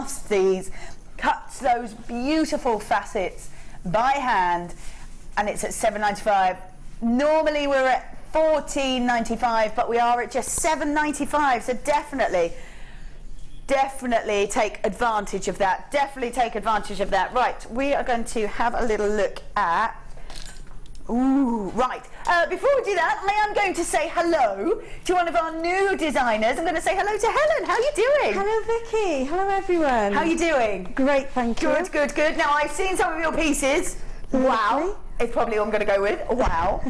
crafts these, cuts those beautiful facets by hand, and it's at $7.95. Normally we're at $14.95, but we are at just $7.95, so definitely take advantage of that. Definitely take advantage of that. Right, we are going to have a little look at... Ooh, right. Before we do that, I am going to say hello to one of our new designers. I'm going to say hello to Helen. How are you doing? Hello, Vicky. Hello, everyone. How are you doing? Great, thank you. Good, good, good. Now, I've seen some of your pieces. Wow. It's probably what I'm going to go with. Wow.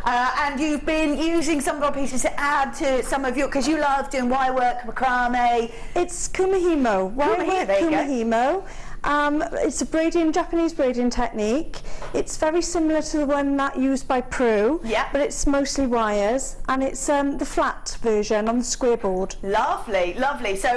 And you've been using some of our pieces to add to some of your, because you love doing wire work, macrame. It's kumihimo. Wire work kumihimo. It's a Japanese braiding technique. It's very similar to the one that used by Prue, but it's mostly wires, and it's the flat version on the square board. Lovely, lovely. So,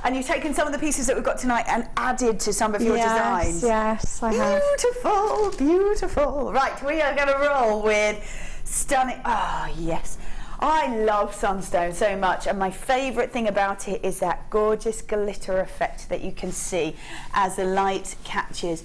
and you've taken some of the pieces that we've got tonight and added to some of your designs. Yes, I have. Beautiful, beautiful. Right, we are going to roll with stunning. Ah, yes. I love Sunstone so much, and my favourite thing about it is that gorgeous glitter effect that you can see as the light catches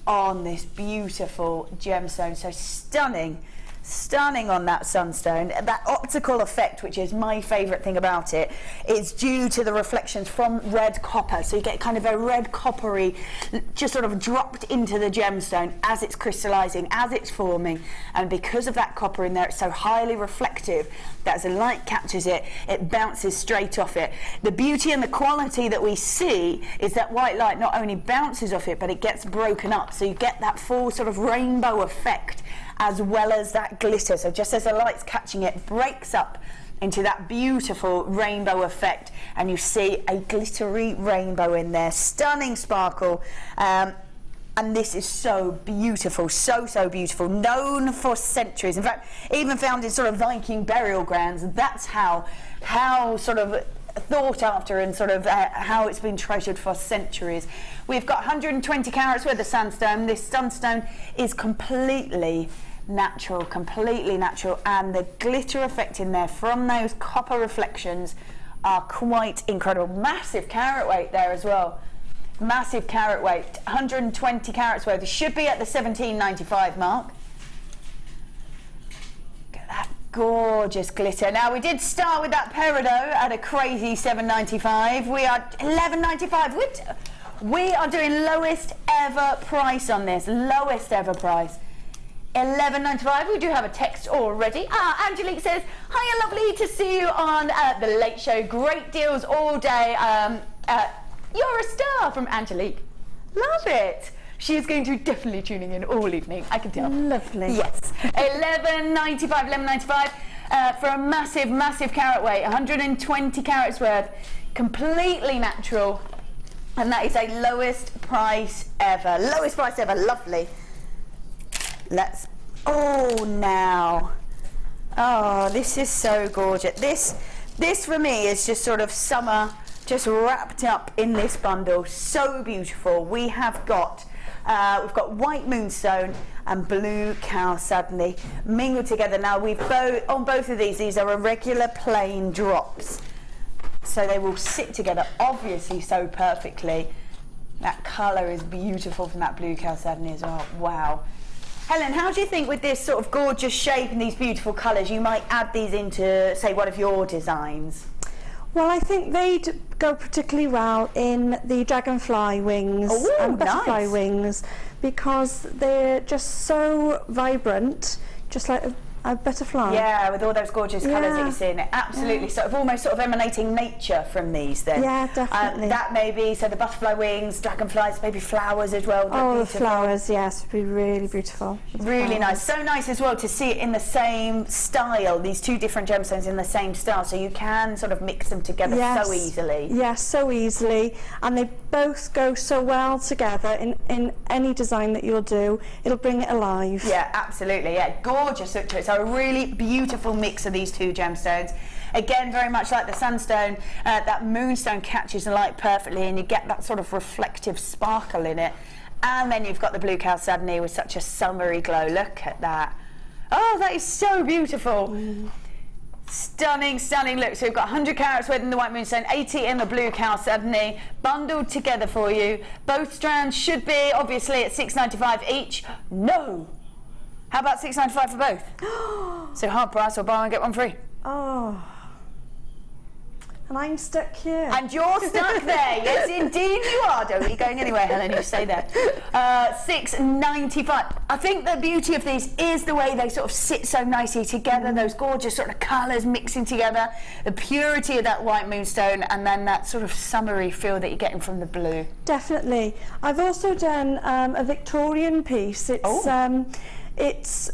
on this beautiful gemstone. So stunning, stunning on that Sunstone. That optical effect, which is my favourite thing about it, is due to the reflections from red copper. So you get kind of a red coppery, just sort of dropped into the gemstone as it's crystallising, as it's forming. And because of that copper in there, it's so highly reflective that as the light catches it, it bounces straight off it. The beauty and the quality that we see is that white light not only bounces off it, but it gets broken up. So you get that full sort of rainbow effect, as well as that glitter. So just as the light's catching it, breaks up into that beautiful rainbow effect, and you see a glittery rainbow in there. Stunning sparkle. And this is so beautiful, so beautiful, known for centuries. In fact, even found in sort of Viking burial grounds. That's how sort of thought after, and sort of how it's been treasured for centuries. We've got 120 carats worth of Sunstone. This Sunstone is completely natural, and the glitter effect in there from those copper reflections are quite incredible. Massive carat weight there as well. Massive carat weight, 120 carats worth. It should be at the $17.95 mark. Look at that gorgeous glitter. Now, we did start with that peridot at a crazy $7.95. We are $11.95. We are doing lowest ever price on this. Lowest ever price. $11.95. We do have a text already. Angelique says, hiya, lovely to see you on the Late Show. Great deals all day. You're a star, from Angelique. Love it. She is going to definitely tuning in all evening, I can tell. Lovely. Yes. $11.95 for a massive carat weight, 120 carats worth, completely natural, and that is a lowest price ever. Lowest price ever. Lovely. Let's, now. Oh, this is so gorgeous. This for me is just sort of summer, just wrapped up in this bundle. So beautiful. We have got, we've got white moonstone and blue chalcedony mingled together. Now we've on both of these are irregular plain drops, so they will sit together obviously so perfectly. That colour is beautiful from that blue chalcedony as well. Wow. Helen, how do you think with this sort of gorgeous shape and these beautiful colours, you might add these into, say, one of your designs? Well, I think they'd go particularly well in the dragonfly wings and butterfly wings, because they're just so vibrant, just like a butterfly. Yeah, with all those gorgeous colours that you see in it. Absolutely. Sort of almost sort of emanating nature from these then. Yeah, definitely. That may be, so the butterfly wings, dragonflies, maybe flowers as well. Oh, the flowers, yes, would be really beautiful. Really nice. So nice as well to see it in the same style, these two different gemstones in the same style, so you can sort of mix them together so easily. Yes, so easily. And they both go so well together in any design that you'll do. It'll bring it alive. Yeah, absolutely. Yeah, gorgeous look to it. So a really beautiful mix of these two gemstones. Again, very much like the Sunstone, that moonstone catches the light perfectly, and you get that sort of reflective sparkle in it. And then you've got the blue chalcedony with such a summery glow. Look at that. Oh, that is so beautiful. Stunning, stunning look. So we've got 100 carats worth in the white moonstone, 80 in the blue chalcedony, bundled together for you. Both strands should be obviously at $6.95 each. No. How about $6.95 for both? So hard price or buy one get one free. Oh. And I'm stuck here. And you're stuck there. Yes, indeed you are. Don't be going anywhere, Helen. You stay there. $6.95. I think the beauty of these is the way they sort of sit so nicely together. Those gorgeous sort of colours mixing together. The purity of that white moonstone, and then that sort of summery feel that you're getting from the blue. Definitely. I've also done a Victorian piece. It's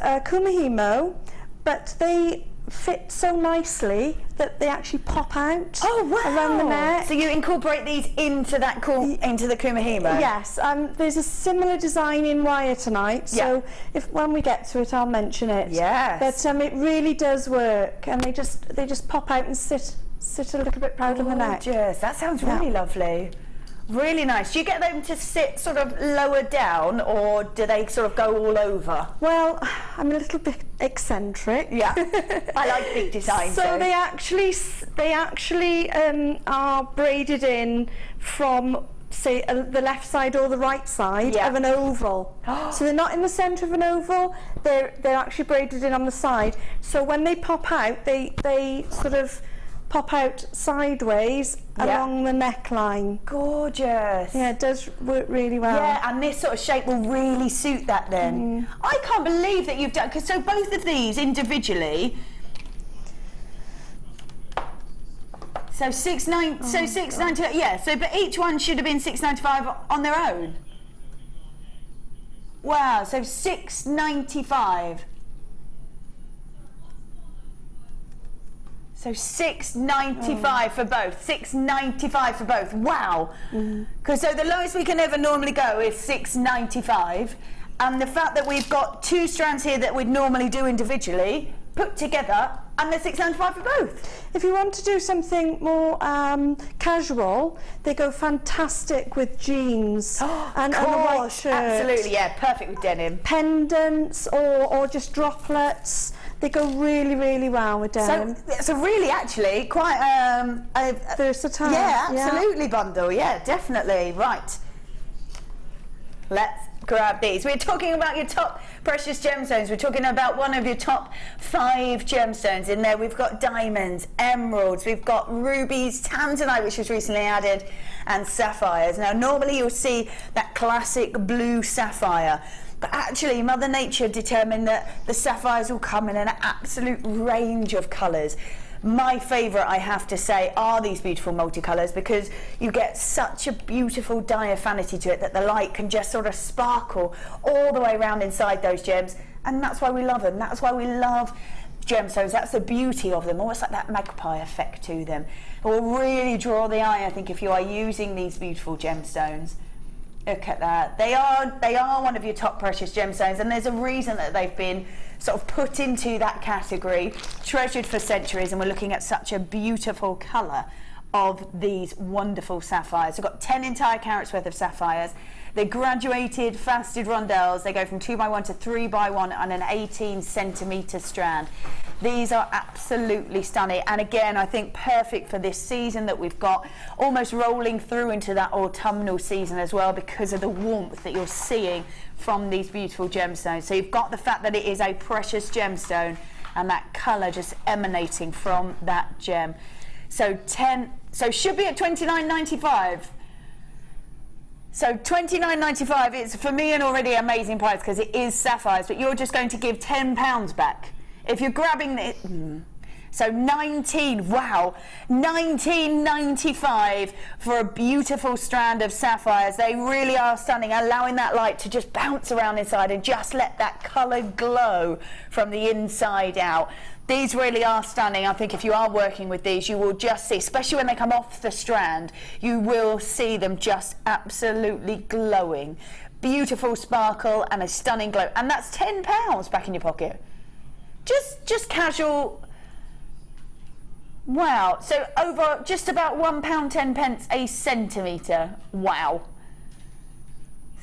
Kumihimo, but they fit so nicely that they actually pop out around the neck. So you incorporate these into that into the Kumihimo? Yes, there's a similar design in wire tonight, so when we get to it I'll mention it. Yes. But it really does work, and they just pop out and sit a little bit proud on the neck. Gorgeous, that sounds really lovely. Really nice. Do you get them to sit sort of lower down, or do they sort of go all over? Well, I'm a little bit eccentric. Yeah, I like big designs. So they actually are braided in from, say, the left side or the right side of an oval. So they're not in the centre of an oval. They're actually braided in on the side. So when they pop out, they sort of pop out sideways along the neckline. Gorgeous. Yeah, it does work really well. Yeah, and this sort of shape will really suit that then. I can't believe that you've done, because so both of these individually, so $6.90, yeah, so but each one should have been $6.95 on their own. Wow, so $6.95. So $6.95 for both. $6.95 for both. Wow. Because so the lowest we can ever normally go is $6.95, and the fact that we've got two strands here that we'd normally do individually put together, and they're $6.95 for both. If you want to do something more casual, they go fantastic with jeans and a white shirt. Absolutely, yeah, perfect with denim. Pendants or just droplets. They go really, really well with denim. So really, actually, quite versatile. Yeah, absolutely, bundle. Yeah, definitely. Right. Let's grab these. We're talking about your top precious gemstones. We're talking about one of your top 5 gemstones. In there, we've got diamonds, emeralds, we've got rubies, tanzanite, which was recently added, and sapphires. Now, normally you'll see that classic blue sapphire. But actually, Mother Nature determined that the sapphires will come in an absolute range of colours. My favourite, I have to say, are these beautiful multicolours, because you get such a beautiful diaphanity to it that the light can just sort of sparkle all the way around inside those gems, and that's why we love them. That's why we love gemstones. That's the beauty of them, almost like that magpie effect to them. It will really draw the eye, I think, if you are using these beautiful gemstones. Look at that. They are one of your top precious gemstones, and there's a reason that they've been sort of put into that category, treasured for centuries, and we're looking at such a beautiful colour of these wonderful sapphires. We've got 10 entire carats worth of sapphires. They're graduated, faceted rondelles. They go from 2x1 to 3x1 on an 18cm strand. These are absolutely stunning, and again, I think perfect for this season that we've got, almost rolling through into that autumnal season as well, because of the warmth that you're seeing from these beautiful gemstones. So you've got the fact that it is a precious gemstone, and that colour just emanating from that gem. So should be at $29.95. So $29.95 is for me an already amazing price, because it is sapphires, but you're just going to give £10 back if you're grabbing it. So $19.95 for a beautiful strand of sapphires. They really are stunning, allowing that light to just bounce around inside and just let that colour glow from the inside out. These really are stunning. I think if you are working with these, you will just see, especially when they come off the strand, you will see them just absolutely glowing. Beautiful sparkle and a stunning glow. And that's £10 back in your pocket. Just casual. Wow. So over just about £1.10 a centimetre. Wow.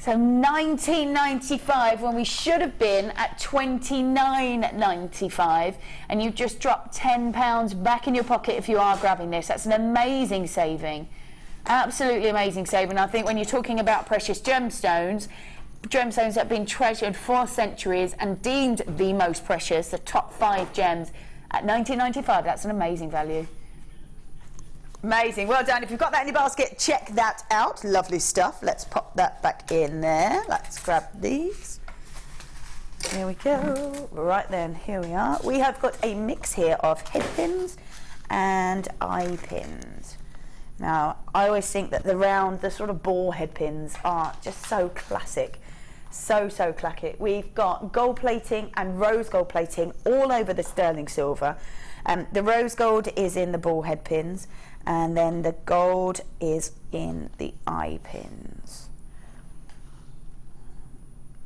So $19.95 when we should have been at $29.95, and you've just dropped £10 back in your pocket if you are grabbing this. That's an amazing saving. Absolutely amazing saving. I think when you're talking about precious gemstones that have been treasured for centuries and deemed the most precious, the top 5 gems, at $19.95, that's an amazing value. Amazing, well done. If you've got that in your basket, check that out. Lovely stuff. Let's pop that back in there. Let's grab these. Here we go. Right then, here we are. We have got a mix here of head pins and eye pins. Now, I always think that the sort of ball head pins are just so classic. So classic. We've got gold plating and rose gold plating all over the sterling silver. The rose gold is in the ball head pins, and then the gold is in the eye pins.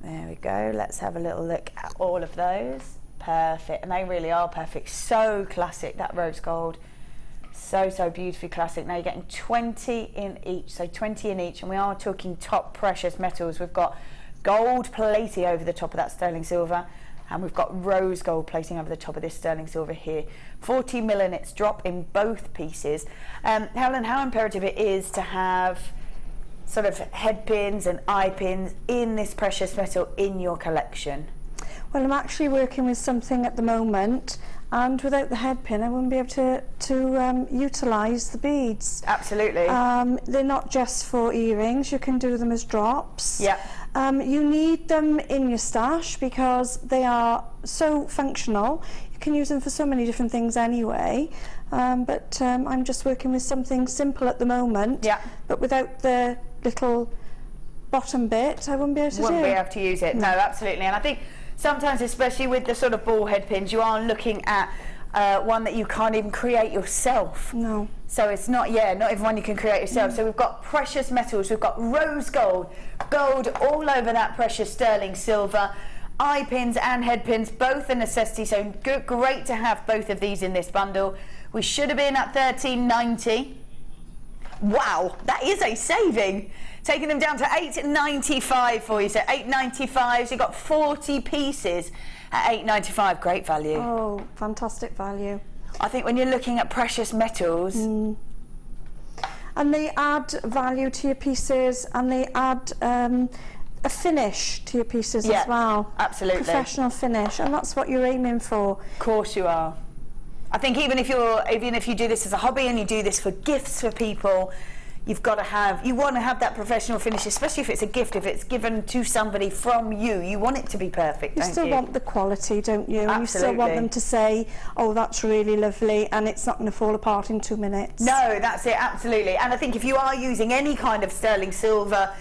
There we go. Let's have a little look at all of those. Perfect, and they really are perfect. So classic, that rose gold. So beautifully classic. Now you're getting 20 in each, so 20 in each, and we are talking top precious metals. We've got gold plating over the top of that sterling silver, and we've got rose gold plating over the top of this sterling silver here. 40 millionths drop in both pieces. Helen, how imperative it is to have sort of head pins and eye pins in this precious metal in your collection? Well, I'm actually working with something at the moment, and without the head pin I wouldn't be able to utilise the beads. Absolutely. They're not just for earrings, you can do them as drops. Yeah. You need them in your stash because they are so functional. You can use them for so many different things anyway, but I'm just working with something simple at the moment. Yeah. But without the little bottom bit I wouldn't be able to be able to use it. No, absolutely. And I think sometimes, especially with the sort of ball head pins, you are looking at one that you can't even create yourself. No. So it's not even one you can create yourself. So we've got precious metals, we've got rose gold, gold all over that precious sterling silver, eye pins and head pins, both a necessity. So good, great to have both of these in this bundle. We should have been at $13.90. Wow, that is a saving. Taking them down to $8.95 for you. So $8.95, so you've got 40 pieces at $8.95. Great value. Oh, fantastic value. I think when you're looking at precious metals, and they add value to your pieces, and they add a finish to your pieces as well. Absolutely. Professional finish, and that's what you're aiming for. Of course you are. I think even if you do this as a hobby and you do this for gifts for people, you want to have that professional finish, especially if it's a gift, if it's given to somebody from you. You want it to be perfect, don't you? You still want the quality, don't you? Absolutely. And you still want them to say, oh, that's really lovely, and it's not going to fall apart in 2 minutes. No, that's it, absolutely. And I think if you are using any kind of sterling silver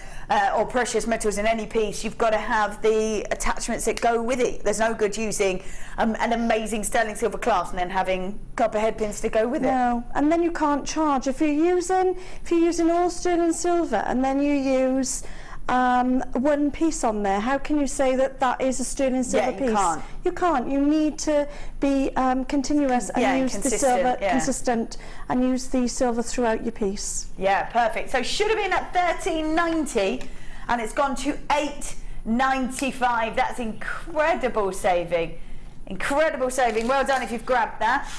or precious metals in any piece, you've got to have the attachments that go with it. There's no good using an amazing sterling silver clasp and then having copper head pins to go with it. No, and then you can't charge. If you're using all sterling silver and then you use one piece on there, how can you say that that is a sterling silver piece? You can't. You need to be continuous and use the silver consistent, and use the silver throughout your piece. Yeah, perfect. So should have been at $13.90 and it's gone to $8.95. That's incredible saving. Incredible saving. Well done if you've grabbed that.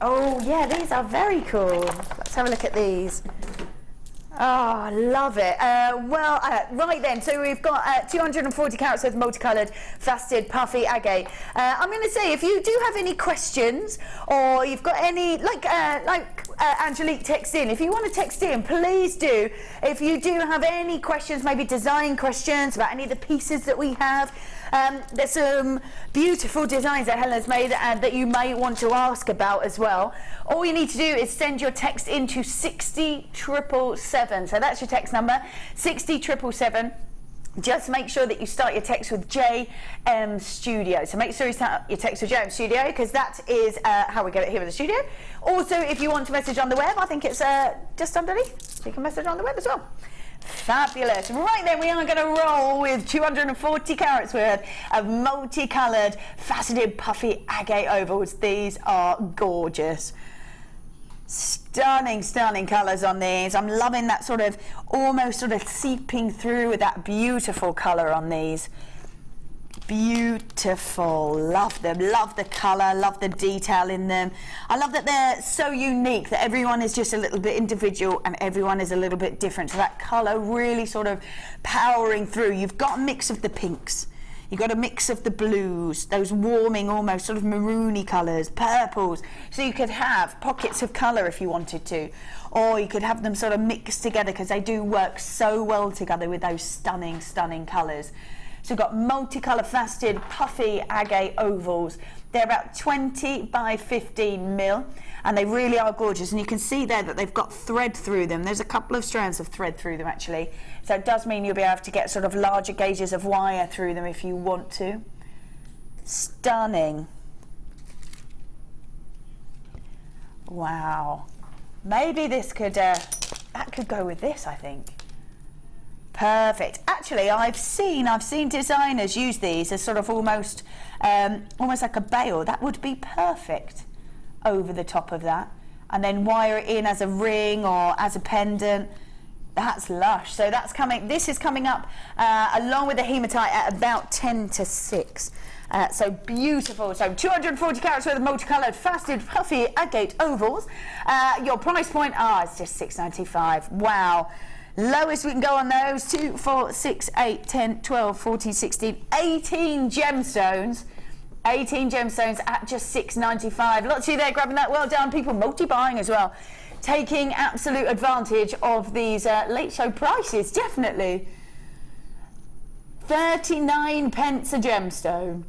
Oh yeah, these are very cool. Let's have a look at these. Oh, I love it. Right then, so we've got 240 carats worth of multicoloured, faceted, puffy agate. I'm going to say, if you do have any questions, or you've got any, like Angelique text in, if you want to text in, please do. If you do have any questions, maybe design questions about any of the pieces that we have, there's some beautiful designs that Helen's made that you may want to ask about as well. All you need to do is send your text into 60777. So that's your text number, 60777. Just make sure that you start your text with JM Studio. So make sure you start your text with JM Studio, because that is how we get it here in the studio. Also, if you want to message on the web, I think it's just underneath. So you can message on the web as well. Fabulous. Right then, we are going to roll with 240 carats worth of multicoloured, faceted, puffy agate ovals. These are gorgeous. Stunning, stunning colours on these. I'm loving that sort of almost sort of seeping through with that beautiful colour on these. Beautiful. Love them. Love the colour. Love the detail in them. I love that they're so unique, that everyone is just a little bit individual and everyone is a little bit different. So that colour really sort of powering through. You've got a mix of the pinks. You've got a mix of the blues, those warming, almost sort of maroony colours, purples. So you could have pockets of colour if you wanted to, or you could have them sort of mixed together, because they do work so well together with those stunning, stunning colours. So you've got multicolour faceted puffy agate ovals. They're about 20 by 15 mil, and they really are gorgeous. And you can see there that they've got thread through them. There's a couple of strands of thread through them actually. So it does mean you'll be able to get sort of larger gauges of wire through them if you want to. Stunning. Wow. Maybe this could, that could go with this, I think. Perfect. Actually, I've seen designers use these as sort of almost like a bail. That would be perfect over the top of that, and then wire it in as a ring or as a pendant. That's lush. So that's coming. This is coming up along with the hematite at about 10 to 6. So beautiful. So 240 carats worth of multicoloured faceted puffy agate ovals. Your price point is just $6.95. Wow. Lowest we can go on those, 2, 4, 6, 8, 10, 12, 14, 16, 18 gemstones. 18 gemstones at just $6.95. Lots of you there grabbing that. Well done. People multi-buying as well. Taking absolute advantage of these late show prices, definitely. 39 pence a gemstone.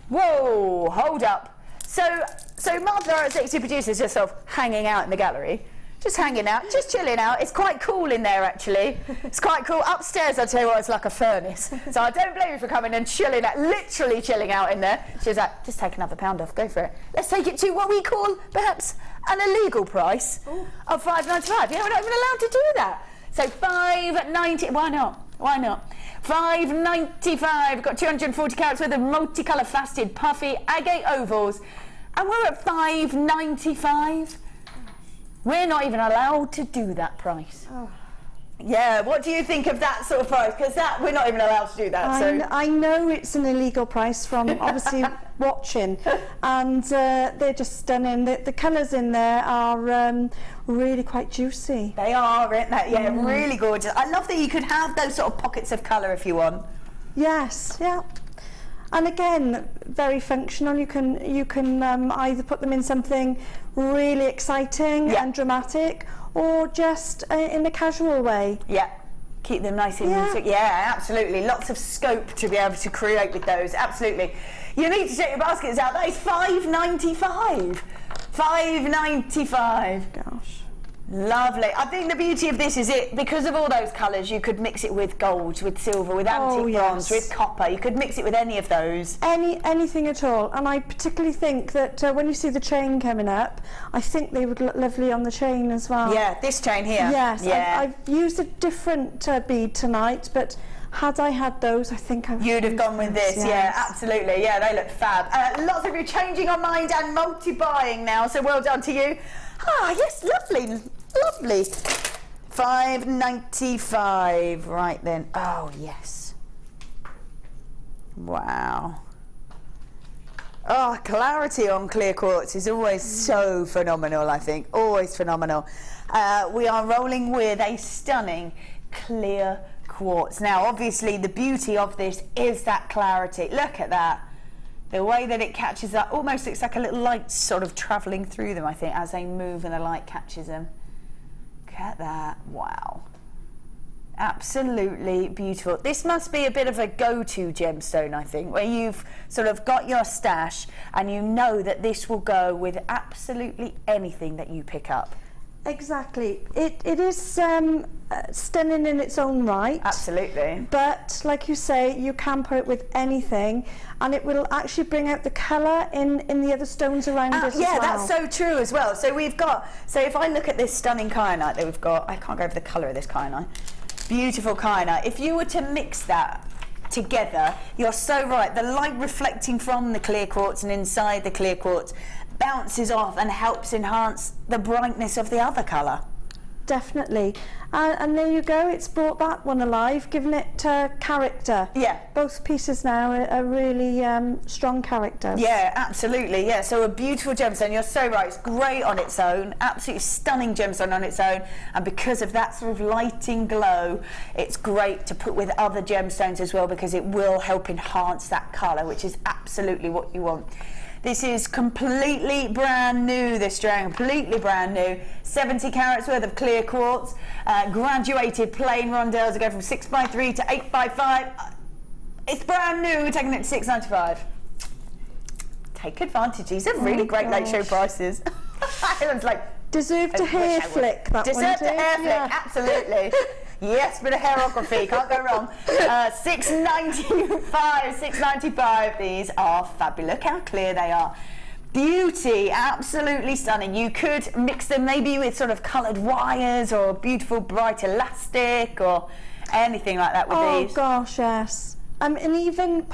Whoa, hold up. So Martha, our executive producer, is just sort of hanging out in the gallery. Just hanging out, just chilling out. It's quite cool in there, actually. It's quite cool. Upstairs, I'll tell you what, it's like a furnace. So I don't blame you for coming and chilling out, literally chilling out in there. She was like, just take another £1 off, go for it. Let's take it to what we call, perhaps, an illegal price of $5.95. Yeah, we're not even allowed to do that. So $5.90, why not? Why not? $5.95. Got 240 carats worth of multicolour faceted puffy agate ovals, and we're at $5.95. We're not even allowed to do that price. Oh. Yeah, what do you think of that sort of price? Because that we're not even allowed to do that. I know it's an illegal price from obviously watching, and they're just stunning. The colours in there are really quite juicy. They are, aren't they? Yeah, really gorgeous. I love that you could have those sort of pockets of colour if you want. Yes, yeah. And again, very functional. You can either put them in something really exciting and dramatic, or just in a casual way. Yeah, keep them nice and yeah, absolutely. Lots of scope to be able to create with those. Absolutely. You need to check your baskets out. That is $5.95. $5.95. Gosh. Lovely. I think the beauty of this is because of all those colours, you could mix it with gold, with silver, with antique bronze, with copper. You could mix it with any of those. Anything at all. And I particularly think that when you see the chain coming up, I think they would look lovely on the chain as well. Yeah, this chain here. Yes. Yeah. I've used a different bead tonight, but had I had those, I think I would. You'd have gone with this, yeah, absolutely. Yeah, they look fab. Lots of you changing your mind and multi-buying now, so well done to you. Ah, yes, lovely, lovely. $5.95, right then. Oh, yes. Wow. Oh, clarity on clear quartz is always so phenomenal, I think. Always phenomenal. We are rolling with a stunning clear quartz. Now, obviously, the beauty of this is that clarity. Look at that. The way that it catches up, almost looks like a little light sort of travelling through them, I think, as they move and the light catches them. Look at that. Wow. Absolutely beautiful. This must be a bit of a go-to gemstone, I think, where you've sort of got your stash and you know that this will go with absolutely anything that you pick up. Exactly. It is stunning in its own right. Absolutely. But like you say, you can put it with anything, and it will actually bring out the colour in the other stones around it as well. Yeah, that's so true as well. So we've got, so if I look at this stunning kyanite that we've got, I can't go over the colour of this kyanite. Beautiful kyanite. If you were to mix that together. You're so right. The light reflecting from the clear quartz and inside the clear quartz bounces off and helps enhance the brightness of the other colour. Definitely. And there you go, it's brought that one alive, given it character. Yeah. Both pieces now are really strong characters. Yeah, absolutely. Yeah, so a beautiful gemstone. You're so right. It's great on its own. Absolutely stunning gemstone on its own. And because of that sort of lighting glow, it's great to put with other gemstones as well, because it will help enhance that colour, which is absolutely what you want. This is completely brand new, this strand, completely brand new. 70 carats worth of clear quartz, graduated plain rondelles that go from 6x3 to 8x5. It's brand new, we're taking it to $6.95. Take advantage, these are really great late show prices. It's like, deserve to hair flick, that one. Deserve to hair flick, absolutely. Yes, bit of hairography, can't go wrong. $6.95, $6.95. These are fabulous. Look how clear they are. Beauty, absolutely stunning. You could mix them maybe with sort of coloured wires or beautiful bright elastic or anything like that with these. Oh gosh, yes. And even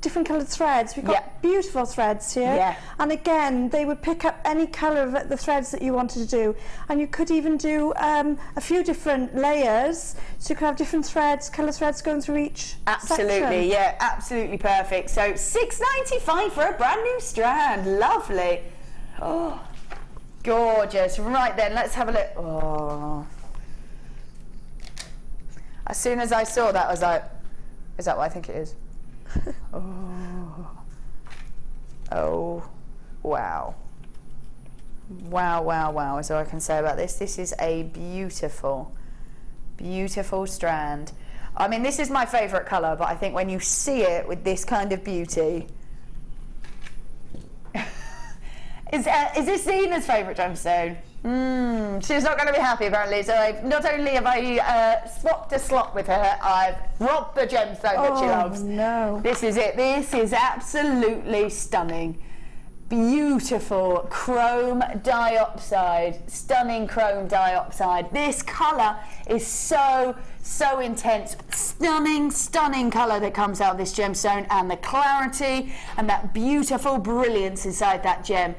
different coloured threads. We've got beautiful threads here. Yeah. And again, they would pick up any colour of the threads that you wanted to do. And you could even do a few different layers, so you could have different threads, colour threads going through each section. Yeah, absolutely perfect. So $6.95 for a brand new strand. Lovely. Oh, gorgeous. Right then, let's have a look. Oh. As soon as I saw that, I was like, is that what I think it is? Oh, wow. Wow, wow, wow is all I can say about this. This is a beautiful, beautiful strand. I mean, this is my favourite colour, but I think when you see it with this kind of beauty... Is this Zena's favourite gemstone? She's not going to be happy apparently, so not only have I swapped a slot with her, I've robbed the gemstone that she loves. No. This is it. This is absolutely stunning. Beautiful chrome dioxide, stunning chrome dioxide. This colour is so intense. Stunning colour that comes out of this gemstone, and the clarity and that beautiful brilliance inside that gem.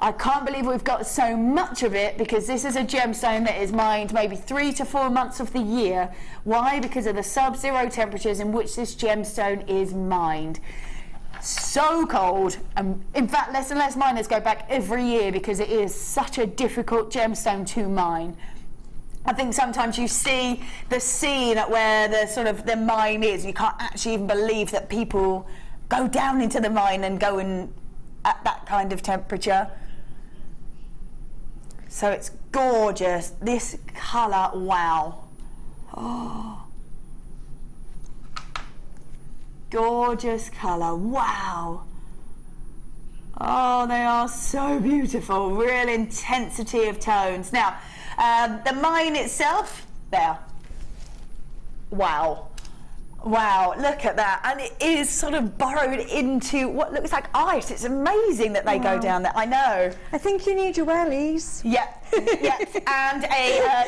I can't believe we've got so much of it, because this is a gemstone that is mined maybe 3 to 4 months of the year. Why? Because of the sub-zero temperatures in which this gemstone is mined. So cold, and in fact less and less miners go back every year because it is such a difficult gemstone to mine. I think sometimes you see the scene where the mine is, you can't actually even believe that people go down into the mine and go in at that kind of temperature. So it's gorgeous. This colour, wow. Oh. Gorgeous colour, wow. Oh, they are so beautiful. Real intensity of tones. Now, the mine itself, there. Wow. Wow, look at that. And it is sort of burrowed into what looks like ice. It's amazing that they go down there. I know. I think you need your wellies. Yeah, and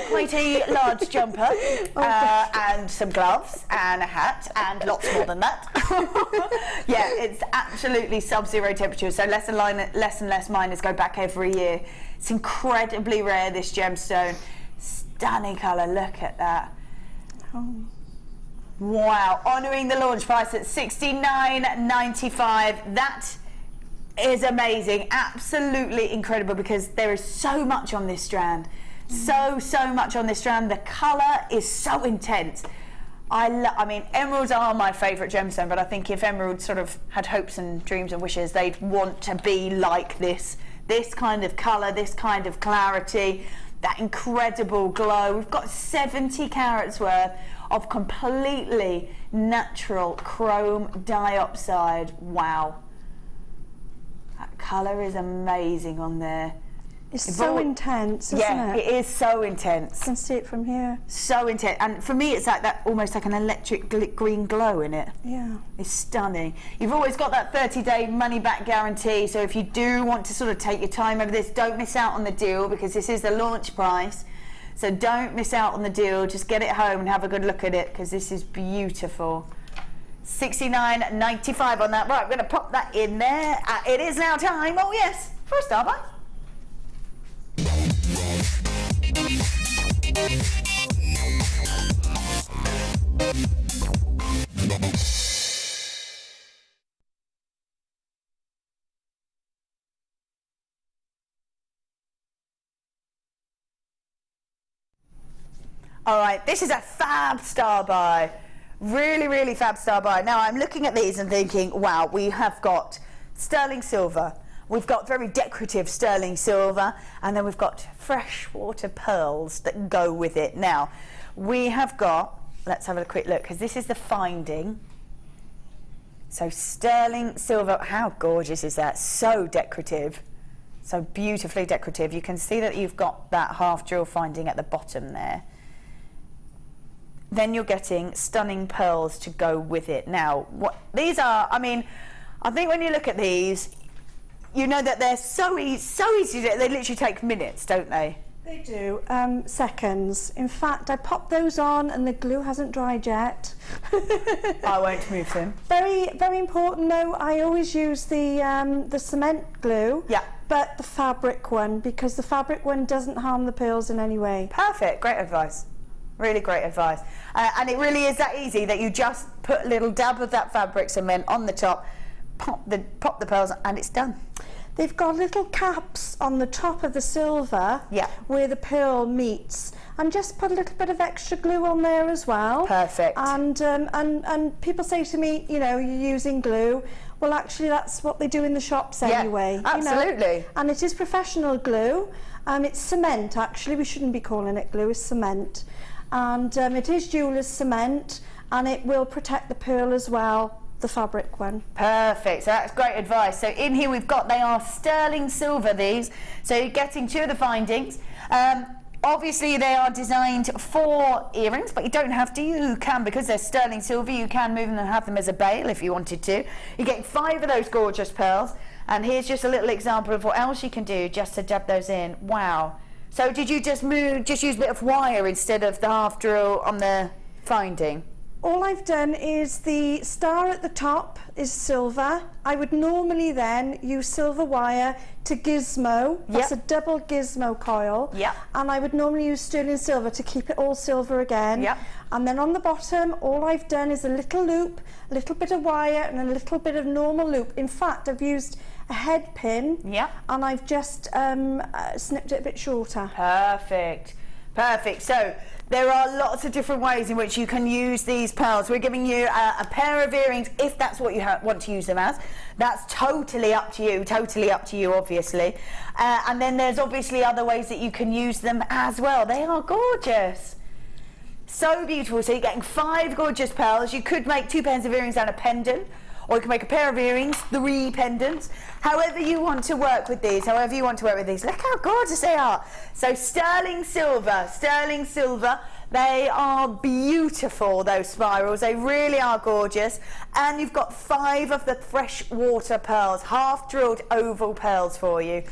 quite a large jumper, and some gloves, and a hat, and lots more than that. Yeah, it's absolutely sub-zero temperatures, so less and less miners go back every year. It's incredibly rare, this gemstone. Stunning colour, look at that. Oh. Wow, honouring the launch price at $69.95. That is amazing, absolutely incredible, because there is so much on this strand. So much on this strand. The colour is so intense. I mean, emeralds are my favourite gemstone, but I think if emeralds sort of had hopes and dreams and wishes, they'd want to be like this. This kind of colour, this kind of clarity, that incredible glow. We've got 70 carats worth of completely natural chrome dioxide. Wow. That colour is amazing on there. It's so intense, isn't it? Yeah, it is so intense. I can see it from here. So intense. And for me, it's like that, almost like an electric green glow in it. Yeah. It's stunning. You've always got that 30-day money-back guarantee, so if you do want to sort of take your time over this, don't miss out on the deal, because this is the launch price. So don't miss out on the deal. Just get it home and have a good look at it, because this is beautiful. $69.95 on that. Right, I'm going to pop that in there. It is now time, oh yes, for a star buy. All right, this is a fab star buy. Really, really fab star buy. Now I'm looking at these and thinking, wow, we have got sterling silver. We've got very decorative sterling silver, and then we've got freshwater pearls that go with it. Now, we have got, let's have a quick look, because this is the finding. So sterling silver, how gorgeous is that? So decorative, so beautifully decorative. You can see that you've got that half drill finding at the bottom there. Then you're getting stunning pearls to go with it. Now, what these are, I mean, I think when you look at these, you know that they're so easy, they literally take minutes, don't they? They do, seconds. In fact, I popped those on and the glue hasn't dried yet. I won't move them. Very, very important though, I always use the cement glue. Yeah. But the fabric one, because the fabric one doesn't harm the pearls in any way. Perfect, great advice. Really great advice. And it really is that easy, that you just put a little dab of that fabric cement on the top, pop the pearls, and it's done. They've got little caps on the top of the silver, yeah, where the pearl meets, and just put a little bit of extra glue on there as well. Perfect. And people say to me, you know, you're using glue. Well, actually, that's what they do in the shops anyway. Yeah, absolutely. You know? And it is professional glue. It's cement, actually. We shouldn't be calling it glue, it's cement. And it is jeweller's cement, and it will protect the pearl as well, the fabric one. Perfect, so that's great advice. So in here we've got, they are sterling silver, these. So you're getting two of the findings. Obviously they are designed for earrings, but you don't have to. You can, because they're sterling silver, you can move them and have them as a bail if you wanted to. You're getting 5 of those gorgeous pearls, and here's just a little example of what else you can do just to dab those in. Wow. So did you just use a bit of wire instead of the half drill on the finding? All I've done is the star at the top is silver. I would normally then use silver wire to gizmo. That's a double gizmo coil. Yep. And I would normally use sterling silver to keep it all silver again. Yep. And then on the bottom, all I've done is a little loop, a little bit of wire, and a little bit of normal loop. In fact, I've used a head pin, and I've just snipped it a bit shorter. Perfect, perfect. So there are lots of different ways in which you can use these pearls. We're giving you a pair of earrings if that's what you want to use them as. That's totally up to you, obviously. And then there's obviously other ways that you can use them as well. They are gorgeous. So beautiful. So you're getting 5 gorgeous pearls. You could make 2 pairs of earrings and a pendant, or you can make a pair of earrings, 3 pendants. However you want to work with these, Look how gorgeous they are. So sterling silver, they are beautiful, those spirals. They really are gorgeous. And you've got 5 of the freshwater pearls, half drilled oval pearls for you.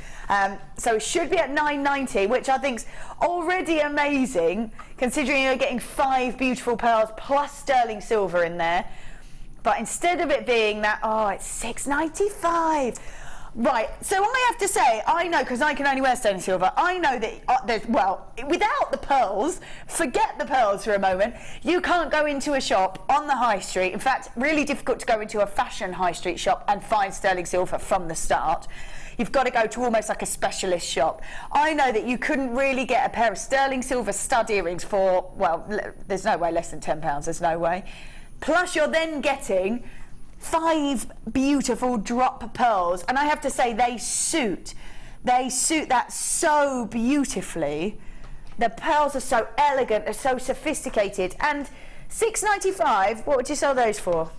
So it should be at $9.90, which I think's already amazing, considering you're getting 5 beautiful pearls plus sterling silver in there. But instead of it being that, it's $6.95. Right, so I have to say, I know, because I can only wear sterling silver, I know that, without the pearls, forget the pearls for a moment, you can't go into a shop on the high street. In fact, really difficult to go into a fashion high street shop and find sterling silver from the start. You've got to go to almost like a specialist shop. I know that you couldn't really get a pair of sterling silver stud earrings for, well, there's no way less than £10, there's no way. Plus you're then getting 5 beautiful drop pearls, and I have to say they suit that so beautifully. The pearls are so elegant, they're so sophisticated. And $6.95, what would you sell those for?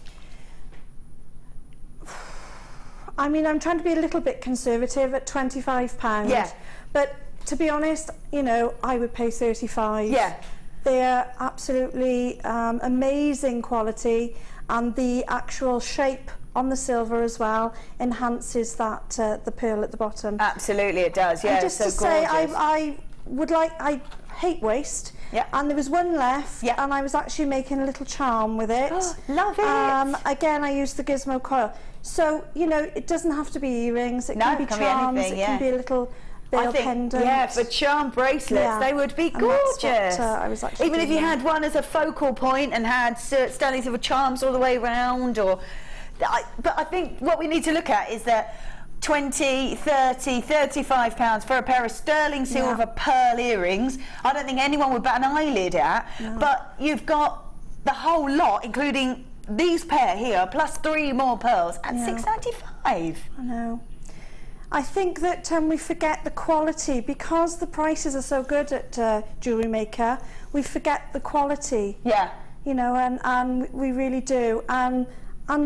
I mean, I'm trying to be a little bit conservative at £25. Yeah. But to be honest, you know, I would pay $35. Yeah. They're absolutely amazing quality, and the actual shape on the silver as well enhances that the pearl at the bottom. Absolutely, it does. Yeah, and just it's so to gorgeous. say, I hate waste. And there was one left, and I was actually making a little charm with it. Oh, love it. Again, I used the gizmo coil. So, you know, it doesn't have to be earrings, it can be charms, it can be a little bill pendant. Yeah, for charm bracelets, they would be gorgeous. What, I was actually even if you had one as a focal point and had sterling silver charms all the way around, or... but I think what we need to look at is that 20, 30, 35 pounds for a pair of sterling silver pearl earrings, I don't think anyone would bat an eyelid at. But you've got the whole lot, including these pair here, plus 3 more pearls at £6.95. I know. I think that we forget the quality because the prices are so good at Jewellery Maker. We forget the quality. Yeah. You know, and we really do. And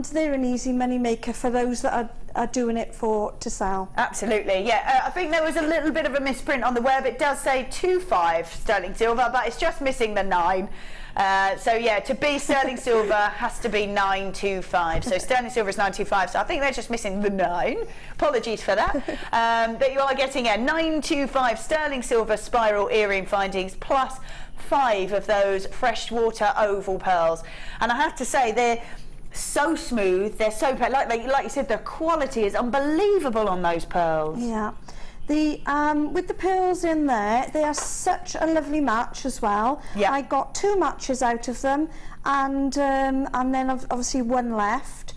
they're an easy money maker for those that are doing it to sell. Absolutely, yeah. I think there was a little bit of a misprint on the web. It does say 2.5 sterling silver, but it's just missing the 9. So yeah, to be sterling silver has to be 9.25. So sterling silver is 9.25. So I think they're just missing the 9. Apologies for that. But you are getting 9.25 sterling silver spiral earring findings plus 5 of those freshwater oval pearls. And I have to say they're so smooth, they're so like you said, the quality is unbelievable on those pearls. Yeah. With the pearls in there, they are such a lovely match as well. I got 2 matches out of them, and then obviously 1 left.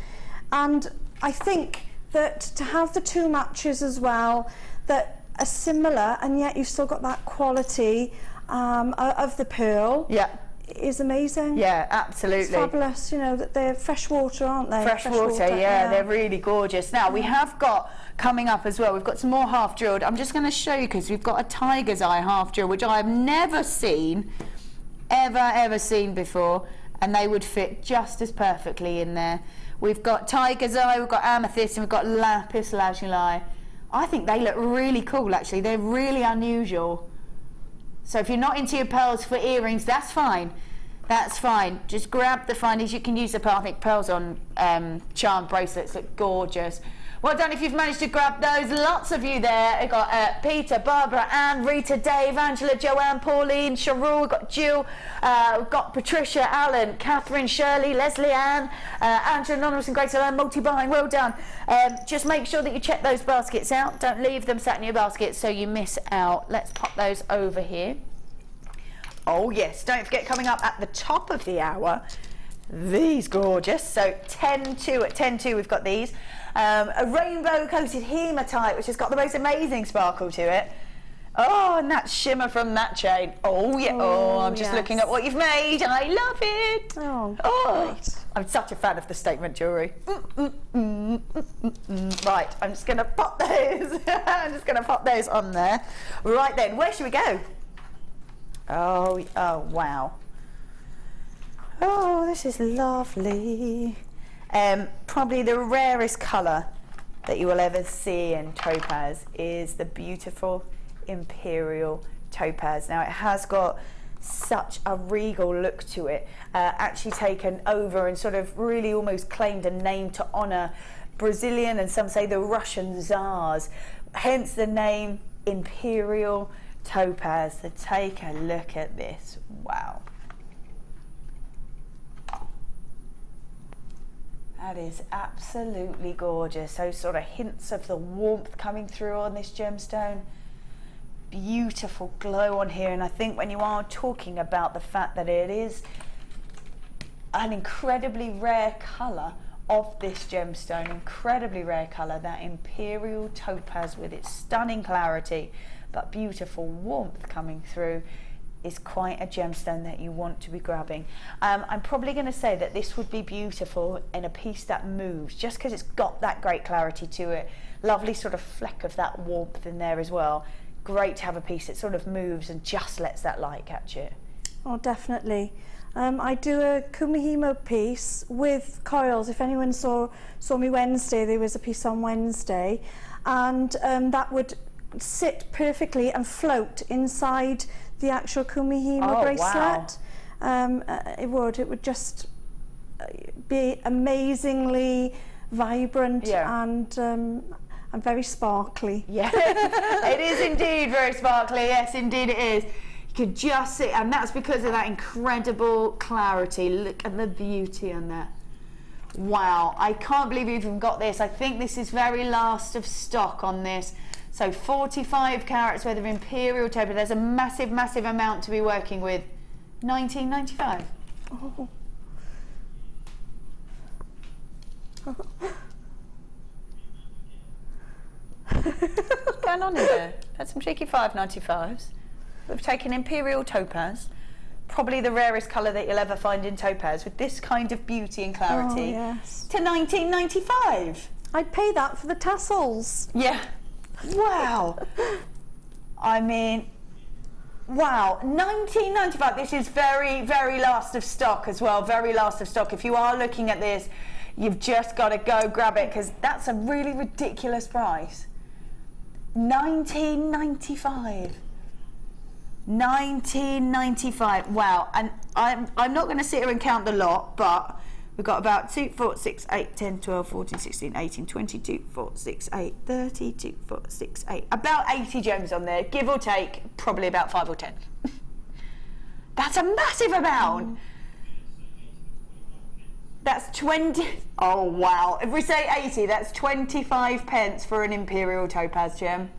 And I think that to have the 2 matches as well that are similar, and yet you've still got that quality of the pearl. Is amazing. Yeah, absolutely. It's fabulous, you know, that they're freshwater, aren't they? Freshwater, yeah, they're really gorgeous. Now, we have got, coming up as well, we've got some more half drilled. I'm just going to show you because we've got a tiger's eye half drill, which I've never seen, ever seen before, and they would fit just as perfectly in there. We've got tiger's eye, we've got amethyst, and we've got lapis lazuli. I think they look really cool, actually. They're really unusual. So if you're not into your pearls for earrings, that's fine. That's fine. Just grab the findings. You can use the pearl. I think pearls on charm bracelets look gorgeous. Well done if you've managed to grab those. Lots of you there. We've got Peter, Barbara, Anne, Rita, Dave, Angela, Joanne, Pauline, Cheryl, we've got Jill, we've got Patricia, Alan, Catherine, Shirley, Leslie Ann, Andrew, Anonymous and Grace, multi-buying. Well done. Just make sure that you check those baskets out. Don't leave them sat in your basket so you miss out. Let's pop those over here. Oh yes, don't forget, coming up at the top of the hour, these gorgeous. So 10-2 at 10-2 we've got these. A rainbow coated hematite, which has got the most amazing sparkle to it. Oh, and that shimmer from that chain. Oh yeah. Oh, I'm just looking at what you've made. I love it. Oh, great. I'm such a fan of the statement jewellery. Right, I'm just going to pop those. I'm just going to pop those on there. Right then, where should we go? Oh wow. Oh, this is lovely. Probably the rarest colour that you will ever see in topaz is the beautiful Imperial topaz. Now it has got such a regal look to it, actually taken over and sort of really almost claimed a name to honour Brazilian and some say the Russian czars, hence the name Imperial topaz. So take a look at this. Wow. That is absolutely gorgeous. Those sort of hints of the warmth coming through on this gemstone. Beautiful glow on here. And I think when you are talking about the fact that it is an incredibly rare colour of this gemstone, incredibly rare colour, that Imperial topaz with its stunning clarity but beautiful warmth coming through, is quite a gemstone that you want to be grabbing. I'm probably going to say that this would be beautiful in a piece that moves, just because it's got that great clarity to it. Lovely sort of fleck of that warmth in there as well. Great to have a piece that sort of moves and just lets that light catch it. Oh, definitely. I do a kumihimo piece with coils. If anyone saw me Wednesday, there was a piece on Wednesday, and that would sit perfectly and float inside the actual kumihimo bracelet. Wow. It would just be amazingly vibrant and very sparkly. Yeah, it is indeed very sparkly. Yes, indeed it is. You could just see, and that's because of that incredible clarity. Look at the beauty on that. Wow, I can't believe you've even got this. I think this is very last of stock on this. So 45 carats worth of Imperial Topaz. There's a massive, massive amount to be working with. 19.95. Oh. What's going on in there? That's some cheeky 5.95s. We've taken Imperial Topaz, probably the rarest colour that you'll ever find in Topaz, with this kind of beauty and clarity, to 19.95. I'd pay that for the tassels. Yeah. Wow. I mean, wow. 19.95. This is very, very last of stock as well. Very last of stock. If you are looking at this, you've just got to go grab it, because that's a really ridiculous price. 19.95. 19.95. Wow. And I'm not going to sit here and count the lot, but we've got about 2, 4, 6, 8, 10, 12, 14, 16, 18, 22, 4, 6, 8, 30, 2, 4, 6, 8. About 80 gems on there, give or take, probably about 5 or 10. That's a massive amount. That's 20. Oh, wow. If we say 80, that's 25 pence for an Imperial Topaz gem.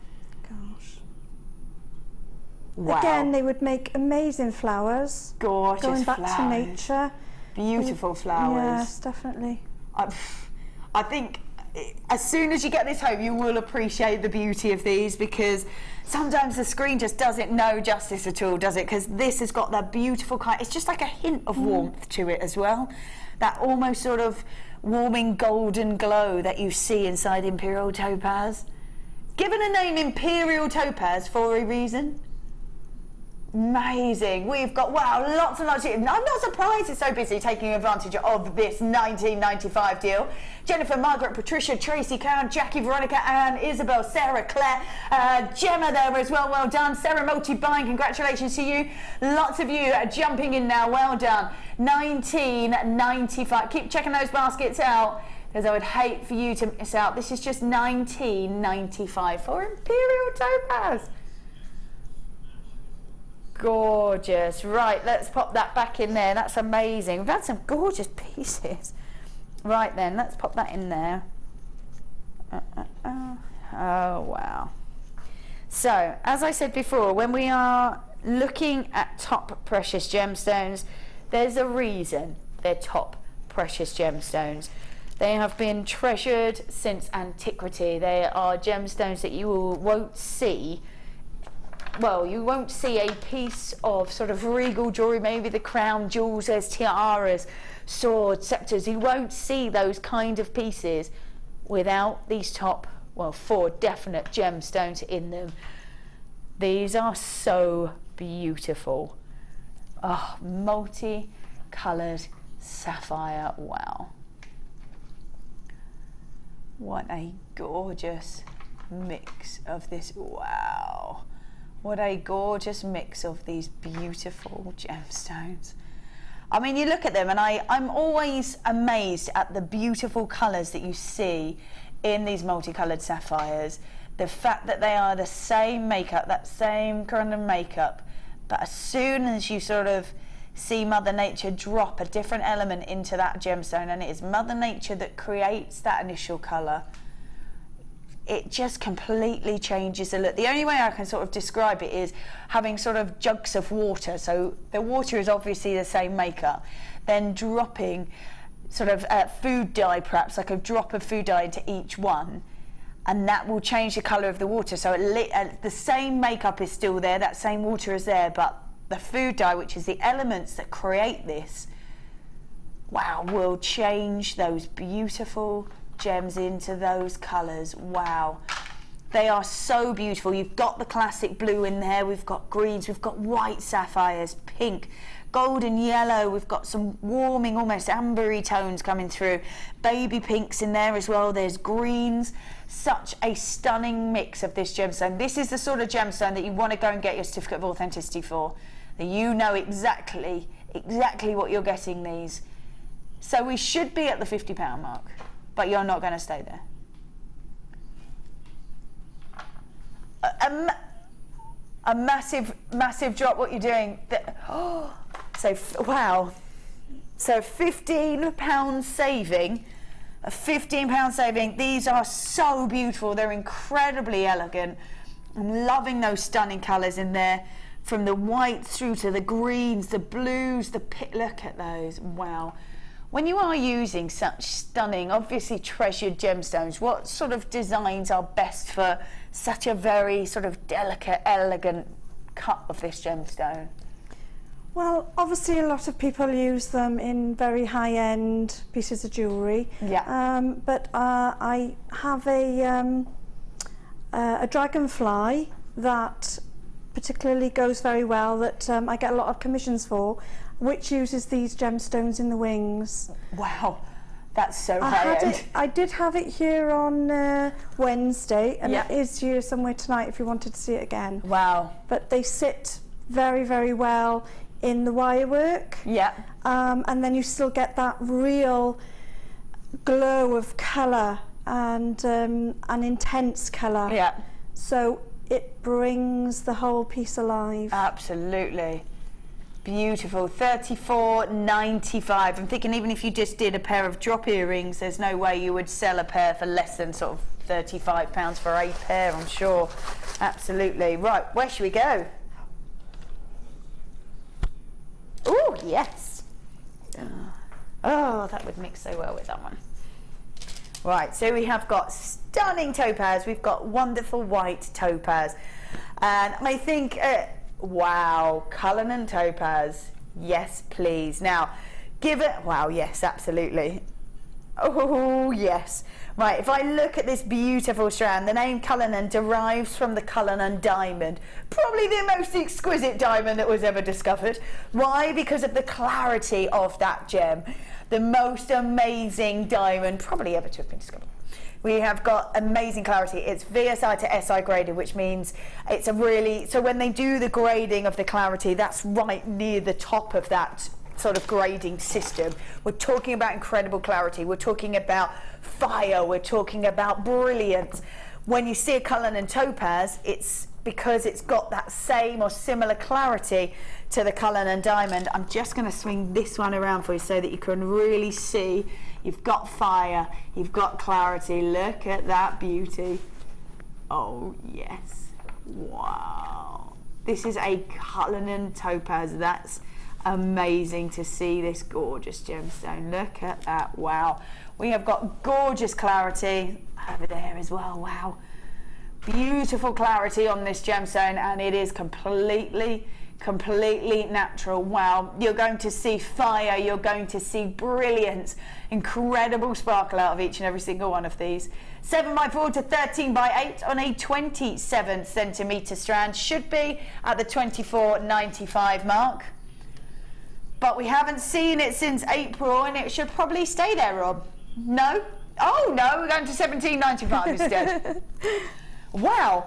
Gosh. Wow. Again, they would make amazing flowers. Gorgeous flowers. Going back flowers. to nature. Beautiful flowers. Yes, definitely. I think as soon as you get this home, you will appreciate the beauty of these, because sometimes the screen just doesn't know justice at all, does it? Because this has got that beautiful kind. It's just like a hint of warmth to it as well. That almost sort of warming golden glow that you see inside Imperial Topaz. Given a name Imperial Topaz for a reason. Amazing. We've got, wow, lots and lots of, I'm not surprised it's so busy taking advantage of this 19.95 deal. Jennifer, Margaret, Patricia, Tracy, Karen, Jackie, Veronica, Anne, Isabel, Sarah, Claire, Gemma there as well. Well done. Sarah multi-buying, congratulations to you. Lots of you are jumping in now. Well done. 19.95. Keep checking those baskets out, because I would hate for you to miss out. This is just 19.95 for Imperial Topaz. Gorgeous. Right, let's pop that back in there. That's amazing. We've had some gorgeous pieces. Right then, let's pop that in there. Oh, wow. So, as I said before, when we are looking at top precious gemstones, there's a reason they're top precious gemstones. They have been treasured since antiquity. They are gemstones that you won't see. Well, you won't see a piece of sort of regal jewellery, maybe the crown jewels, there's tiaras, swords, sceptres. You won't see those kind of pieces without these top, well, 4 definite gemstones in them. These are so beautiful. Oh, multi-coloured sapphire, wow. What a gorgeous mix of this, wow. What a gorgeous mix of these beautiful gemstones. I mean, you look at them and I'm always amazed at the beautiful colours that you see in these multicoloured sapphires. The fact that they are the same makeup, that same kind of makeup, but as soon as you sort of see Mother Nature drop a different element into that gemstone, and it is Mother Nature that creates that initial colour, it just completely changes the look. The only way I can sort of describe it is having sort of jugs of water. So the water is obviously the same makeup, then dropping sort of food dye, perhaps like a drop of food dye into each one, and that will change the colour of the water. So the same makeup is still there, that same water is there, but the food dye, which is the elements that create this, wow, will change those beautiful gems into those colours. Wow, they are so beautiful. You've got the classic blue in there, we've got greens, we've got white sapphires, pink, golden yellow, we've got some warming, almost ambery tones coming through, baby pinks in there as well, there's greens. Such a stunning mix of this gemstone. This is the sort of gemstone that you want to go and get your certificate of authenticity for, that you know exactly what you're getting these. So we should be at the £50 mark, but you're not going to stay there. a massive, massive drop. What you're doing. So, wow. So £15 saving. A £15 saving. These are so beautiful. They're incredibly elegant. I'm loving those stunning colours in there, from the white through to the greens, the blues, look at those. Wow. When you are using such stunning, obviously treasured gemstones, what sort of designs are best for such a very sort of delicate, elegant cut of this gemstone? Well, obviously a lot of people use them in very high-end pieces of jewellery. Yeah. But I have a dragonfly that particularly goes very well, that I get a lot of commissions for, which uses these gemstones in the wings. Wow, that's so high-end. I did have it here on Wednesday, and it is here somewhere tonight if you wanted to see it again. Wow. But they sit very, very well in the wire work. Yeah. And then you still get that real glow of colour and an intense colour. Yeah. So it brings the whole piece alive. Absolutely. Beautiful. $34.95. I'm thinking even if you just did a pair of drop earrings, there's no way you would sell a pair for less than sort of £35 for a pair, I'm sure. Absolutely. Right, where should we go? Oh, yes. Oh, that would mix so well with that one. Right, so we have got stunning topaz. We've got wonderful white topaz. And I think, wow, Cullinan topaz. Yes, please. Now, give it, wow, yes, absolutely. Oh, yes. Right, if I look at this beautiful strand, the name Cullinan derives from the Cullinan diamond. Probably the most exquisite diamond that was ever discovered. Why? Because of the clarity of that gem. The most amazing diamond probably ever to have been discovered. We have got amazing clarity. It's VSI to SI graded, which means it's a really, so when they do the grading of the clarity, that's right near the top of that sort of grading system. We're talking about incredible clarity. We're talking about fire. We're talking about brilliance. When you see a Cullinan topaz, it's because it's got that same or similar clarity to the Cullinan diamond. I'm just going to swing this one around for you so that you can really see. You've got fire, you've got clarity. Look at that beauty. Oh yes, wow. This is a Cullinan topaz. That's amazing to see this gorgeous gemstone. Look at that. Wow. We have got gorgeous clarity over there as well. Wow. Beautiful clarity on this gemstone, and it is completely natural. Wow. You're going to see fire, you're going to see brilliance, incredible sparkle out of each and every single one of these. 7x4 to 13x8 on a 27 centimetre strand, should be at the $24.95 mark. But we haven't seen it since April, and it should probably stay there, Rob. No? Oh no, we're going to $17.95 instead. Wow.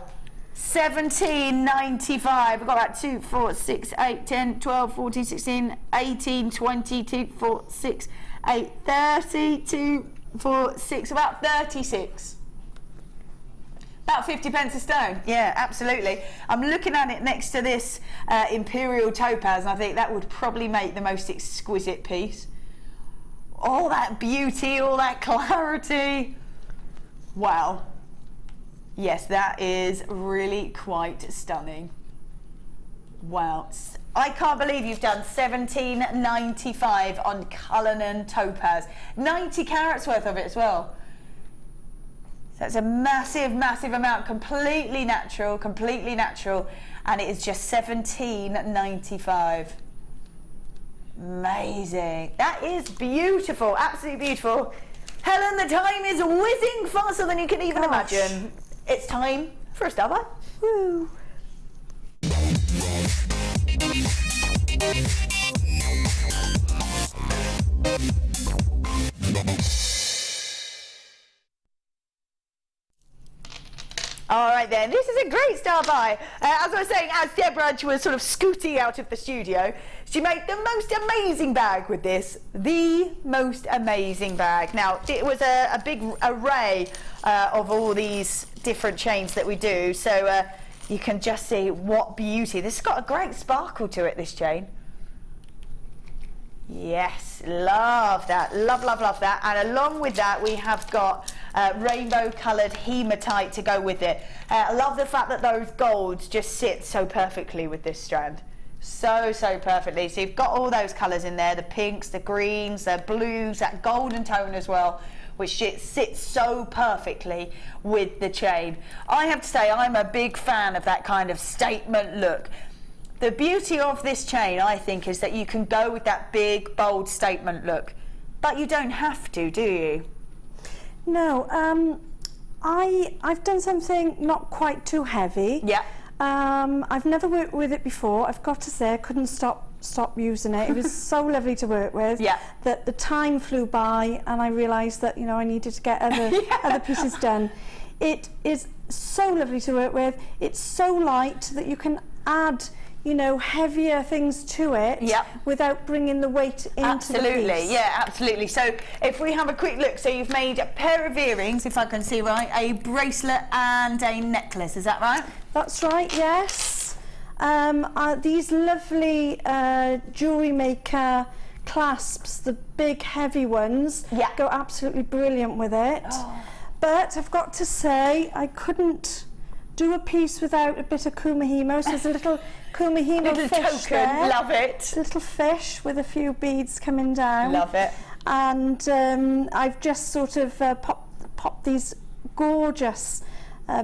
$17.95. We've got about 2, 4, 6, 8, 10, 12, 14, 16, 18, 20, 2, 4, 6, 8, 30, 2, 4, 6, about 36. About 50 pence a stone. Yeah, absolutely. I'm looking at it next to this Imperial topaz, and I think that would probably make the most exquisite piece. All that beauty, all that clarity. Wow. Yes, that is really quite stunning. Wow. I can't believe you've done $17.95 on Cullinan topaz. 90 carats worth of it as well. So it's a massive, massive amount, completely natural, and it is just $17.95. Amazing. That is beautiful, absolutely beautiful. Helen, the time is whizzing faster than you can even imagine. It's time for a Starbucks. Woo! All right then, this is a great start by. As I was saying, as Deborah was sort of scooting out of the studio, she made the most amazing bag with this. The most amazing bag. Now, it was a big array of all these different chains that we do. So you can just see what beauty. This has got a great sparkle to it, this chain. Yes, love that, love, love, love that. And along with that, we have got rainbow coloured hematite to go with it. I love the fact that those golds just sit so perfectly with this strand. So perfectly. So you've got all those colours in there, the pinks, the greens, the blues, that golden tone as well, which sits so perfectly with the chain. I have to say, I'm a big fan of that kind of statement look. The beauty of this chain, I think, is that you can go with that big, bold statement look, but you don't have to, do you? No, I've done something not quite too heavy. Yeah. I've never worked with it before. I've got to say, I couldn't stop using it. It was so lovely to work with. Yeah. That the time flew by, and I realised that, you know, I needed to get other pieces done. It is so lovely to work with. It's so light that you can add, you know, heavier things to it, yep, without bringing the weight into the piece. Yeah, absolutely. So if we have a quick look, so you've made a pair of earrings, if I can see right, a bracelet and a necklace, is that right? That's right, yes. These lovely Jewellery Maker clasps, the big heavy ones, yeah, go absolutely brilliant with it. Oh. But I've got to say, I couldn't do a piece without a bit of kumihimo. So there's a little kumihimo fish token there. Love it. A little fish with a few beads coming down. Love it. And I've just sort of popped these gorgeous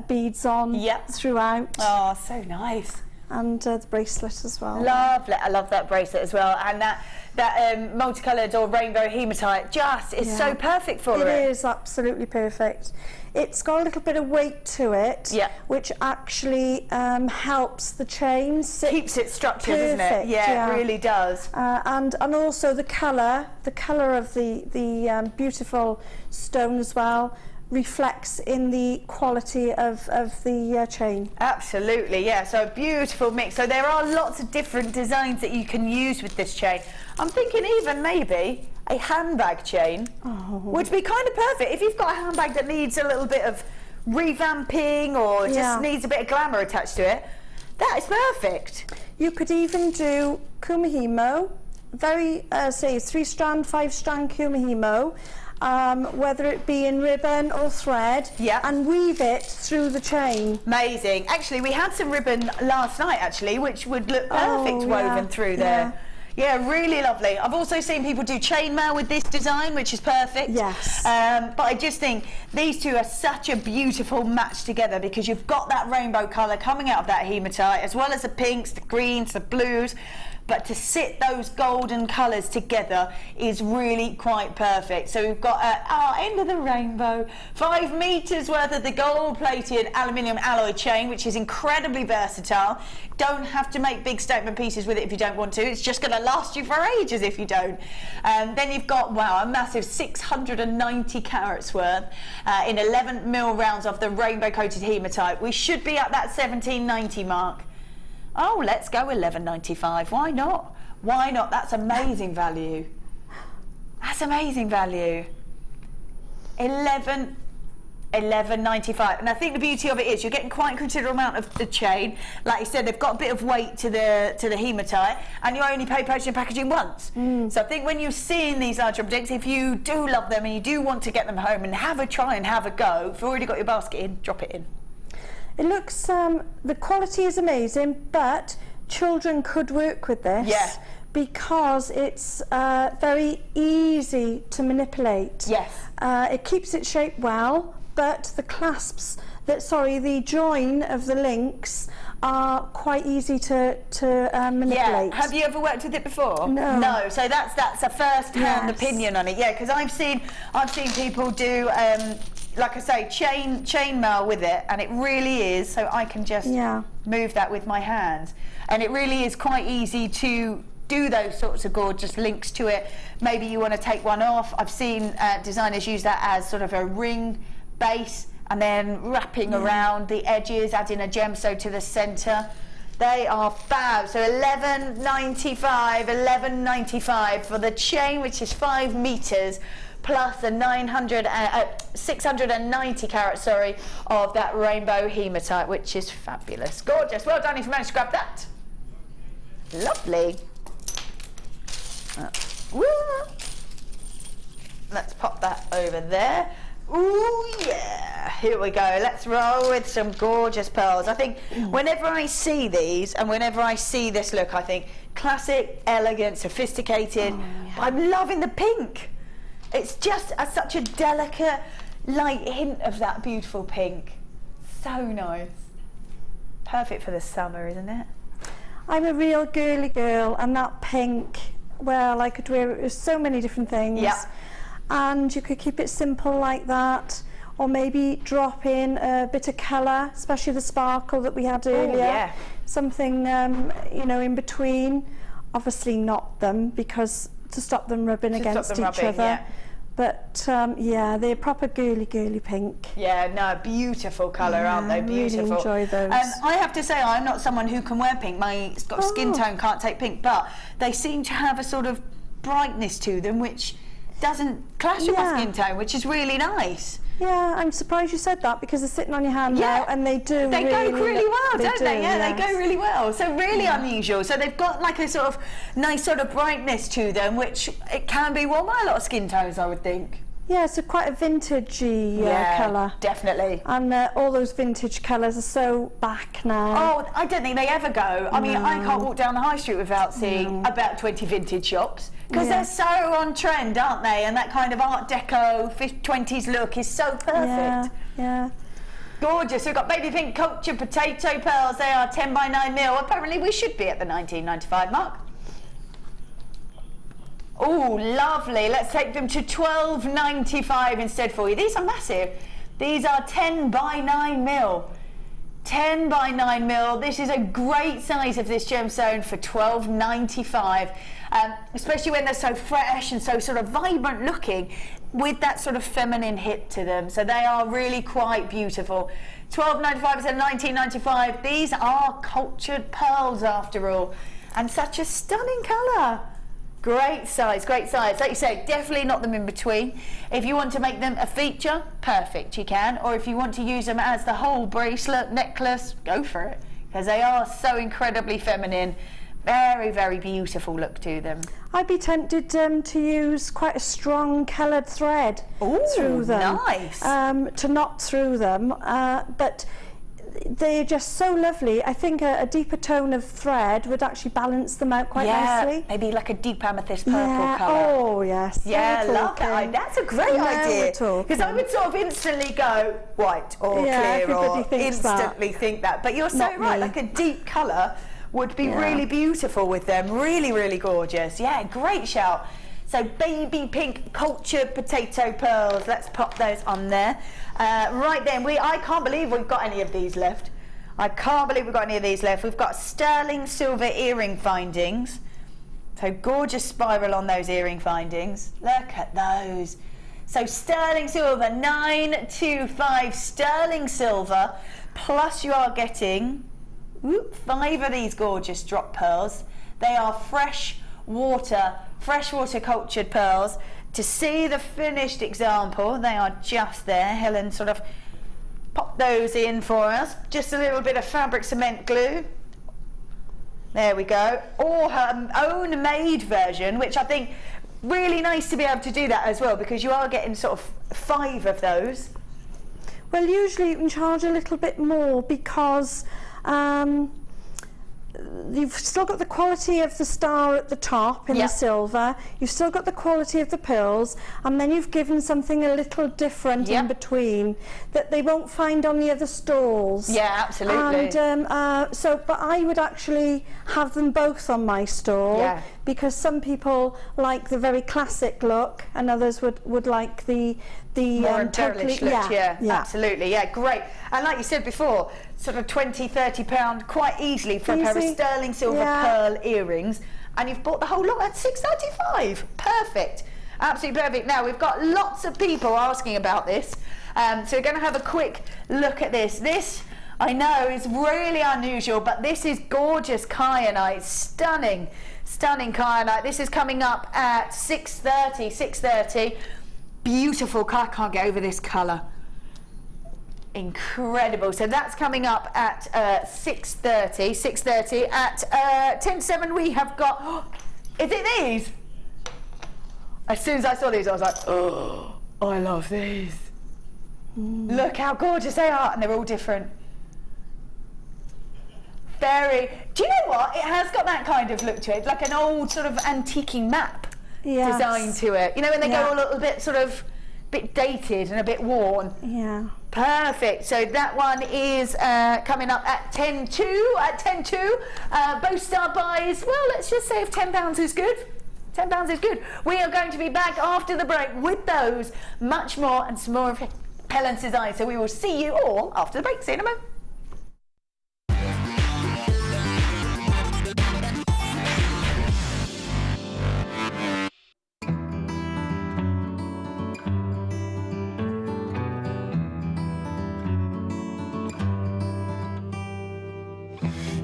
beads on, yep, throughout. Oh, so nice. And the bracelet as well. Lovely. I love that bracelet as well. And that multicoloured or rainbow hematite just is, yeah, so perfect for it. It is absolutely perfect. It's got a little bit of weight to it, yeah, which actually helps the chain sit. Keeps it structured, doesn't it? Yeah, yeah, it really does. And also the colour of the beautiful stone as well reflects in the quality of the chain. Absolutely, yeah, so a beautiful mix. So there are lots of different designs that you can use with this chain. I'm thinking even maybe a handbag chain would be kind of perfect. If you've got a handbag that needs a little bit of revamping or just needs a bit of glamour attached to it, that is perfect. You could even do kumihimo, very, say 3-strand, 5-strand kumihimo, whether it be in ribbon or thread, yeah, and weave it through the chain. Amazing. Actually, we had some ribbon last night, actually, which would look perfect woven through there. Yeah, really lovely. I've also seen people do chainmail with this design, which is perfect. Yes. But I just think these two are such a beautiful match together because you've got that rainbow colour coming out of that hematite, as well as the pinks, the greens, the blues. But to sit those golden colours together is really quite perfect. So we've got end of the rainbow, 5 metres worth of the gold-plated aluminium alloy chain, which is incredibly versatile. Don't have to make big statement pieces with it if you don't want to. It's just going to last you for ages if you don't. Then you've got, wow, a massive 690 carats worth in 11mm rounds of the rainbow-coated hematite. We should be at that 1790 mark. Oh, let's go 11.95. Why not? Why not? That's amazing value. That's amazing value. 11.95. And I think the beauty of it is you're getting quite a considerable amount of the chain. Like you said, they've got a bit of weight to the hematite, and you only pay postage and packaging once. So I think when you're seeing these large objects, if you do love them and you do want to get them home and have a try and have a go, if you've already got your basket in, drop it in. It looks, the quality is amazing, but children could work with this, yeah, because it's very easy to manipulate. Yes. It keeps its shape well, but the clasps, the join of the links are quite easy to manipulate. Yeah. Have you ever worked with it before? No. No. So that's a first-hand opinion on it. Yeah, because I've seen people do. Like I say, chainmail with it, and it really is, so I can just move that with my hands, and it really is quite easy to do those sorts of gorgeous links to it. Maybe you want to take one off. I've seen designers use that as sort of a ring base and then wrapping around the edges, adding a gemstone to the centre. They are fab. So $11.95 for the chain, which is 5 metres, plus the 690 carat, sorry, of that rainbow hematite, which is fabulous. Gorgeous. Well done if you managed to grab that. Lovely. Woo. Let's pop that over there. Ooh, yeah. Here we go. Let's roll with some gorgeous pearls. I think whenever I see these and whenever I see this look, I think classic, elegant, sophisticated. I'm loving the pink. It's just such a delicate, light hint of that beautiful pink. So nice. Perfect for the summer, isn't it? I'm a real girly girl, and that pink, well, I could wear it with so many different things. Yep. And you could keep it simple like that, or maybe drop in a bit of colour, especially the sparkle that we had earlier. Yeah. Something, you know, in between. Obviously not them, because to stop them rubbing against each other. Yeah. But yeah, they're proper girly pink. Yeah, no, beautiful colour, aren't they? Beautiful. Really enjoy those. I have to say, I'm not someone who can wear pink. My skin tone can't take pink, but they seem to have a sort of brightness to them, which doesn't clash with my skin tone, which is really nice. Yeah, I'm surprised you said that, because they're sitting on your hand now, and they do. They go really well, don't they? Yeah, they go really well. So really unusual. So they've got like a sort of nice sort of brightness to them, which it can be worn by a lot of skin tones, I would think. Yeah, so quite a vintagey colour. Definitely. And all those vintage colours are so back now. Oh, I don't think they ever go. I mean, I can't walk down the high street without seeing about 20 vintage shops, because they're so on trend, aren't they? And that kind of Art Deco 20s look is so perfect. Yeah. Gorgeous. We've got baby pink culture potato pearls. They are 10 by 9 mil. Apparently we should be at the 19.95 mark. Oh, lovely. Let's take them to $12.95 instead for you. These are massive. These are 10 by 9 mil. 10 by 9 mil. This is a great size of this gemstone for $12.95. Especially when they're so fresh and so sort of vibrant looking, with that sort of feminine hit to them. So they are really quite beautiful. $12.95 instead of $19.95. These are cultured pearls after all. And such a stunning colour. Great size, great size. Like you say, definitely not them in between. If you want to make them a feature, perfect, you can. Or if you want to use them as the whole bracelet, necklace, go for it. Because they are so incredibly feminine. Very, very beautiful look to them. I'd be tempted to use quite a strong coloured thread through them. Nice. To knot through them, but they're just so lovely. I think a deeper tone of thread would actually balance them out quite nicely. Maybe like a deep amethyst purple colour. Oh yes. Yeah, love that. That's a great idea. Because I would sort of instantly go white or clear, or instantly think that. But you're so right. Like a deep colour would be really beautiful with them. Really, really gorgeous. Yeah, great shout. So baby pink cultured potato pearls. Let's pop those on there. Right then, I can't believe we've got any of these left. I can't believe we've got any of these left. We've got sterling silver earring findings. So gorgeous spiral on those earring findings. Look at those. So sterling silver, 925 sterling silver, plus you are getting 5 of these gorgeous drop pearls. They are freshwater cultured pearls. To see the finished example, they are just there. Helen sort of popped those in for us. Just a little bit of fabric cement glue. There we go. Or her own made version, which I think really nice to be able to do that as well, because you are getting sort of 5 of those. Well, usually you can charge a little bit more, because you've still got the quality of the star at the top in the silver, you've still got the quality of the pearls, and then you've given something a little different in between that they won't find on the other stalls. Yeah, absolutely. And but I would actually have them both on my stall, because some people like the very classic look and others would like the more embellished look. Absolutely. Yeah, great. And like you said before, sort of £20-30 quite easily for a pair of sterling silver pearl earrings, and you've bought the whole lot at $6.95. Perfect. Absolutely perfect. Now we've got lots of people asking about this, so we're going to have a quick look at this. This, I know, is really unusual, but this is gorgeous kyanite. Stunning kyanite. This is coming up at $6.30. beautiful. I can't get over this colour. Incredible. So that's coming up at 6:30. At 10:07 we have got, is it these? As soon as I saw these I was like, oh, I love these. Look how gorgeous they are, and they're all different. Very, do you know what? It has got that kind of look to it, like an old sort of antiquing map design to it. You know, when they go a little bit sort of bit dated and a bit worn. Yeah. Perfect. So that one is coming up at 10:02. At 10:02, both star buys. Well, let's just say if £10 is good. £10 is good. We are going to be back after the break with those, much more, and some more of Helen's design. So we will see you all after the break. See you in a moment.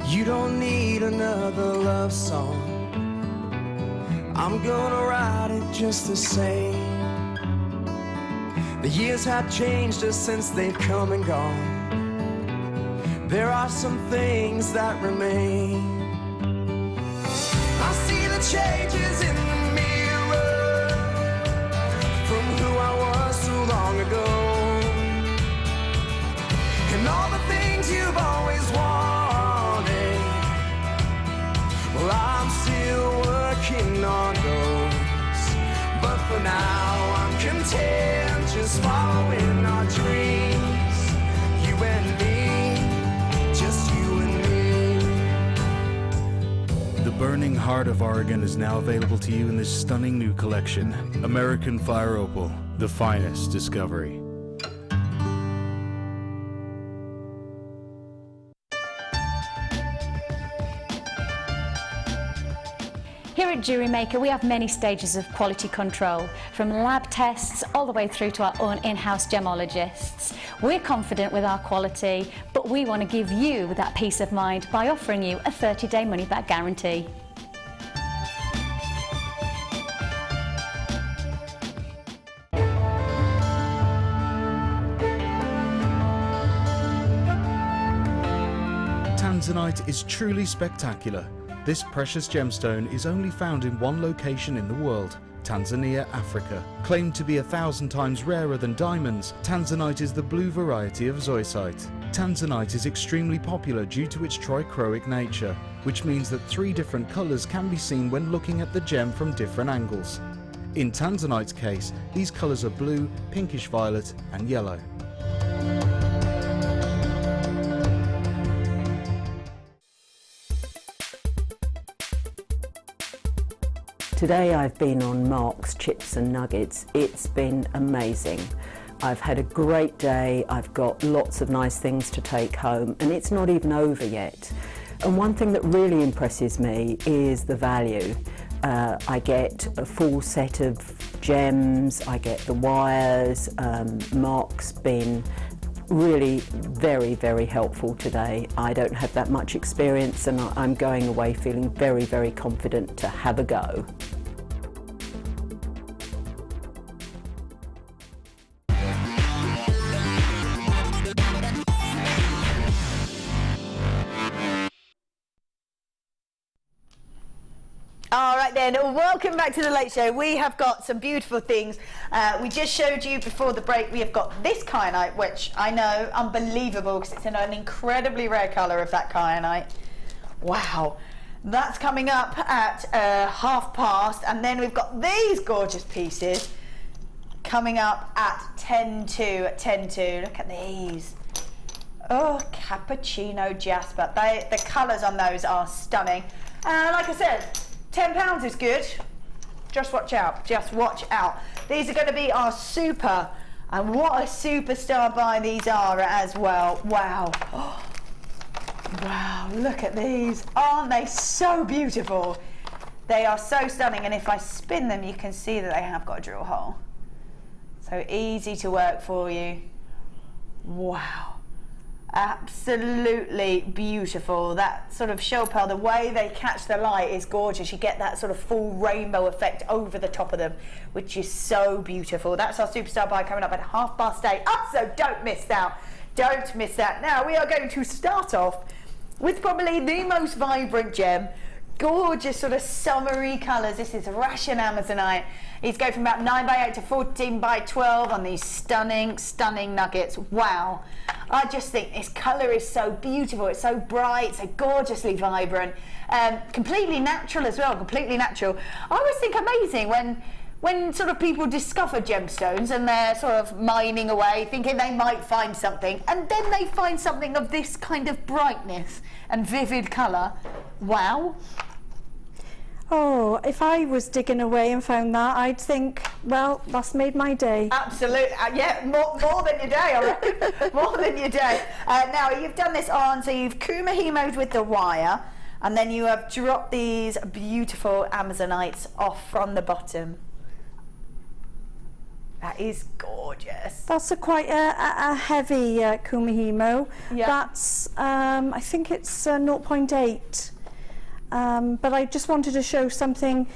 You don't need another love song. I'm gonna write it just the same. The years have changed us since they've come and gone. There are some things that remain. I see the changes in the mirror from who I was so long ago, and all the things you've always wanted. Well, I'm still working on those, but for now I'm content just following our dreams. You and me, just you and me. The burning heart of Oregon is now available to you in this stunning new collection, American Fire Opal, the finest discovery. Here at Jewellery Maker, we have many stages of quality control, from lab tests all the way through to our own in-house gemologists. We're confident with our quality, but we want to give you that peace of mind by offering you a 30-day money-back guarantee. Tanzanite is truly spectacular. This precious gemstone is only found in one location in the world, Tanzania, Africa. Claimed to be 1,000 times rarer than diamonds, Tanzanite is the blue variety of zoisite. Tanzanite is extremely popular due to its trichroic nature, which means that 3 different colours can be seen when looking at the gem from different angles. In Tanzanite's case, these colours are blue, pinkish violet and yellow. Today I've been on Mark's Chips and Nuggets. It's been amazing. I've had a great day, I've got lots of nice things to take home, and it's not even over yet. And one thing that really impresses me is the value. I get a full set of gems, I get the wires. Mark's been really very, very helpful today. I don't have that much experience, and I'm going away feeling very, very confident to have a go. All right then, welcome back to the Late Show. We have got some beautiful things. We just showed you before the break, we have got this kyanite, which I know, unbelievable, because it's in an incredibly rare colour of that kyanite. Wow. That's coming up at past, and then we've got these gorgeous pieces coming up at 10:02. At 10:02, look at these. Oh, cappuccino jasper. The colours on those are stunning. Like I said, £10 is good. Just watch out. Just watch out. These are going to be our super, and what a superstar buy these are as well. Wow. Oh, wow, look at these. Aren't they so beautiful? They are so stunning, and if I spin them, you can see that they have got a drill hole. So easy to work for you. Wow. Absolutely beautiful. That sort of shell pearl, the way they catch the light is gorgeous. You get that sort of full rainbow effect over the top of them, which is so beautiful. That's our superstar buy coming up at 8:30. So don't miss out. Don't miss that. Now we are going to start off with probably the most vibrant gem. Gorgeous sort of summery colours. This is Russian Amazonite. These go from about 9x8 to 14x12 on these stunning, stunning nuggets. Wow. I just think this colour is so beautiful. It's so bright, so gorgeously vibrant. Completely natural as well, completely natural. I always think amazing when sort of people discover gemstones and they're sort of mining away, thinking they might find something, and then they find something of this kind of brightness and vivid colour. Wow. Oh, if I was digging away and found that, I'd think, well, that's made my day. Absolutely. Yeah, more than your day, I reckon. More than your day. Now, you've done this on, so you've kumahemoed with the wire, and then you have dropped these beautiful Amazonites off from the bottom. That is gorgeous. That's quite a heavy kumahimo. Yeah. That's, I think it's 0.8. But I just wanted to show something.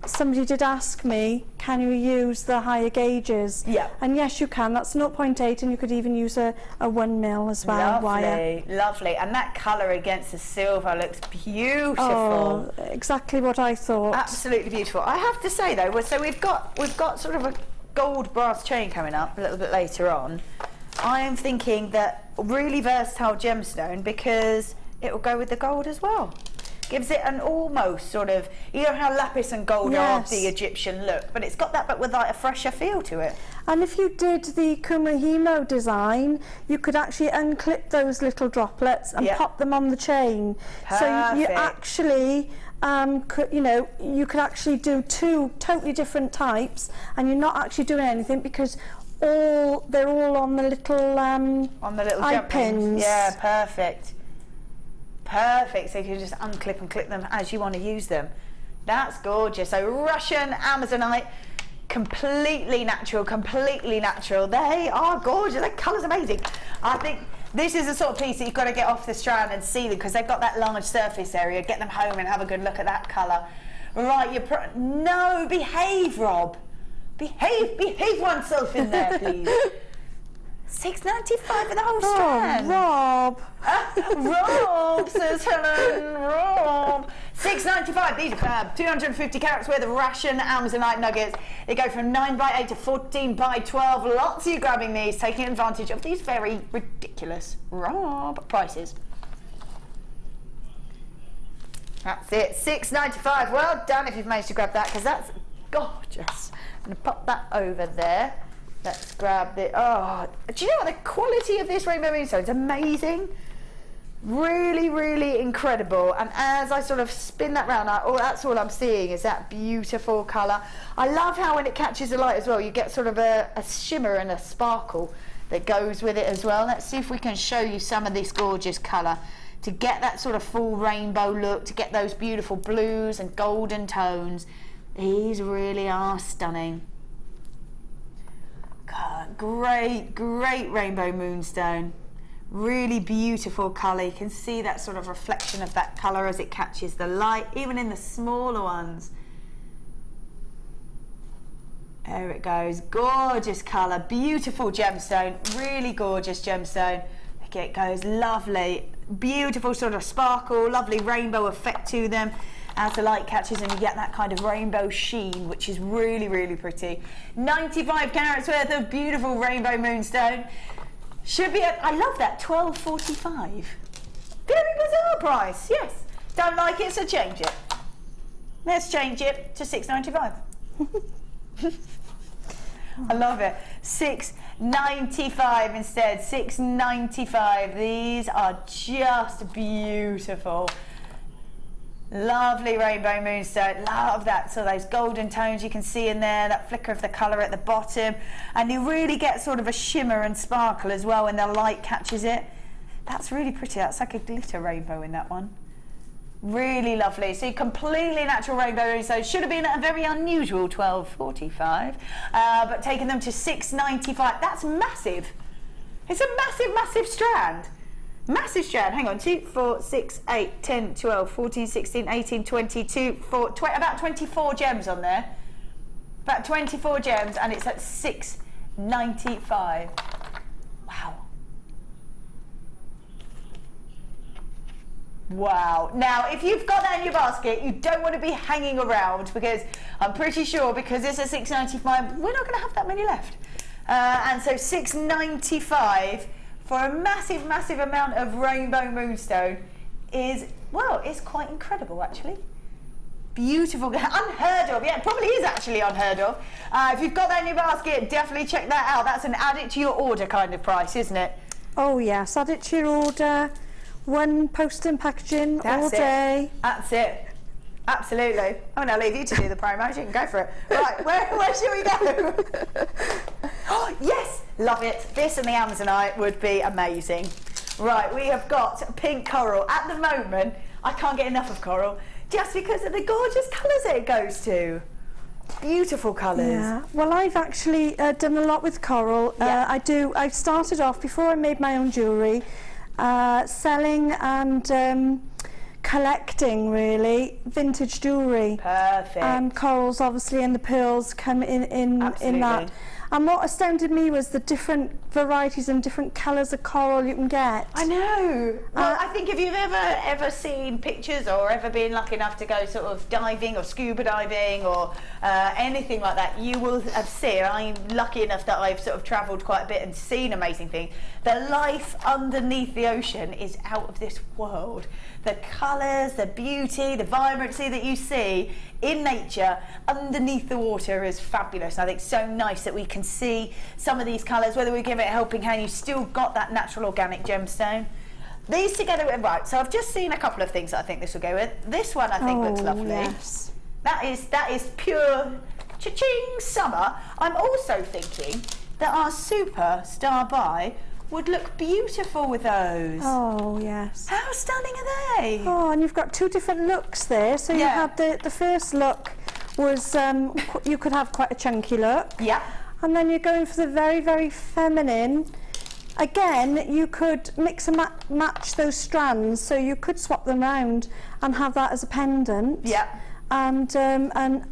Somebody did ask me, can you use the higher gauges? Yeah. And yes, you can. That's 0.8, and you could even use a 1 mil as well. Lovely, lovely. And that colour against the silver looks beautiful. Oh, exactly what I thought. Absolutely beautiful. I have to say though, so we've got sort of a gold brass chain coming up a little bit later on. I am thinking that really versatile gemstone because it will go with the gold as well. Gives it an almost sort of, you know how lapis and gold are the Egyptian look, but it's got that but with like a fresher feel to it. And if you did the kumahimo design, you could actually unclip those little droplets and pop them on the chain. Perfect. So you actually you could actually do 2 totally different types, and you're not actually doing anything because they're all on the little eye pins. Yeah, perfect. Perfect, so you can just unclip and clip them as you want to use them. That's gorgeous. So Russian Amazonite, completely natural, completely natural. They are gorgeous, the colour's amazing. I think this is the sort of piece that you've got to get off the strand and see them because they've got that large surface area. Get them home and have a good look at that colour. Right, no, behave, Rob. Behave oneself in there, please. $6.95 for the whole strand. Rob. Rob, says Helen. Rob. $6.95. These are fab. 250 carats worth of Russian Amazonite nuggets. They go from 9x8 to 14x12. Lots of you grabbing these, taking advantage of these very ridiculous Rob prices. That's it. $6.95. Well done if you've managed to grab that because that's gorgeous. I'm going to pop that over there. Let's grab the, do you know what, the quality of this rainbow moonstone is amazing. Really, really incredible. And as I sort of spin that round, that's all I'm seeing is that beautiful colour. I love how when it catches the light as well, you get sort of a shimmer and a sparkle that goes with it as well. Let's see if we can show you some of this gorgeous colour to get that sort of full rainbow look, to get those beautiful blues and golden tones. These really are stunning. God, great rainbow moonstone. Really beautiful colour. You can see that sort of reflection of that colour as it catches the light, even in the smaller ones. There it goes. Gorgeous colour. Beautiful gemstone. Really gorgeous gemstone. Look, it goes. Lovely. Beautiful sort of sparkle. Lovely rainbow effect to them. As the light catches and you get that kind of rainbow sheen, which is really, really pretty. 95 carats worth of beautiful rainbow moonstone. Should be at, I love that, $12.45. Very bizarre price, yes. Don't like it, so change it. Let's change it to $6.95. I love it. $6.95 instead, $6.95. These are just beautiful. Lovely rainbow moonstone. Love that. So those golden tones you can see in there, that flicker of the colour at the bottom, and you really get sort of a shimmer and sparkle as well when the light catches it. That's really pretty. That's like a glitter rainbow in that one. Really lovely. So completely natural rainbow moonstone. Should have been at a very unusual $12.45, but taking them to $6.95. That's massive. It's a massive, massive strand. Massive strand. Hang on, 2, 4, 6, 8, 10, 12, 14, 16, 18, 22, about 24 gems on there. About 24 gems, and it's at $6.95. Wow. Wow. Now, if you've got that in your basket, you don't want to be hanging around, because I'm pretty sure, because it's a $6.95, we're not going to have that many left. And so $6.95 for a massive, massive amount of rainbow moonstone is, well, it's quite incredible, actually. Beautiful, unheard of. Yeah, it probably is actually unheard of. If you've got that in your basket, definitely check that out. That's an add it to your order kind of price, isn't it? Oh yes, add it to your order. One post and packaging all day. That's it. Absolutely. I'm going to leave you to do the promo. You can go for it. Right, where should we go? Oh, yes, love it. This and the Amazonite would be amazing. Right, we have got pink coral. At the moment, I can't get enough of coral, just because of the gorgeous colours that it goes to. Beautiful colours. Yeah. Well, I've actually done a lot with coral. Yeah. I started off, before I made my own jewellery, selling and collecting, really, vintage jewellery. Perfect. And corals, obviously, and the pearls come in that. And what astounded me was the different varieties and different colours of coral you can get. I know. Well, I think if you've ever seen pictures or ever been lucky enough to go sort of diving or scuba diving or anything like that, you will have seen, I'm lucky enough that I've sort of travelled quite a bit and seen amazing things. The life underneath the ocean is out of this world. The colours, the beauty, the vibrancy that you see in nature underneath the water is fabulous. And I think it's so nice that we can see some of these colours, whether we give it a helping hand, you've still got that natural organic gemstone. These together, right, so I've just seen a couple of things that I think this will go with. This one I think looks lovely. Yes. That is pure cha-ching summer. I'm also thinking that our superstar buy would look beautiful with those. Oh, yes. How stunning are they? Oh, and you've got two different looks there. So you had the first look was, you could have quite a chunky look. Yeah. And then you're going for the very, very feminine. Again, you could mix and match those strands, so you could swap them around and have that as a pendant. Yeah. And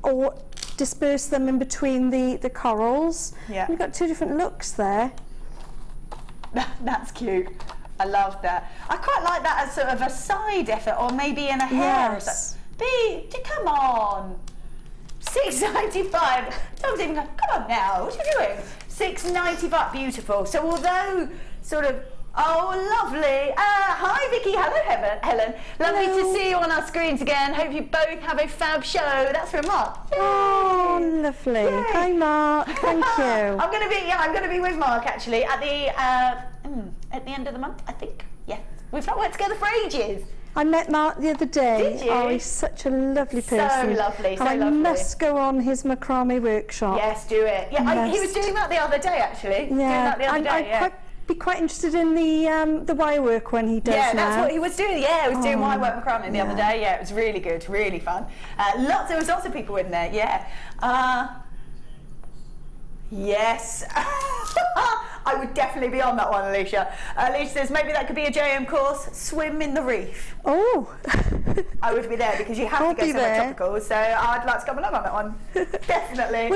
or disperse them in between the corals. Yeah. You've got two different looks there. That's cute. I love that. I quite like that as sort of a side effort, or maybe in a hair or something. Come on. $6.95. Tom's even going, come on now, what are you doing? $6.95, beautiful. So although sort of, oh lovely. Hi Vicky, hello Helen. Lovely to see you on our screens again. Hope you both have a fab show. That's from Mark. Yay. Oh, lovely. Yay. Hi Mark, thank you. I'm going to be with Mark actually at the end of the month, I think. Yeah, we've not worked together for ages. I met Mark the other day. Did you? Oh, he's such a lovely person. So lovely, so and I must go on his macrame workshop. Yes, do it. Yeah, he was doing that the other day actually. Yeah, I'd be quite interested in the wire work when he does. Yeah, that's what he was doing. Yeah, he was doing wire work macrame the other day. Yeah, it was really good, really fun. There was lots of people in there. Yeah. Yes. I would definitely be on that one, Alicia. Alicia says maybe that could be a JM course, swim in the reef. Oh. I would be there because you have to go somewhere tropical, so I'd like to come along on that one. Definitely.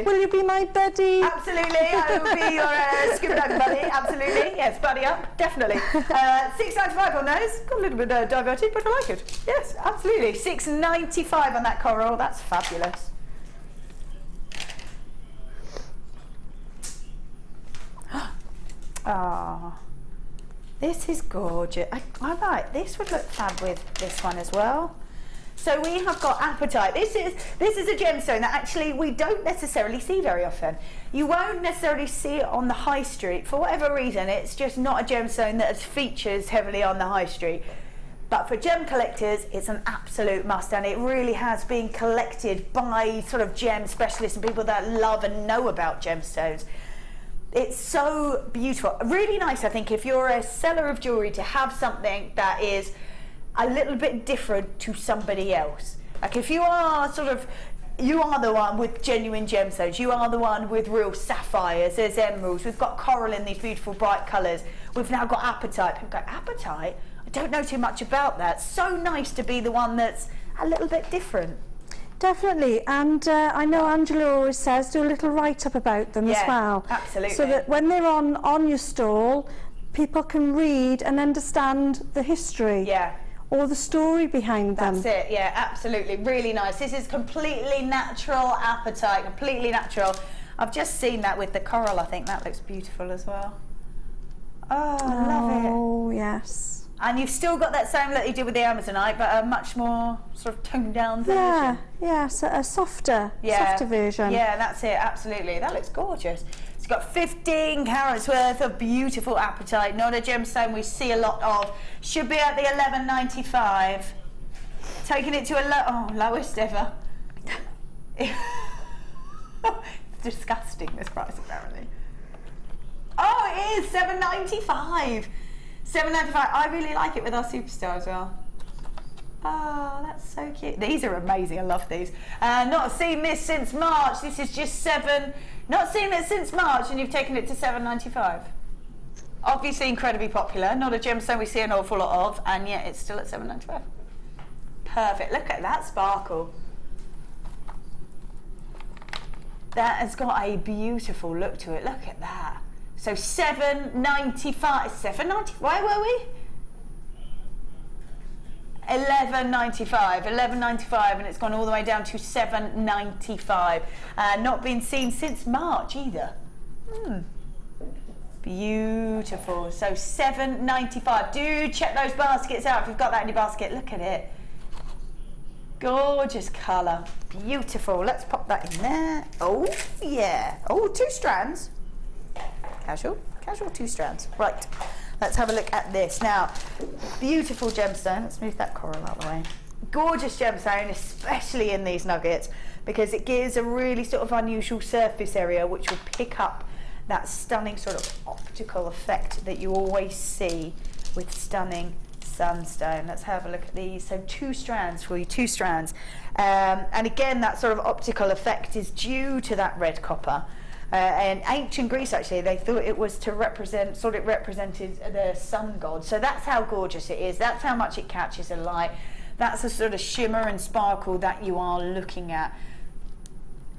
Will you be my buddy? Absolutely. I will be your scuba diving buddy. Absolutely. Yes, buddy up. Definitely. $6.95 on those. Got a little bit diverted, but I like it. Yes, absolutely. $6.95 on that coral. That's fabulous. Ah, this is gorgeous. I like this. Would look fab with this one as well. So we have got apatite. This is a gemstone that actually we don't necessarily see very often. You won't necessarily see it on the high street for whatever reason. It's just not a gemstone that features heavily on the high street. But for gem collectors, it's an absolute must, and it really has been collected by sort of gem specialists and people that love and know about gemstones. It's so beautiful. Really nice, I think, if you're a seller of jewellery to have something that is a little bit different to somebody else. Like if you are you are the one with genuine gemstones, you are the one with real sapphires, there's emeralds, we've got coral in these beautiful bright colours. We've now got Appetite. People go, Appetite? I don't know too much about that. So nice to be the one that's a little bit different. Definitely, and I know Angela always says do a little write-up about them as well. Absolutely. So that when they're on your stall, people can read and understand the history. Yeah. Or the story behind them. That's it, yeah, absolutely. Really nice. This is completely natural Appetite, completely natural. I've just seen that with the coral. I think that looks beautiful as well. Oh, I love it. Oh, yes. And you've still got that same look you did with the Amazonite, but a much more sort of toned down version. Yeah, yeah, so a softer version. Yeah, that's it, absolutely. That looks gorgeous. It's got 15 carats worth of beautiful Appetite, not a gemstone we see a lot of. Should be at the $11.95. Taking it to a lowest ever. Disgusting, this price apparently. Oh, it is $7.95. $7.95. I really like it with our Superstar as well. Oh, that's so cute. These are amazing. I love these. Not seen this since March. This is just not seen it since March, and you've taken it to $7.95. Obviously incredibly popular. Not a gemstone we see an awful lot of, and yet it's still at $7.95. Perfect. Look at that sparkle. That has got a beautiful look to it. Look at that. So $7.95. $7.95. Where were we? $11.95. $11.95, and it's gone all the way down to $7.95. Not been seen since March either. Beautiful. So $7.95. Do check those baskets out if you've got that in your basket. Look at it. Gorgeous colour. Beautiful. Let's pop that in there. Oh, yeah. Oh, 2 strands. Casual, 2 strands. Right, let's have a look at this. Now, beautiful gemstone. Let's move that coral out of the way. Gorgeous gemstone, especially in these nuggets, because it gives a really sort of unusual surface area which will pick up that stunning sort of optical effect that you always see with stunning sunstone. Let's have a look at these. So 2 strands for you, 2 strands. And again, that sort of optical effect is due to that red copper. In ancient Greece, actually, they thought it was to represent, sort of represented the sun god. So that's how gorgeous it is. That's how much it catches the light. That's the sort of shimmer and sparkle that you are looking at.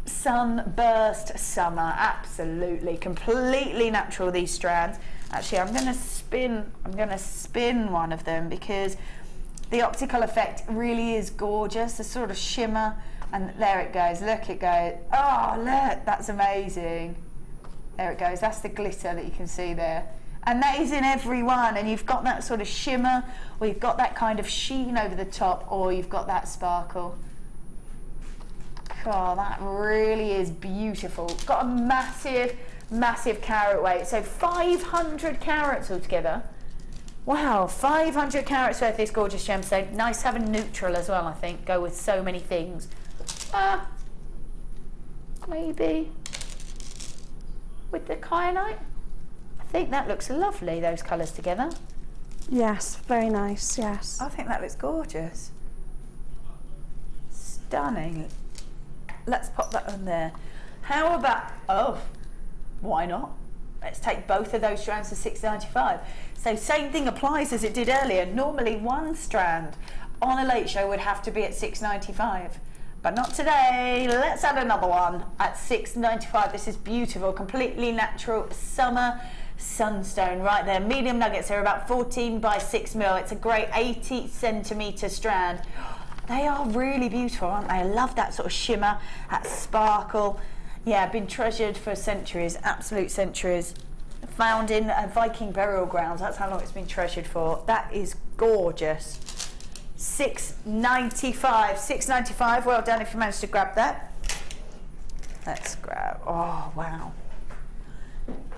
Sunburst summer, absolutely, completely natural. These strands. Actually, I'm going to spin one of them because the optical effect really is gorgeous. The sort of shimmer. And there it goes, look, it goes. Oh, look, that's amazing. There it goes, that's the glitter that you can see there. And that is in every one, and you've got that sort of shimmer, or you've got that kind of sheen over the top, or you've got that sparkle. Oh, that really is beautiful. It's got a massive, massive carat weight. So 500 carats altogether. Wow, 500 carats worth of this gorgeous gemstone. Nice to have a neutral as well, I think. Go with so many things. Maybe with the kyanite. I think that looks lovely, those colours together. Yes, very nice, yes. I think that looks gorgeous. Stunning. Let's pop that on there. How about, why not? Let's take both of those strands to $6.95. So same thing applies as it did earlier. Normally 1 strand on a late show would have to be at $6.95. But not today. Let's add another one at $6.95. This is beautiful, completely natural summer sunstone right there. Medium nuggets, they're about 14 by 6 mil. It's a great 80 centimetre strand. They are really beautiful, aren't they? I love that sort of shimmer, that sparkle. Yeah, been treasured for centuries, absolute centuries. Found in Viking burial grounds. That's how long it's been treasured for. That is gorgeous. $6.95. $6.95. Well done if you managed to grab that. Let's grab. Oh, wow.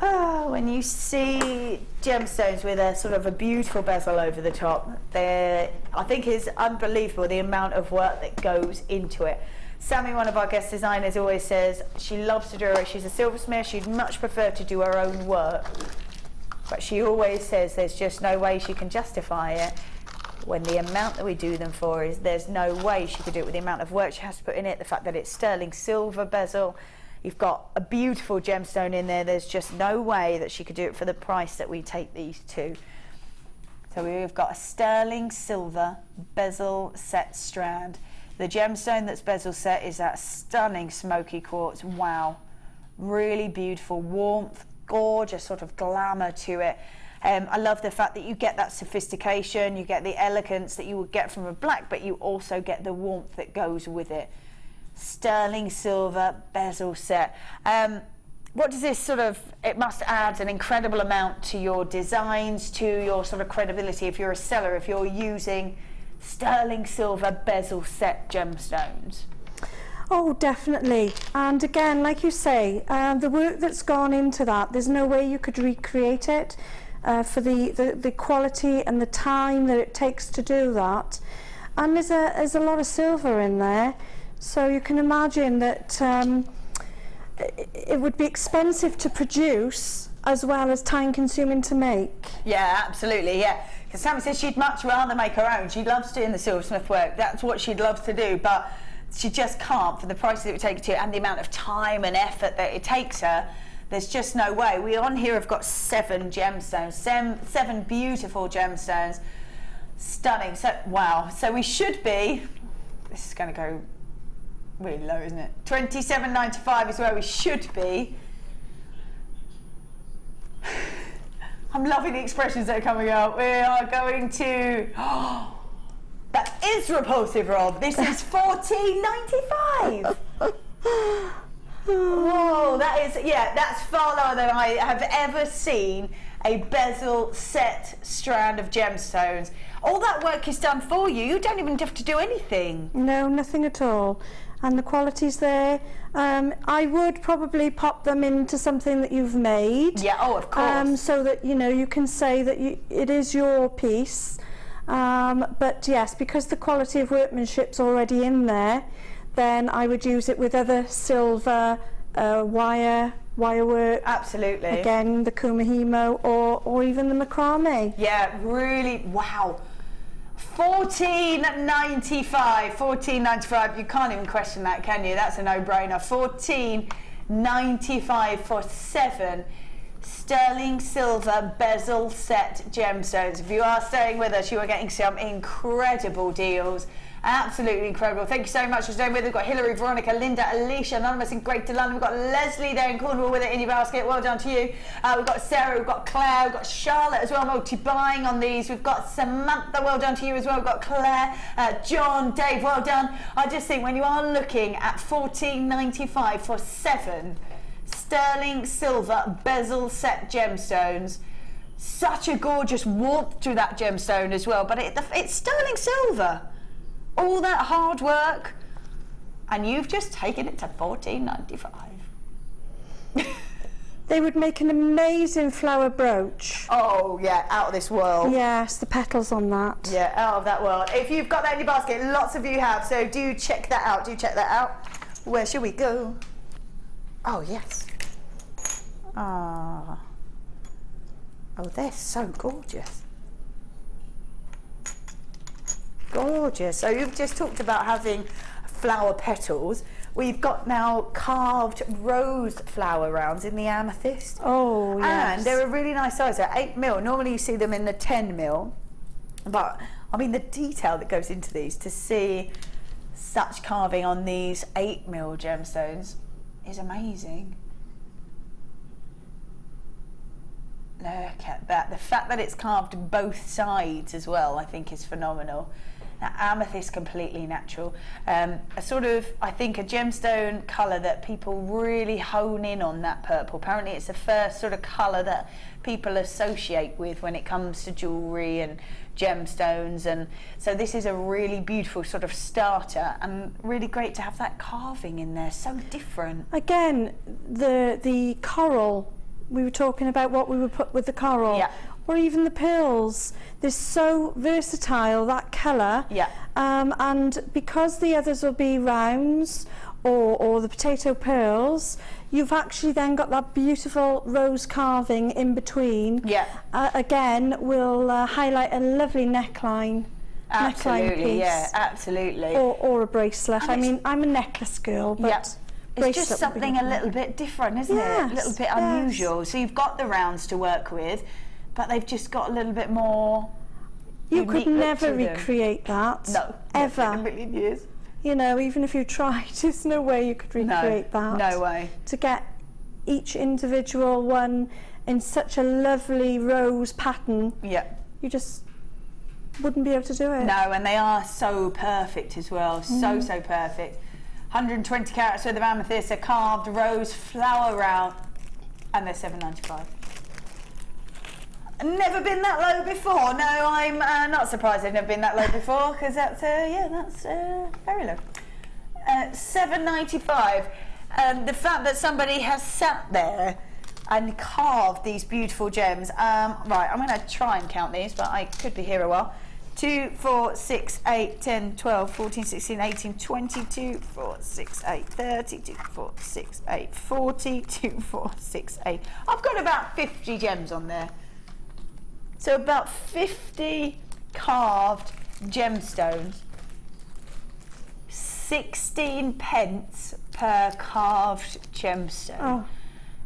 Oh, when you see gemstones with a sort of a beautiful bezel over the top, I think it's unbelievable the amount of work that goes into it. Sammy, one of our guest designers, always says she loves to do her. She's a silversmith. She'd much prefer to do her own work, but she always says there's just no way she can justify it when the amount that we do them for is, there's no way she could do it with the amount of work she has to put in it, the fact that it's sterling silver bezel. You've got a beautiful gemstone in there. There's just no way that she could do it for the price that we take these to. So we've got a sterling silver bezel set strand. The gemstone that's bezel set is that stunning smoky quartz. Wow, really beautiful, warmth, gorgeous sort of glamour to it. I love the fact that you get that sophistication, you get the elegance that you would get from a black, but you also get the warmth that goes with it. Sterling silver bezel set. What does this sort of, it must add an incredible amount to your designs, to your sort of credibility if you're a seller, if you're using sterling silver bezel set gemstones. Oh, definitely. And again, like you say, the work that's gone into that, there's no way you could recreate it for the quality and the time that it takes to do that. And there's a lot of silver in there. So you can imagine that it would be expensive to produce as well as time consuming to make. Yeah, absolutely, yeah. Because Sam says she'd much rather make her own. She loves doing the silversmith work. That's what she'd love to do, but she just can't for the prices it would take her to and the amount of time and effort that it takes her. There's just no way. We on here have got 7 gemstones, 7 beautiful gemstones. Stunning. So, wow. So we should be, this is going to go really low, isn't it? $27.95 is where we should be. I'm loving the expressions that are coming out. We are going to, oh, that is repulsive, Rob. This is $14.95. Whoa, that is, yeah, that's far lower than I have ever seen a bezel set strand of gemstones. All that work is done for you. You don't even have to do anything. No, nothing at all. And the quality's there. I would probably pop them into something that you've made. Yeah, oh, of course. So that, you know, you can say that it is your piece. But yes, because the quality of workmanship's already in there, then I would use it with other silver, wire work. Absolutely. Again, the kumihimo or even the macrame. Yeah, really, wow. $14.95. You can't even question that, can you? That's a no-brainer. $14.95 for 7 sterling silver bezel set gemstones. If you are staying with us, you are getting some incredible deals. Absolutely incredible. Thank you so much for staying with us. We've got Hilary, Veronica, Linda, Alicia, Anonymous in Greater London. We've got Leslie there in Cornwall with it in your basket. Well done to you. We've got Sarah, we've got Claire, we've got Charlotte as well, multi-buying on these. We've got Samantha, well done to you as well. We've got Claire, John, Dave, well done. I just think when you are looking at $14.95 for 7 sterling silver bezel set gemstones, such a gorgeous warmth to that gemstone as well, but it's sterling silver. All that hard work, and you've just taken it to $14.95. They would make an amazing flower brooch. Oh yeah, out of this world. Yes, the petals on that. Yeah, out of that world. If you've got that in your basket, lots of you have, so do check that out. Do check that out. Where should we go? Oh yes. Ah. Oh, they're so gorgeous. Gorgeous. So you've just talked about having flower petals. We've got now carved rose flower rounds in the amethyst. Oh, yes. And they're a really nice size. They're 8mm. Normally you see them in the 10mm. But, I mean, the detail that goes into these, to see such carving on these 8mm gemstones is amazing. Look at that. The fact that it's carved both sides as well, I think, is phenomenal. Now, amethyst, completely natural. A sort of, I think, a gemstone colour that people really hone in on, that purple. Apparently it's the first sort of colour that people associate with when it comes to jewellery and gemstones, and so this is a really beautiful sort of starter, and really great to have that carving in there. So different. Again, the coral, we were talking about what we would put with the coral. Yeah. Or even the pearls. They're so versatile, that colour. Yeah. And because the others will be rounds or the potato pearls, you've actually then got that beautiful rose carving in between. Yeah. Again, will highlight a lovely neckline. Absolutely, neckline piece. Yeah, absolutely. Or a bracelet. And I mean, I'm a necklace girl, but... Yeah. It's just something a little bit different, isn't it? A little bit unusual. So you've got the rounds to work with, but they've just got a little bit more. You could never recreate that. No, ever. In a million years. You know, even if you tried, there's no way you could recreate that. No way. To get each individual one in such a lovely rose pattern, you just wouldn't be able to do it. No, and they are so perfect as well. So perfect. 120 carats worth of amethyst, a carved rose flower round, and they're $7.95. Never been that low before. No, I'm not surprised they've never been that low before, because that's very low. $7.95. The fact that somebody has sat there and carved these beautiful gems. Right, I'm going to try and count these, but I could be here a while. 2, 4, 6, 8, 10, 12, 14, 16, 18, 22, 4, 6, 8, 30, 2, 4, 6, 8, 40, 2, 4, 6, 8. I've got about 50 gems on there. So about 50 carved gemstones. 16 pence per carved gemstone. Oh.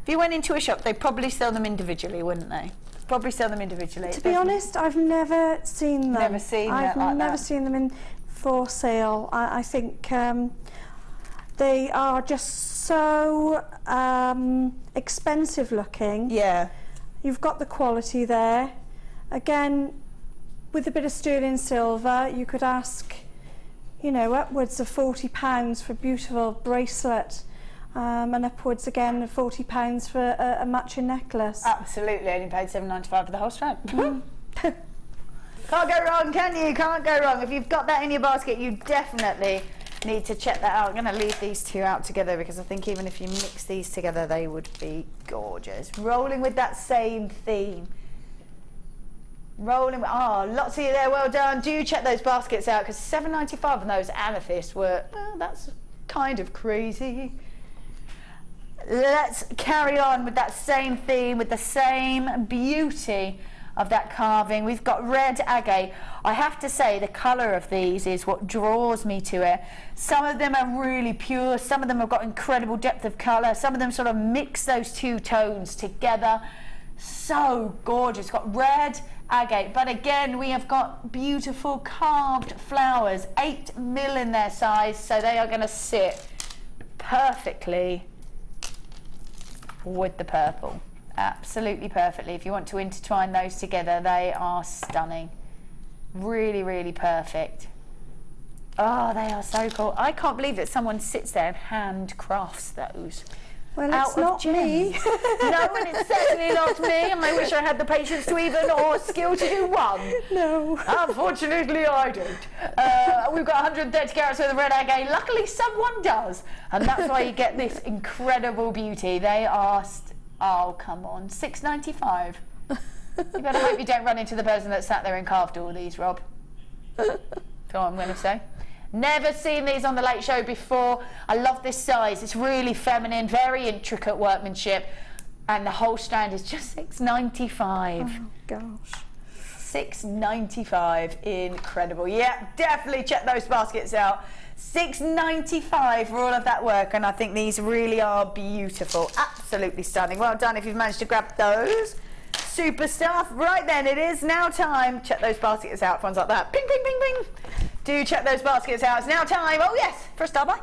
If you went into a shop, they'd probably sell them individually, wouldn't they? Probably sell them individually. To be honest, I've never seen them. Never seen I've like never that. seen them in for sale. I think they are just so expensive looking. Yeah. You've got the quality there. Again, with a bit of sterling silver, you could ask, you know, upwards of £40 for a beautiful bracelet. And upwards again of £40 for a matching necklace. Absolutely, only paid $7.95 for the whole strand. Can't go wrong, can you? Can't go wrong. If you've got that in your basket, you definitely need to check that out. I'm going to leave these two out together because I think even if you mix these together, they would be gorgeous. Rolling with that same theme. Rolling with, lots of you there, well done. Do check those baskets out because $7.95 on those amethysts were, well, that's kind of crazy. Let's carry on with that same theme, with the same beauty of that carving. We've got red agate. I have to say the colour of these is what draws me to it. Some of them are really pure, some of them have got incredible depth of colour, some of them sort of mix those two tones together. So gorgeous. Got red agate, but again we have got beautiful carved flowers, 8 mil in their size, so they are going to sit perfectly with the purple, absolutely perfectly. If you want to intertwine those together, they are stunning, really, really perfect. Oh, they are so cool. I can't believe that someone sits there and handcrafts those. Well, it's not me. No, and it's certainly not me, and I wish I had the patience to even, or skill to do one. No. Unfortunately, I don't. We've got 130 carats worth of red agate. Luckily, someone does, and that's why you get this incredible beauty. They are, oh, come on, $6.95. You better hope you don't run into the person that sat there and carved all these, Rob. That's all I'm going to say. Never seen these on the Late Show before. I love this size. It's really feminine, very intricate workmanship, and the whole strand is just $6.95. Oh gosh. $6.95, incredible. Yeah, definitely check those baskets out. $6.95 for all of that work, and I think these really are beautiful, absolutely stunning. Well done if you've managed to grab those. Super stuff. Right then, it is now time. Check those baskets out. Ones like that. Ping, ping, ping, ping. Do check those baskets out. It's now time. Oh yes, for a star buy.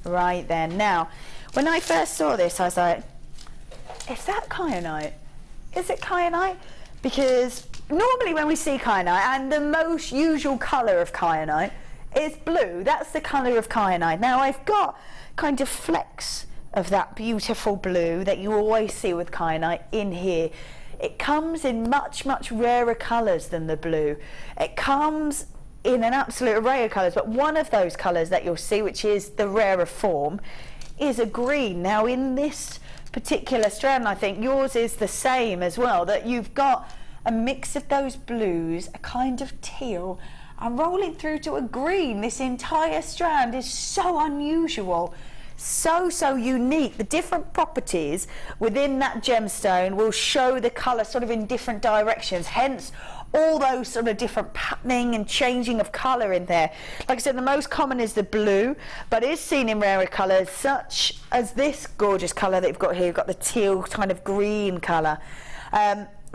Right then. Now, when I first saw this, I was like, "Is that kyanite? Is it kyanite?" Because normally when we see kyanite, and the most usual colour of kyanite is blue, that's the colour of kyanite. Now I've got kind of flecks of that beautiful blue that you always see with kyanite in here. It comes in much, much rarer colours than the blue. It comes in an absolute array of colours, but one of those colours that you'll see, which is the rarer form, is a green. Now in this particular strand, I think yours is the same as well, that you've got a mix of those blues, a kind of teal, and rolling through to a green. This entire strand is so unusual. so unique. The different properties within that gemstone will show the colour sort of in different directions, hence all those sort of different patterning and changing of colour in there. Like I said, the most common is the blue, but is seen in rarer colours such as this gorgeous colour that you've got here. You've got the teal kind of green colour.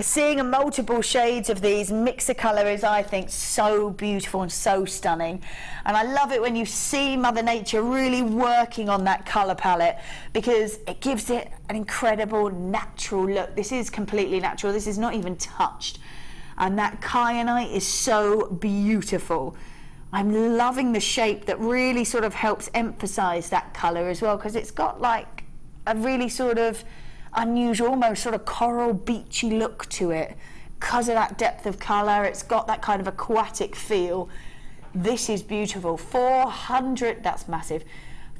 Seeing a multiple shades of these mixer colour is, I think, so beautiful and so stunning, and I love it when you see Mother Nature really working on that colour palette, because it gives it an incredible natural look. This is completely natural, this is not even touched, and that kyanite is so beautiful. I'm loving the shape that really sort of helps emphasise that colour as well, because it's got like a really sort of unusual, almost sort of coral beachy look to it because of that depth of colour. It's got that kind of aquatic feel. This is beautiful. 400, that's massive,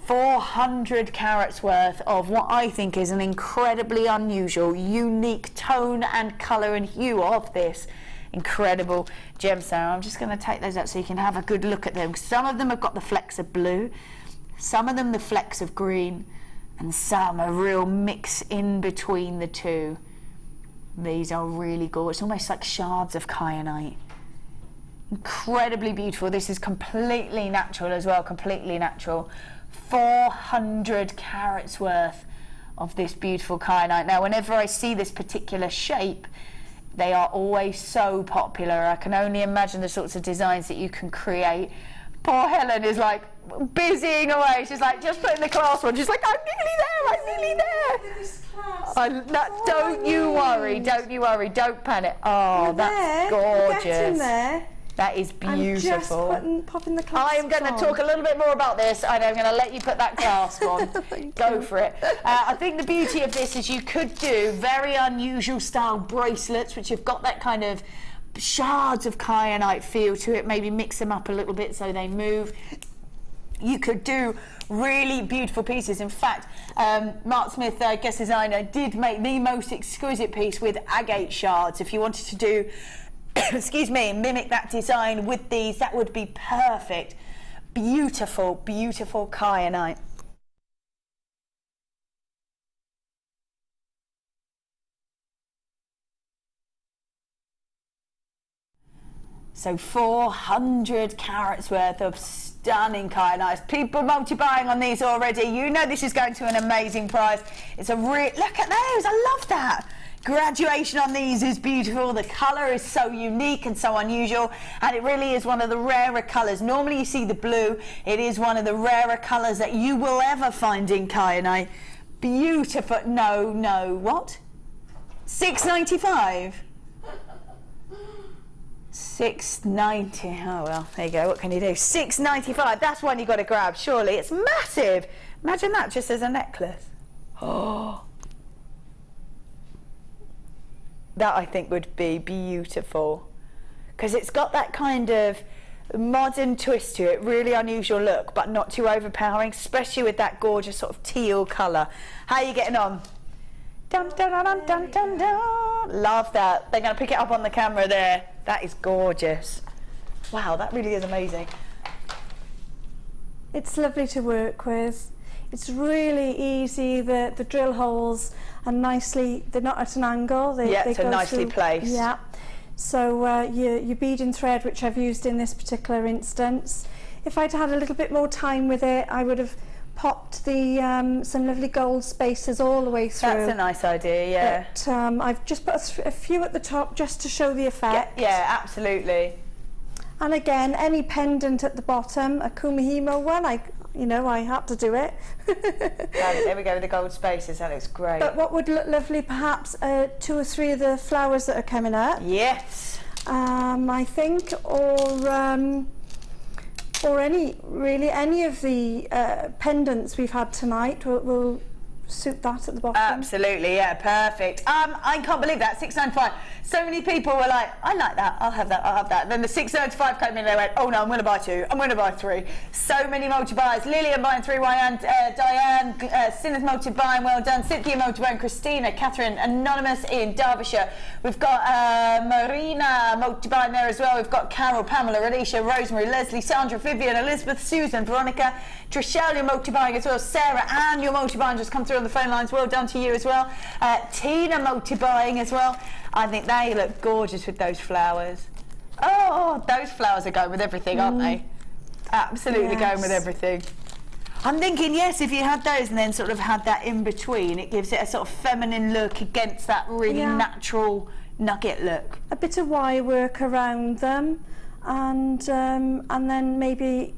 400 carats worth of what I think is an incredibly unusual, unique tone and colour and hue of this incredible gemstone. I'm just going to take those out so you can have a good look at them. Some of them have got the flecks of blue, some of them the flecks of green, and some a real mix in between the two. These are really gorgeous, almost like shards of kyanite. Incredibly beautiful. This is completely natural as well, completely natural. 400 carats worth of this beautiful kyanite. Now, whenever I see this particular shape, they are always so popular. I can only imagine the sorts of designs that you can create. Poor Helen is like busying away. She's like, just put in the class one. She's like, I'm nearly there. Don't you worry, don't panic. Oh, You're that's there. gorgeous. Get in there. That is beautiful. I'm just popping the clasp I am going to talk a little bit more about this, and I'm going to let you put that clasp on. Go for it. I think the beauty of this is you could do very unusual style bracelets, which have got that kind of shards of kyanite feel to it. Maybe mix them up a little bit so they move. You could do really beautiful pieces. In fact, Mark Smith, guest designer, did make the most exquisite piece with agate shards. If you wanted to do excuse me, mimic that design with these, that would be perfect. Beautiful, beautiful kyanite. So 400 carats worth of stunning kyanites. People multi-buying on these already. You know this is going to an amazing price. It's a real, look at those, I love that. Graduation on these is beautiful. The colour is so unique and so unusual, and it really is one of the rarer colours. Normally you see the blue. It is one of the rarer colours that you will ever find in kyanite. Beautiful. No, what? $6.95? $6.90. Oh well, there you go. What can you do? $6.95. That's one you got to grab. Surely it's massive. Imagine that just as a necklace. Oh. That I think would be beautiful, because it's got that kind of modern twist to it, really unusual look, but not too overpowering, especially with that gorgeous sort of teal colour. How are you getting on? Dun, dun, dun, dun, dun, dun. Love that. They're going to pick it up on the camera there. That is gorgeous. Wow, that really is amazing. It's lovely to work with. It's really easy. The drill holes are nicely, they're not at an angle. They so go nicely through, placed. Yeah. So your beading thread, which I've used in this particular instance, if I'd had a little bit more time with it, I would have popped the some lovely gold spaces all the way through. That's a nice idea, yeah. But I've just put a few at the top just to show the effect. Yeah, absolutely. And again, any pendant at the bottom, a kumihimo one, I had to do it. There we go with the gold spaces. That looks great. But what would look lovely, perhaps 2 or 3 of the flowers that are coming up. Yes. I think, or any of the pendants we've had tonight will suit that at the bottom. Absolutely, yeah, perfect. I can't believe that, £6.95. So many people were like, I like that, I'll have that, I'll have that. Then the £6.95 came in and they went, oh no, I'm going to buy 2, I'm going to buy 3. So many multi-buys. Lillian buying 3, Diane, Sinneth multi-buying, well done. Cynthia multi-buying, Christina, Catherine, Anonymous in Derbyshire. We've got Marina multi-buying there as well. We've got Carol, Pamela, Alicia, Rosemary, Leslie, Sandra, Vivian, Elizabeth, Susan, Veronica, Trishelle, you're multi-buying as well. Sarah, and your multi-buying just come through on the phone lines. Well done to you as well. Tina multi-buying as well. I think they look gorgeous with those flowers. Oh, those flowers are going with everything, aren't they? Absolutely going with everything. I'm thinking, yes, if you had those and then sort of had that in between, it gives it a sort of feminine look against that really natural nugget look. A bit of wire work around them, and then maybe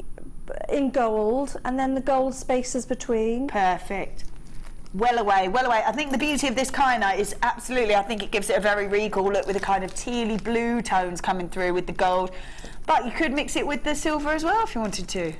in gold, and then the gold spaces between. Perfect. Well away, well away. I think the beauty of this kyanite is absolutely, I think it gives it a very regal look with a kind of tealy blue tones coming through with the gold. But you could mix it with the silver as well if you wanted to.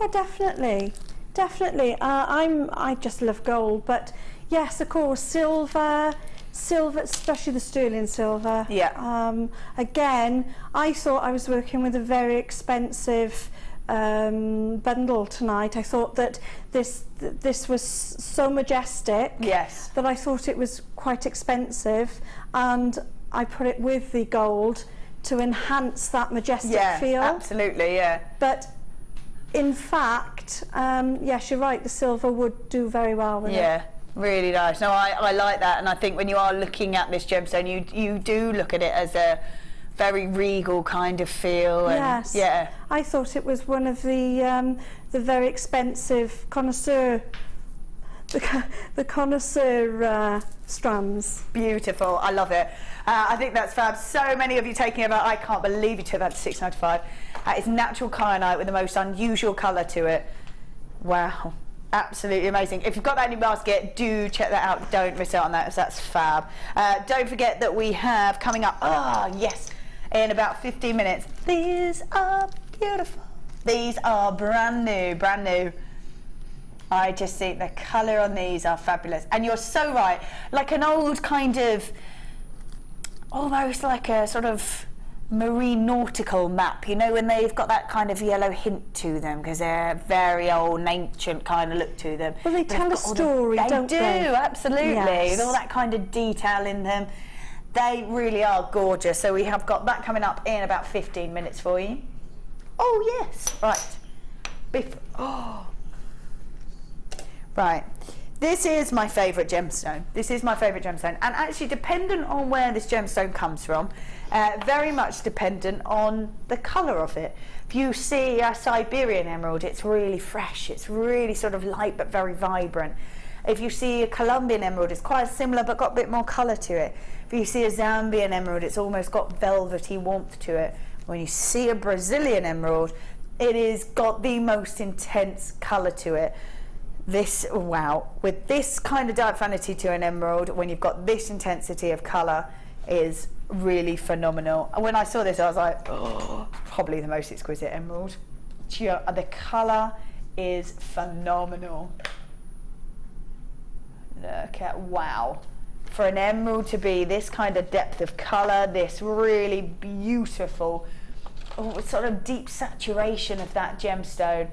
Oh, definitely, definitely. I just love gold, but yes, of course, silver, especially the sterling silver. Yeah. Again, I thought I was working with a very expensive bundle tonight. I thought that this was so majestic. Yes. That I thought it was quite expensive, and I put it with the gold to enhance that majestic feel. Absolutely, yeah. But in fact, yes, you're right, the silver would do very well with it. Yeah, really nice. No, I like that, and I think when you are looking at this gemstone, you do look at it as a very regal kind of feel. And yes. Yeah. I thought it was one of the very expensive connoisseur, the connoisseur strands. Beautiful. I love it. I think that's fab. So many of you taking about. I can't believe you took that to £6.95. It's natural kyanite with the most unusual colour to it. Wow. Absolutely amazing. If you've got that in your basket, do check that out. Don't miss out on that, because that's fab. Don't forget that we have coming up, yes, in about 15 minutes. These are beautiful. These are brand new, brand new. I just think the colour on these are fabulous. And you're so right, like an old kind of, almost like a sort of marine nautical map, you know, when they've got that kind of yellow hint to them, because they're very old and ancient kind of look to them. Well, they tell a story, don't they? They do, absolutely. Yes. With all that kind of detail in them. They really are gorgeous. So we have got that coming up in about 15 minutes for you. Oh, yes. Right. Right. This is my favourite gemstone. This is my favourite gemstone. And actually, dependent on where this gemstone comes from, very much dependent on the colour of it. If you see a Siberian emerald, it's really fresh. It's really sort of light but very vibrant. If you see a Colombian emerald, it's quite similar but got a bit more colour to it. If you see a Zambian emerald, it's almost got velvety warmth to it. When you see a Brazilian emerald, it has got the most intense colour to it. This, wow, with this kind of diaphanity to an emerald, when you've got this intensity of colour, is really phenomenal. And when I saw this, I was like, oh, probably the most exquisite emerald. The colour is phenomenal. Look at, wow. For an emerald to be this kind of depth of colour, this really beautiful, sort of deep saturation of that gemstone,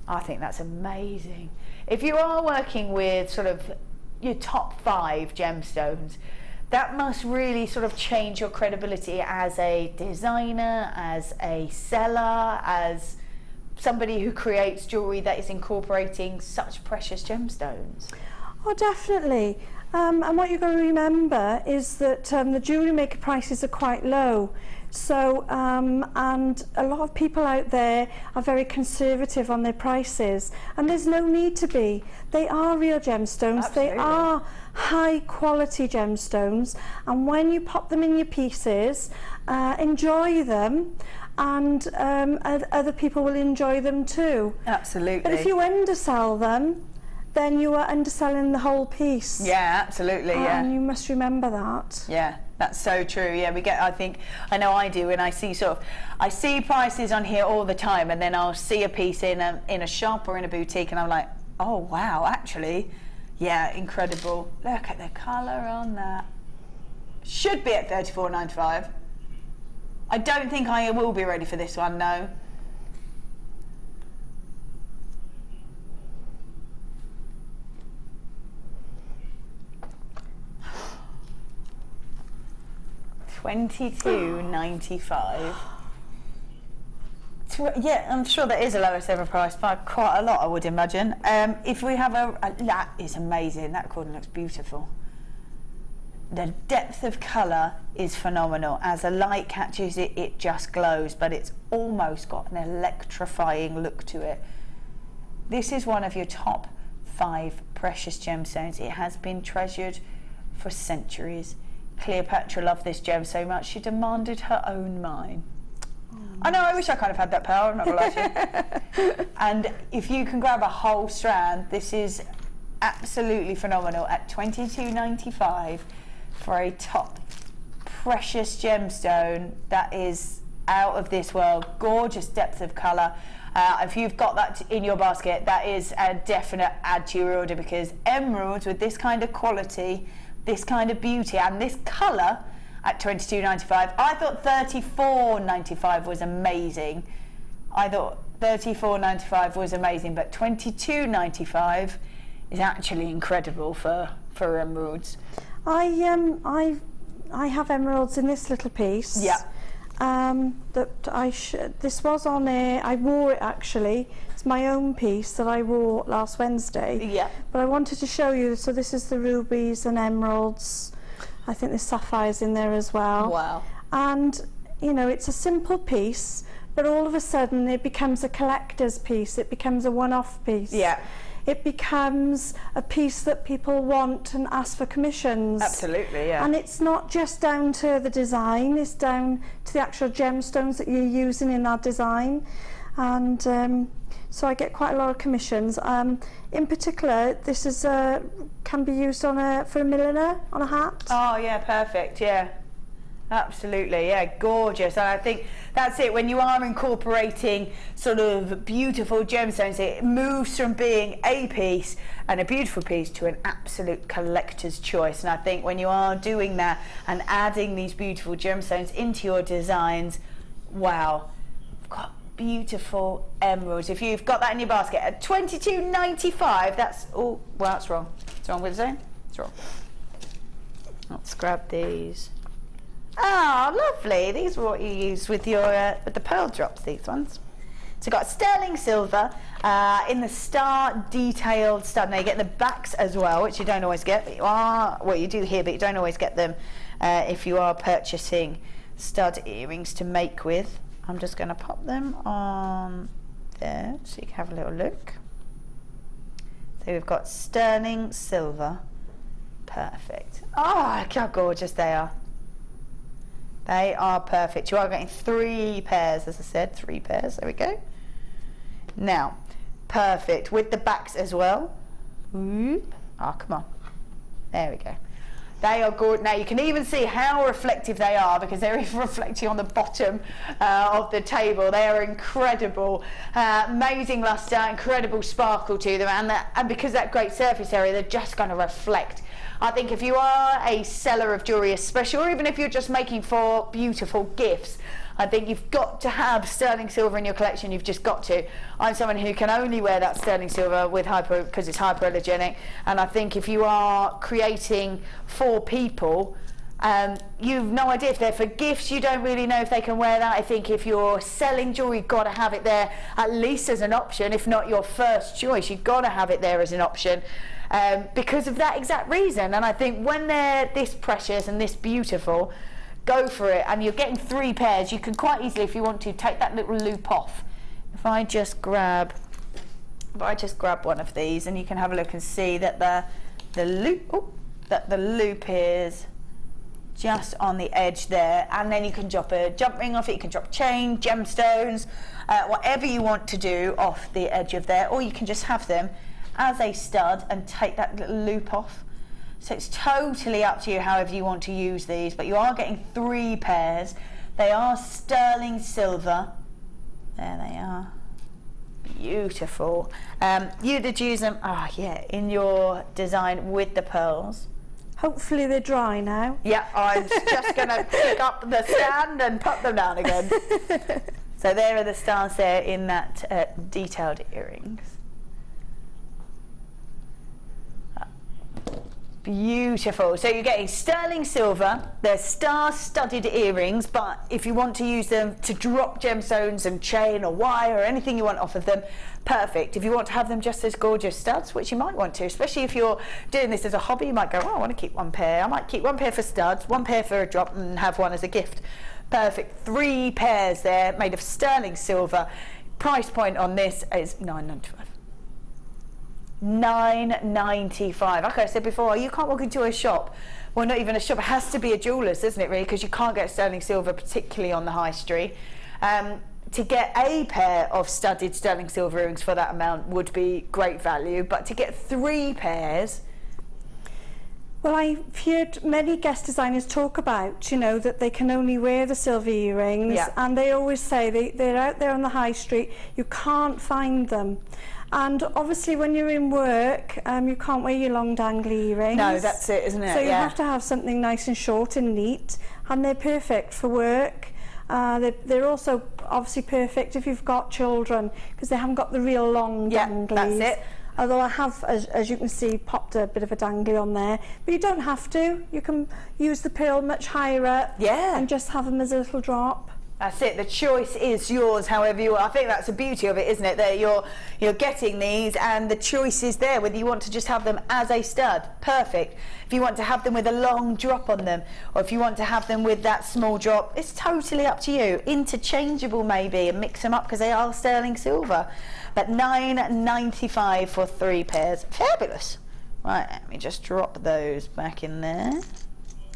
I think that's amazing. If you are working with sort of your top 5 gemstones, that must really sort of change your credibility as a designer, as a seller, as somebody who creates jewellery that is incorporating such precious gemstones. Oh, definitely. And what you've got to remember is that the Jewellery Maker prices are quite low. So, and a lot of people out there are very conservative on their prices, and there's no need to be. They are real gemstones. Absolutely. They are high quality gemstones, and when you pop them in your pieces, enjoy them, and other people will enjoy them too. Absolutely. But if you undersell them, then you are underselling the whole piece. Yeah, absolutely, yeah. And you must remember that. Yeah, that's so true. Yeah, we get, I know I do, and I see prices on here all the time, and then I'll see a piece in a shop or in a boutique, and I'm like, oh wow, actually, Yeah, incredible. Look at the colour on that. Should be at $34.95. I don't think I will be ready for this one, no. $22.95. Yeah, I'm sure that is a lowest ever price by quite a lot, I would imagine. If we have that is amazing. That cordon looks beautiful. The depth of colour is phenomenal. As the light catches it, it just glows, but it's almost got an electrifying look to it. This is one of your top 5 precious gemstones. It has been treasured for centuries. Cleopatra loved this gem so much she demanded her own mine. I know, I wish I kind of had that power, I'm not gonna lie to you. And if you can grab a whole strand, this is absolutely phenomenal at $22.95 for a top precious gemstone that is out of this world. Gorgeous depth of colour. If you've got that in your basket, that is a definite add to your order, because emeralds with this kind of quality, this kind of beauty and this colour at $22.95. I thought $34.95 was amazing. I thought $34.95 was amazing, but $22.95 is actually incredible for emeralds. I have emeralds in this little piece. Yeah. This was on I wore it actually. It's my own piece that I wore last Wednesday. Yeah. But I wanted to show you, so this is the rubies and emeralds. I think there's sapphires in there as well. Wow. And, you know, it's a simple piece, but all of a sudden it becomes a collector's piece. It becomes a one-off piece. Yeah. It becomes a piece that people want and ask for commissions. Absolutely, yeah. And it's not just down to the design, it's down to the actual gemstones that you're using in that design. And so I get quite a lot of commissions. In particular, this is can be used on for a milliner on a hat. Oh yeah, perfect. Yeah, absolutely. Yeah, gorgeous. And I think that's it. When you are incorporating sort of beautiful gemstones, it moves from being a piece and a beautiful piece to an absolute collector's choice. And I think when you are doing that and adding these beautiful gemstones into your designs, wow, got beautiful emeralds. If you've got that in your basket at $22.95, that's well, that's wrong. What's wrong with it? It's wrong. Let's grab these. Ah, lovely. These are what you use with your with the pearl drops. These ones. So you've got sterling silver in the star detailed stud. Now you get the backs as well, which you don't always get. But you do here, but you don't always get them if you are purchasing stud earrings to make with. I'm just going to pop them on there so you can have a little look. So we've got sterling silver. Perfect. Oh, look how gorgeous they are. They are perfect. You are getting 3 pairs, as I said, 3 pairs. There we go. Now, perfect with the backs as well. Oh, come on. There we go. They are good. Now you can even see how reflective they are, because they're even reflecting on the bottom of the table. They are incredible, amazing luster, incredible sparkle to them, and because that great surface area, they're just going to reflect. I think if you are a seller of jewellery, especially, or even if you're just making for beautiful gifts, I think you've got to have sterling silver in your collection. You've just got to. I'm someone who can only wear that sterling silver with because it's hypoallergenic, and I think if you are creating for people, you've no idea if they're for gifts. You don't really know if they can wear that. I think if you're selling jewellery, you've got to have it there at least as an option, if not your first choice. You've got to have it there as an option. Because of that exact reason. And I think when they're this precious and this beautiful, go for it. And you're getting 3 pairs. You can quite easily, if you want to, take that little loop off. If I just grab one of these, and you can have a look and see that the loop is just on the edge there, and then you can drop a jump ring off it. You can drop a chain, gemstones, whatever you want to do off the edge of there, or you can just have them as a stud and take that little loop off. So it's totally up to you however you want to use these, but you are getting 3 pairs. They are sterling silver. There they are. beautiful. You'd use them, in your design with the pearls. Hopefully they're dry now. Yeah, I'm just going to pick up the stand and put them down again. So there are the stars there in that detailed earrings. Beautiful. So you're getting sterling silver, they're star-studded earrings, but if you want to use them to drop gemstones and chain or wire or anything you want off of them, perfect. If you want to have them just as gorgeous studs, which you might want to, especially if you're doing this as a hobby, you might go, oh, I want to keep one pair. I might keep one pair for studs, one pair for a drop, and have one as a gift. Perfect. 3 pairs there made of sterling silver. Price point on this is $9.95. $9.95. Like I said before, you can't walk into a shop, well, not even a shop, it has to be a jeweller's, doesn't it, really, because you can't get sterling silver, particularly on the high street. To get a pair of studded sterling silver earrings for that amount would be great value, but to get 3 pairs... Well, I've heard many guest designers talk about, you know, that they can only wear the silver earrings, and they always say they're out there on the high street, you can't find them. And obviously when you're in work, you can't wear your long dangly earrings. No, that's it, isn't it? So you have to have something nice and short and neat, and they're perfect for work. They're also obviously perfect if you've got children, because they haven't got the real long danglies. That's it. Although I have, as you can see, popped a bit of a dangly on there. But you don't have to. You can use the pearl much higher up and just have them as a little drop. That's it. The choice is yours, however you want. I think that's the beauty of it, isn't it? That you're getting these, and the choice is there. Whether you want to just have them as a stud, perfect. If you want to have them with a long drop on them, or if you want to have them with that small drop, it's totally up to you. Interchangeable maybe, and mix them up because they are sterling silver. But $9.95 for 3 pairs. Fabulous. Right, let me just drop those back in there.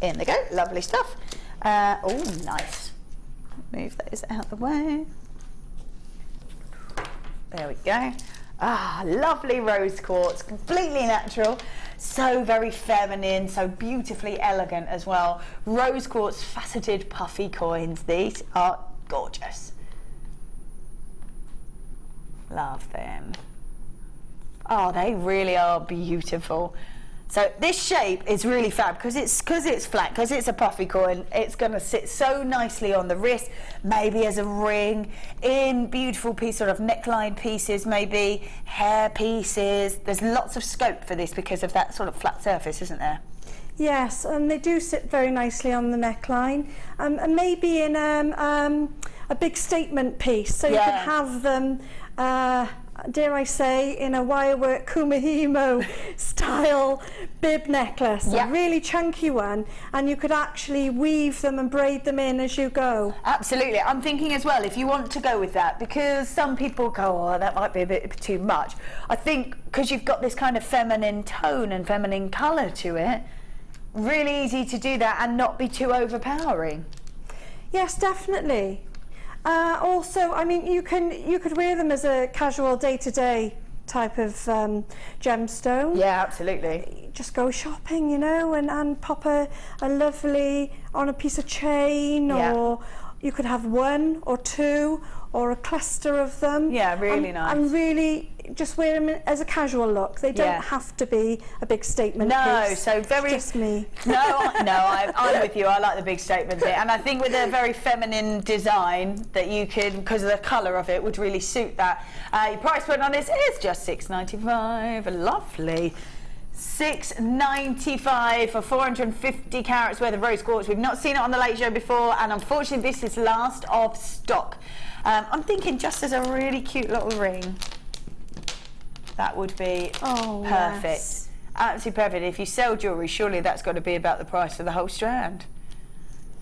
In they go. Lovely stuff. Oh, nice. Move those out the way. There we go. Ah, lovely rose quartz, completely natural, so very feminine, so beautifully elegant as well. Rose quartz faceted puffy coins. These are gorgeous. Love them. Oh, they really are beautiful. So this shape is really fab because it's flat, because it's a puffy coin. It's going to sit so nicely on the wrist, maybe as a ring, in beautiful piece, sort of neckline pieces, maybe hair pieces. There's lots of scope for this because of that sort of flat surface, isn't there? Yes, and they do sit very nicely on the neckline, and maybe in a big statement piece, so you could have them, dare I say, in a wirework kumihimo style bib necklace, a really chunky one, and you could actually weave them and braid them in as you go. Absolutely. I'm thinking as well, if you want to go with that, because some people go, oh, that might be a bit too much. I think because you've got this kind of feminine tone and feminine colour to it, really easy to do that and not be too overpowering. Yes, definitely. Also, I mean, you could wear them as a casual day-to-day type of gemstone. Yeah, absolutely. Just go shopping, you know, and pop a lovely on a piece of chain, or you could have 1 or 2 or a cluster of them. Yeah, really nice. And really just wear them as a casual look. They don't have to be a big statement piece. So very... It's just me. I'm with you. I like the big statement bit. And I think with a very feminine design that you can, because of the colour of it, would really suit that. Your price point on this is just $6.95. Lovely. $6.95 for 450 carats worth of rose quartz. We've not seen it on the Late Show before, and unfortunately this is last of stock. I'm thinking just as a really cute little ring, that would be perfect. Yes. Absolutely perfect. If you sell jewellery, surely that's got to be about the price of the whole strand.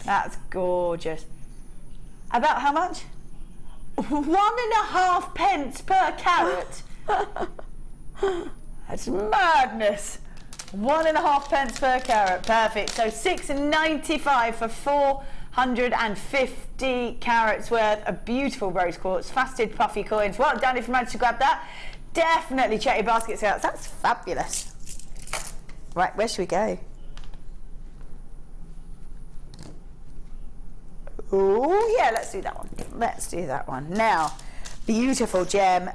That's gorgeous. About how much? 1.5 pence per carat. That's madness. 1.5 pence per carat. Perfect. So $6.95 for 450 carats worth of beautiful rose quartz, faceted puffy coins. Well done if you managed to grab that. Definitely check your baskets out. That's fabulous. Right, where should we go? Oh yeah, let's do that one. Let's do that one. Now, Beautiful gem.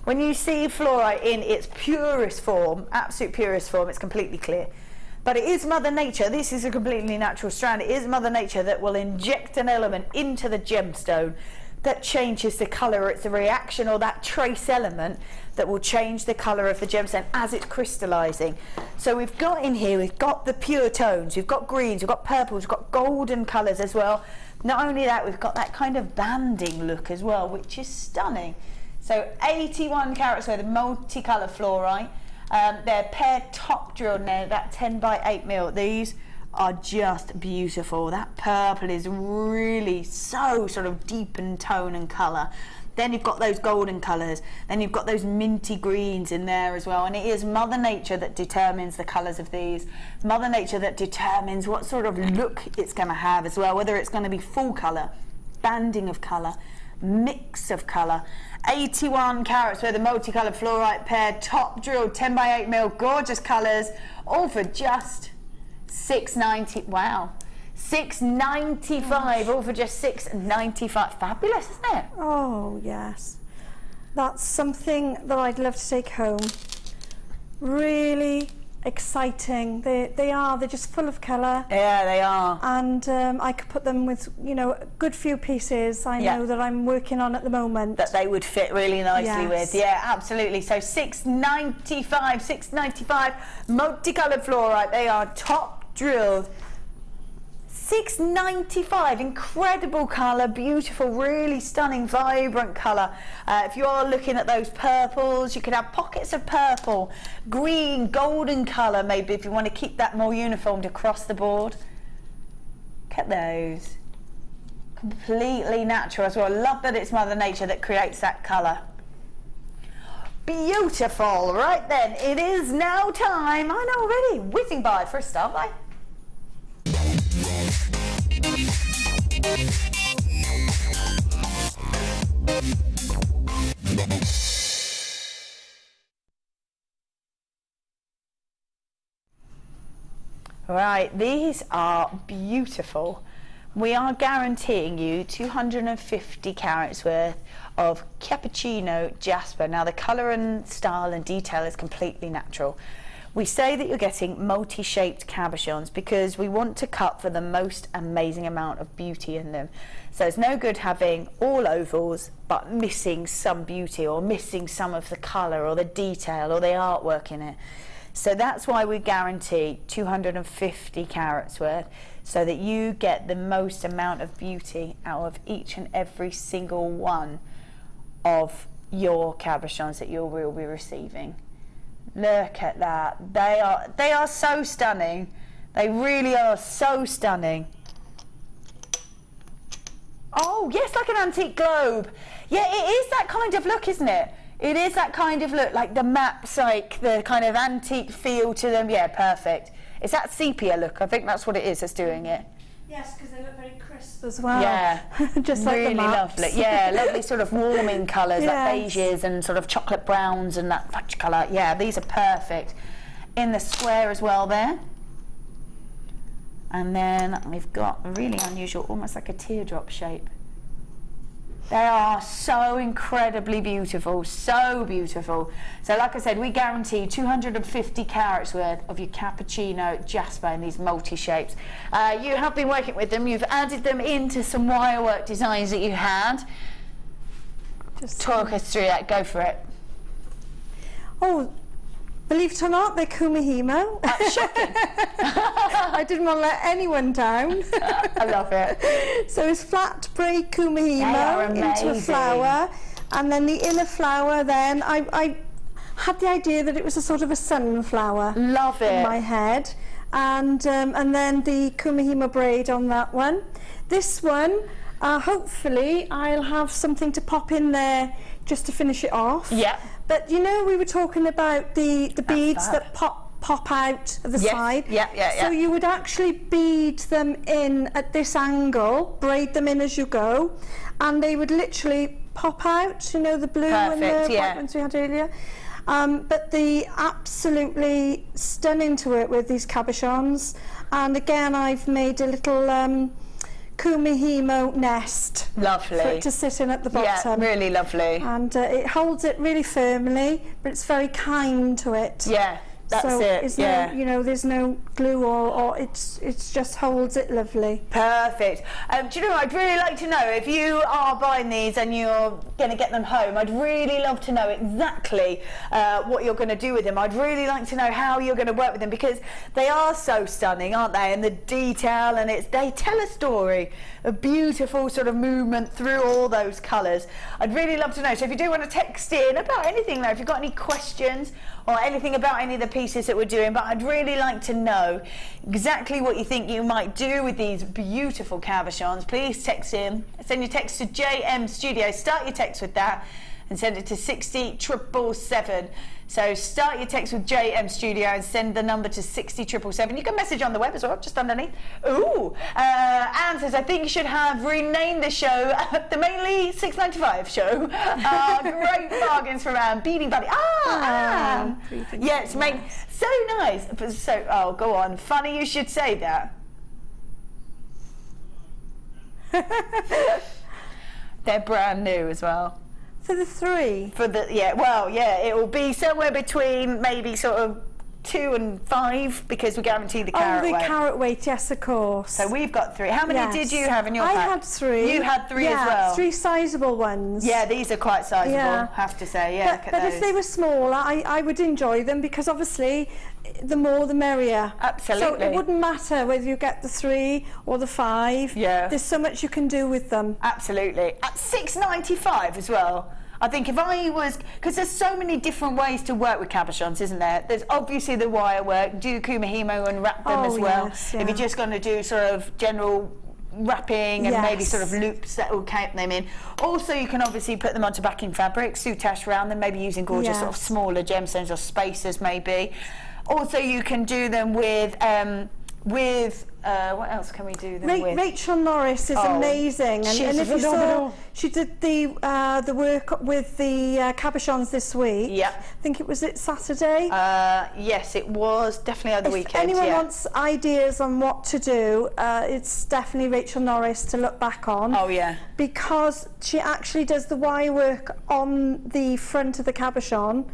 When you see fluorite in its purest form, absolute purest form, it's completely clear. But it is Mother Nature. This is a completely natural strand. It is Mother Nature that will inject an element into the gemstone that changes the colour. It's a reaction or that trace element that will change the colour of the gemstone as it's crystallising. So we've got in here, we've got the pure tones, we've got greens, we've got purples, we've got golden colours as well. Not only that, we've got that kind of banding look as well, which is stunning. So 81 carats worth of multicolour fluorite. They're paired top drilled now, that 10 by 8 mil. These are just beautiful. That purple is really so sort of deep in tone and colour. Then you've got those golden colours, then you've got those minty greens in there as well, and it is Mother Nature that determines the colours of these. Mother Nature that determines what sort of look it's going to have as well, whether it's going to be full colour, banding of colour, mix of colour. 81 carats worth of multicoloured fluorite pair, top drilled 10 by 8 mil, gorgeous colours, all for just $6.90. Wow. $6.95, all for just $6.95. Fabulous, isn't it? Oh yes, that's something that I'd love to take home. Really exciting. They're just full of colour. Yeah, they are. And I could put them with, you know, a good few pieces I know that I'm working on at the moment. That they would fit really nicely Yes. with. Yeah, absolutely. So $6.95, multicoloured fluorite. They are top drilled. $6.95, incredible colour, beautiful, really stunning, vibrant colour. If you are looking at those purples, you could have pockets of purple, green, golden colour maybe if you want to keep that more uniformed across the board. Look at those. Completely natural as well. I love that it's Mother Nature that creates that colour. Beautiful. Right then, it is now time. I know already. Whizzing by for a start, bye. Right, these are beautiful. We are guaranteeing you 250 carats worth of cappuccino jasper. Now the colour and style and detail is completely natural. We say that you're getting multi-shaped cabochons because we want to cut for the most amazing amount of beauty in them. So it's no good having all ovals but missing some beauty or missing some of the colour or the detail or the artwork in it. So that's why we guarantee 250 carats worth so that you get the most amount of beauty out of each and every single one of your cabochons that you will be receiving. Look at that. They are so stunning. They really are so stunning. Oh, yes, like an antique globe. Yeah, it is that kind of look, isn't it? It is that kind of look, like the maps, like the kind of antique feel to them. Yeah, perfect. It's that sepia look. I think that's what it is that's doing it. Yes, because they look very crisp as well. Yeah, just like really the maps. lovely. Yeah, lovely sort of warming colours, Yes. like beiges and sort of chocolate browns and that fudge colour. Yeah, these are perfect. In the square as well there. And then we've got a really unusual, almost like a teardrop shape. They are so incredibly beautiful, so beautiful. So like I said, we guarantee 250 carats worth of your cappuccino jasper in these multi-shapes. You have been working with them, you've added them into some wirework designs that you had. Just talk us through that, go for it. Oh, believe it or not, they're kumihimo. That's shocking. I didn't want to let anyone down. I love it. So it's flat braid kumihimo into a flower, and then the inner flower, then I had the idea that it was a sort of a sunflower. Love it. In my head. And then the kumihimo braid on that one. This one, hopefully I'll have something to pop in there just to finish it off. Yeah. But you know, we were talking about the beads that pop out of the side. Yeah. So you would actually bead them in at this angle, braid them in as you go, and they would literally pop out, you know, the blue and the white ones we had earlier. But the absolutely stunning to work with these cabochons. And again, I've made a little Kumihimo nest. Lovely. For it to sit in at the bottom. Yeah, really lovely. And it holds it really firmly, but it's very kind to it. Yeah. That's so it, no, you know, there's no glue or it's just holds it lovely. Perfect. Do you know what, I'd really like to know, if you are buying these and you're going to get them home, I'd really love to know exactly what you're going to do with them. I'd really like to know how you're going to work with them, because they are so stunning, aren't they? And the detail, and they tell a story, a beautiful sort of movement through all those colours. I'd really love to know. So if you do want to text in about anything, though, if you've got any questions or anything about any of the pieces that we're doing, but I'd really like to know exactly what you think you might do with these beautiful cabochons. Please text in. Send your text to JM Studio. Start your text with that and send it to 60777. So start your text with JM Studio and send the number to 60777. You can message on the web as well, just underneath. Ooh, Anne says, I think you should have renamed the show the Mainly 695 show. Great bargains from Anne. Beanie Buddy. Anne. Yes, mate. So nice. So, oh, go on. Funny you should say that. They're brand new as well. For the 3? For the, yeah, well, yeah, it will be somewhere between maybe sort of 2 and 5, because we guarantee the carat weight. Oh, the carat weight, yes, of course. So we've got 3. How many did you have in your pack? I had 3. You had 3 as well? 3 sizable ones. Yeah, these are quite sizable, I have to say. Yeah, but if they were smaller, I would enjoy them, because obviously the more the merrier. Absolutely. So it wouldn't matter whether you get the 3 or the 5. Yeah. There's so much you can do with them. Absolutely. At $6.95 as well. I think if I was, because there's so many different ways to work with cabochons, isn't there? There's obviously the wire work, do kumihimo and wrap them as well. Yes, yeah. If you're just going to do sort of general wrapping and maybe sort of loops that will count them in. Also, you can obviously put them onto backing fabric, soutache around them, maybe using gorgeous sort of smaller gemstones or spacers maybe. Also, you can do them with what else can we do them with? Rachel Norris is amazing, and if you saw, she did the work with the cabochons this week. Yeah. I think it was Saturday. Yes, it was definitely over the weekend. If anyone wants ideas on what to do, it's definitely Rachel Norris to look back on. Oh yeah. Because she actually does the wire work on the front of the cabochon.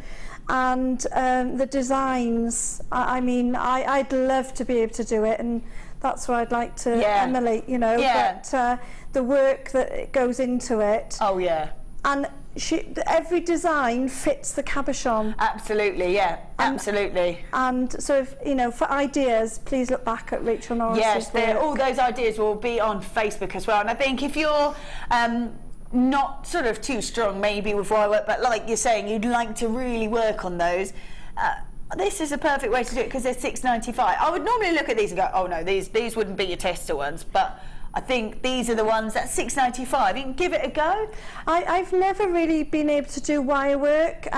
And the designs, I mean, I'd love to be able to do it, and that's what I'd like to emulate, you know. Yeah. But the work that goes into it. Oh yeah. And every design fits the cabochon. Absolutely, yeah, absolutely. And so, if, you know, for ideas, please look back at Rachel Norris's work. All those ideas will be on Facebook as well. And I think if you're not sort of too strong maybe with wire work, but like you're saying, you'd like to really work on those, this is a perfect way to do it, because they're $6.95. I would normally look at these and go, oh no, these wouldn't be your tester ones, but I think these are the ones at $6.95. You can give it a go. I've never really been able to do wire work.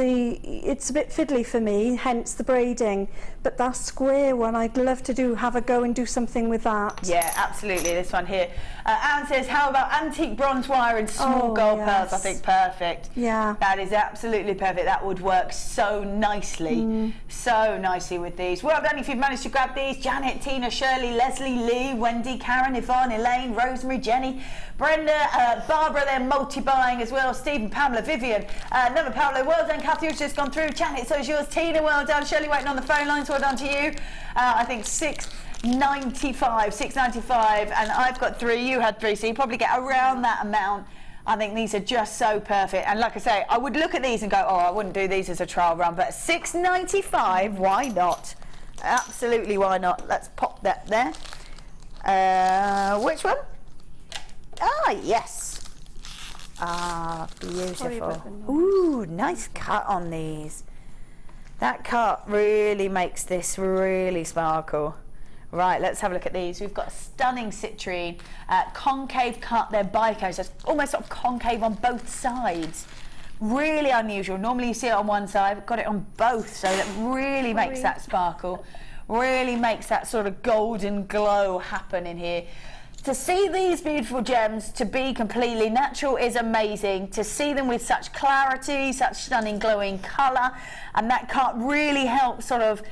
It's a bit fiddly for me, hence the braiding. But that square one, I'd love to have a go and do something with that. Yeah, absolutely. This one here. Anne says, how about antique bronze wire and small gold pearls? I think perfect. Yeah. That is absolutely perfect. That would work so nicely. So nicely with these. Well done if you've managed to grab these. Janet, Tina, Shirley, Leslie, Lee, Wendy, Karen, Yvonne, Elaine, Rosemary, Jenny, Brenda, Barbara, they're multi-buying as well. Stephen, Pamela, Vivian, another Paolo, well done. Kathy, who's just gone through. Janet, so is yours. Tina, well done. Shirley, waiting on the phone lines, well done to you. I think $6.95, and I've got 3, you had 3, so you probably get around that amount. I think these are just so perfect, and like I say, I would look at these and go, oh, I wouldn't do these as a trial run, but $6.95, why not? Absolutely, why not? Let's pop that there. Which one? Ah, yes. Ah, beautiful. Ooh, nice cut on these. That cut really makes this really sparkle. Right, let's have a look at these. We've got a stunning citrine, concave cut. They're Bicones, so it's almost sort of concave on both sides. Really unusual. Normally you see it on one side, we've got it on both, so that really makes that sparkle. Really makes that sort of golden glow happen in here. To see these beautiful gems to be completely natural is amazing. To see them with such clarity, such stunning glowing colour, and that cut really helps sort of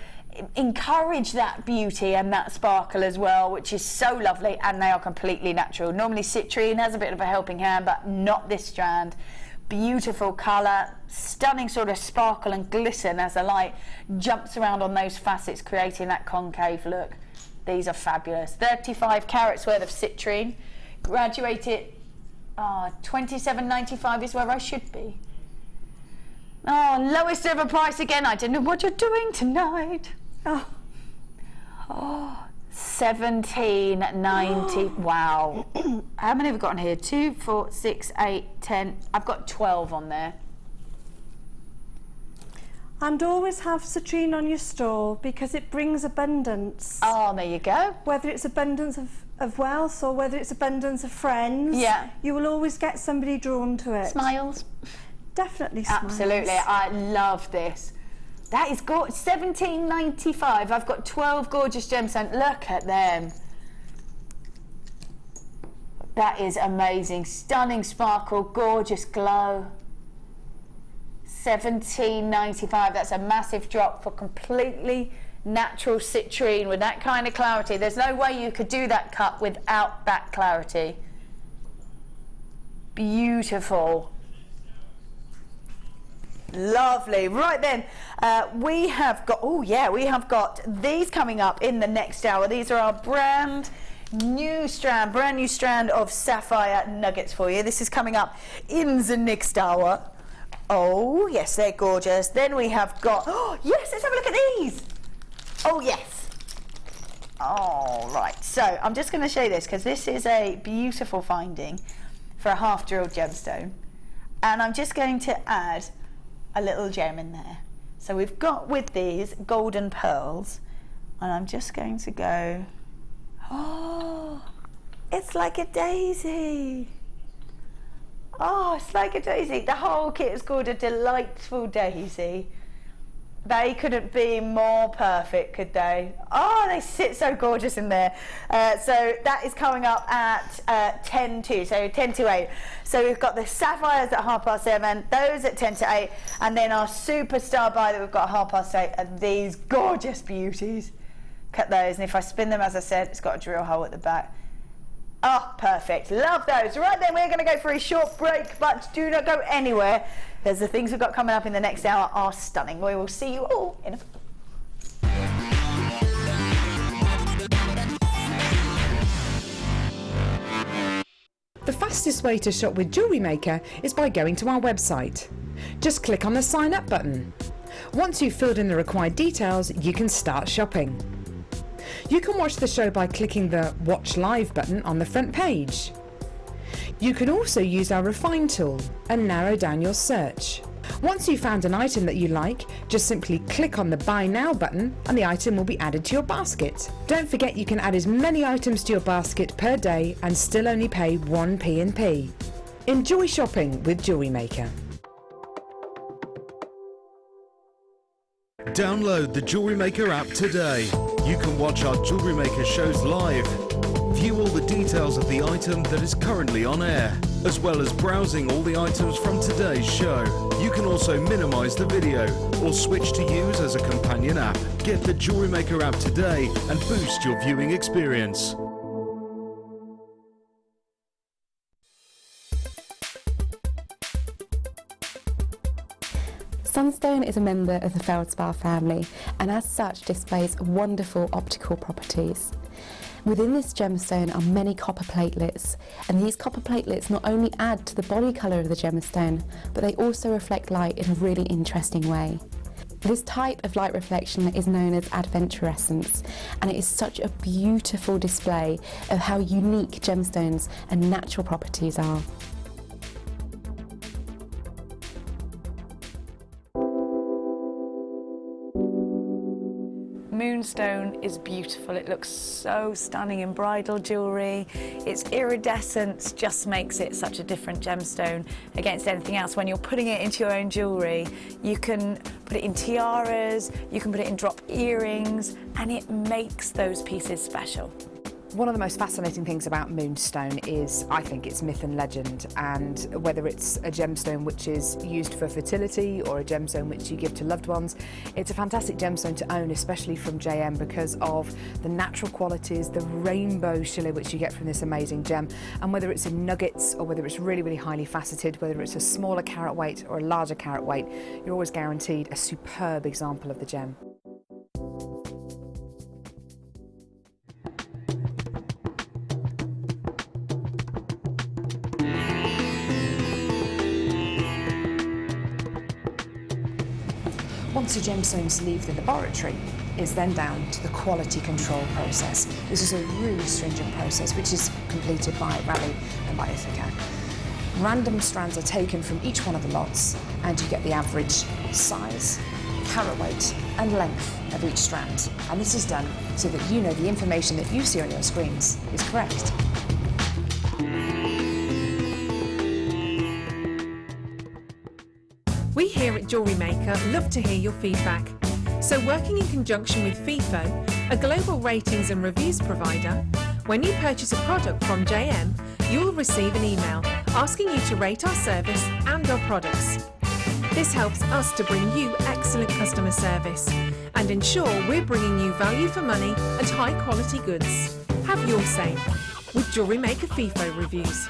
encourage that beauty and that sparkle as well, which is so lovely, and they are completely natural. Normally Citrine has a bit of a helping hand, but not this strand. Beautiful colour, stunning sort of sparkle and glisten as the light jumps around on those facets, creating that concave look. These are fabulous. 35 carats worth of citrine, graduated. $27.95 is where I should be. Oh, lowest ever price again. I don't know what you're doing tonight. Oh, $17.90. Wow. How many have we got on here? 2, 4, 6, 8, 10. I've got 12 on there. And always have citrine on your stall because it brings abundance. Oh, there you go. Whether it's abundance of wealth or whether it's abundance of friends, yeah, you will always get somebody drawn to it. Smiles. Definitely smiles. Absolutely. I love this. That is gorgeous. $17.95. I've got 12 gorgeous gemstones. Look at them. That is amazing. Stunning sparkle, gorgeous glow. $17.95. That's a massive drop for completely natural citrine with that kind of clarity. There's no way you could do that cut without that clarity. Beautiful. Lovely. Right then, we have got, we have got these coming up in the next hour. These are our brand new strand of sapphire nuggets for you. This is coming up in the next hour. Oh yes, they're gorgeous. Then we have got, yes, let's have a look at these. Oh yes. All right, so I'm just going to show you this because this is a beautiful finding for a half drilled gemstone, and I'm just going to add a little gem in there. So we've got with these golden pearls, and I'm just going to go, it's like a daisy. Oh, it's like a daisy. The whole kit is called a delightful daisy. They couldn't be more perfect, could they? Oh, they sit so gorgeous in there. So that is coming up at 10 to, so 10 to 8. So we've got the sapphires at 7:30, those at 10 to 8, and then our superstar buy that we've got at 8:30 are these gorgeous beauties. Cut those, and if I spin them, as I said, it's got a drill hole at the back. Oh, perfect. Love those. Right then, we're going to go for a short break, but do not go anywhere. There's the things we've got coming up in the next hour are stunning. We will see you all in a... The fastest way to shop with Jewellery Maker is by going to our website. Just click on the sign up button. Once you've filled in the required details, you can start shopping. You can watch the show by clicking the Watch Live button on the front page. You can also use our Refine tool and narrow down your search. Once you've found an item that you like, just simply click on the Buy Now button and the item will be added to your basket. Don't forget you can add as many items to your basket per day and still only pay 1 P&P. Enjoy shopping with Jewellery Maker. Download the Jewellery Maker app today. You can watch our Jewellery Maker shows live, view all the details of the item that is currently on air, as well as browsing all the items from today's show. You can also minimize the video or switch to use as a companion app. Get the Jewellery Maker app today and boost your viewing experience. Sunstone is a member of the Feldspar family and as such displays wonderful optical properties. Within this gemstone are many copper platelets, and these copper platelets not only add to the body colour of the gemstone, but they also reflect light in a really interesting way. This type of light reflection is known as adventurescence, and it is such a beautiful display of how unique gemstones and natural properties are. Moonstone is beautiful. It looks so stunning in bridal jewellery. Its iridescence just makes it such a different gemstone against anything else. When you're putting it into your own jewellery, you can put it in tiaras, you can put it in drop earrings, and it makes those pieces special. One of the most fascinating things about moonstone is, I think, it's myth and legend, and whether it's a gemstone which is used for fertility or a gemstone which you give to loved ones, it's a fantastic gemstone to own, especially from JM, because of the natural qualities, the rainbow shimmer which you get from this amazing gem. And whether it's in nuggets or whether it's really, really highly faceted, whether it's a smaller carat weight or a larger carat weight, you're always guaranteed a superb example of the gem. Once the gemstones leave the laboratory, it's then down to the quality control process. This is a really stringent process which is completed by Raleigh and by Ithaca. Random strands are taken from each one of the lots and you get the average size, carat weight and length of each strand. And this is done so that you know the information that you see on your screens is correct. We here at Jewellery Maker love to hear your feedback. So working in conjunction with FIFO, a global ratings and reviews provider, when you purchase a product from JM, you'll receive an email asking you to rate our service and our products. This helps us to bring you excellent customer service and ensure we're bringing you value for money and high quality goods. Have your say with Jewellery Maker FIFO reviews.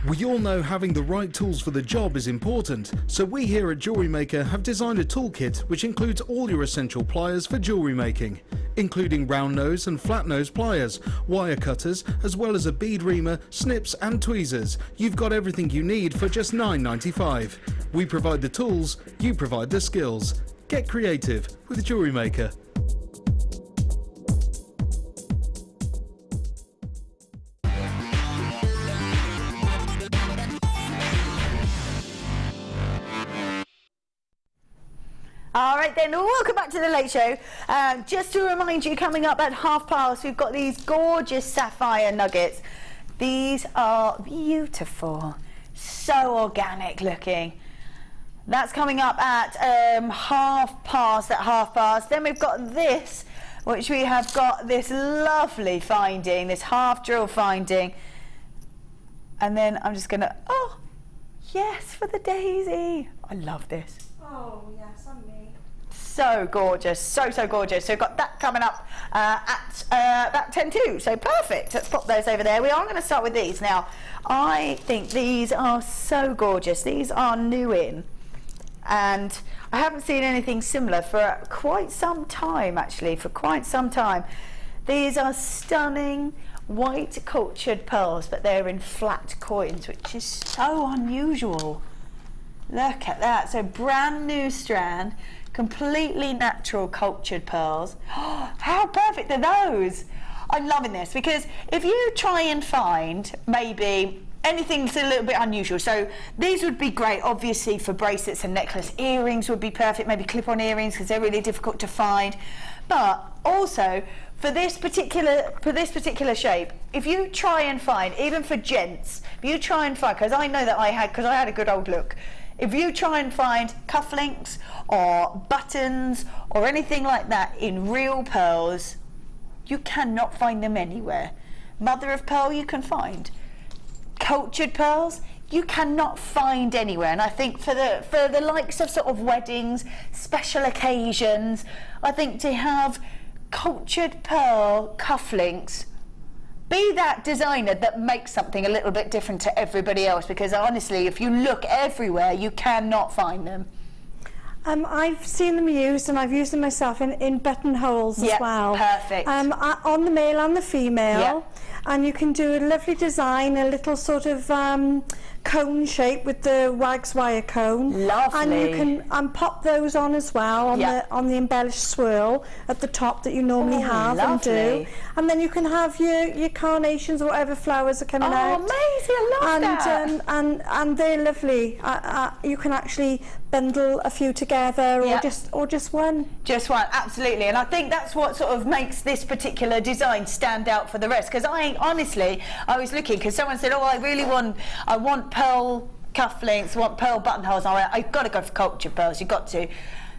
We all know having the right tools for the job is important, so we here at Jewellery Maker have designed a toolkit which includes all your essential pliers for jewellery making, including round nose and flat nose pliers, wire cutters, as well as a bead reamer, snips and tweezers. You've got everything you need for just $9.95. We provide the tools, you provide the skills. Get creative with Jewellery Maker. All right then, welcome back to the Late Show. Just to remind you, coming up at past, we've got these gorgeous sapphire nuggets. These are beautiful, so organic looking. That's coming up at past. Then we've got this, which we have got this lovely finding, this half drill finding. And then I'm just gonna, oh, yes, for the daisy. I love this. Oh, yes, on me. So gorgeous, so gorgeous. So we've got that coming up at about 10:02, so perfect. Let's pop those over there. We are going to start with these. Now, I think these are so gorgeous. These are new in, and I haven't seen anything similar for quite some time, actually, for quite some time. These are stunning white cultured pearls, but they're in flat coins, which is so unusual. Look at that. So brand new strand, completely natural cultured pearls. How perfect are those? I'm loving this, because if you try and find maybe anything that's a little bit unusual, so these would be great obviously for bracelets and necklace. Earrings would be perfect, maybe clip-on earrings, because they're really difficult to find. But also for this particular shape, if you try and find, even for gents, if you try and find, because I know that I had a good old look, if you try and find cufflinks or buttons or anything like that in real pearls, you cannot find them anywhere. Mother of pearl you can find. Cultured pearls you cannot find anywhere. And I think for the likes of sort of weddings, special occasions, I think to have cultured pearl cufflinks, be that designer that makes something a little bit different to everybody else, because honestly, if you look everywhere, you cannot find them. I've seen them used, and I've used them myself in buttonholes as well. Perfect. On the male and the female, and you can do a lovely design, a little sort of cone shape with the wax wire cone. Lovely. And you can pop those on as well on the embellished swirl at the top that you normally have lovely. and do. And then you can have your carnations or whatever flowers are coming out. Oh, amazing! I love that. And they're lovely. You can actually bundle a few together, or just one. Just one, absolutely. And I think that's what sort of makes this particular design stand out for the rest. Because I was looking, because someone said, oh, I want pearl cufflinks, I want pearl buttonholes. And I went, I've got to go for cultured pearls. You've got to.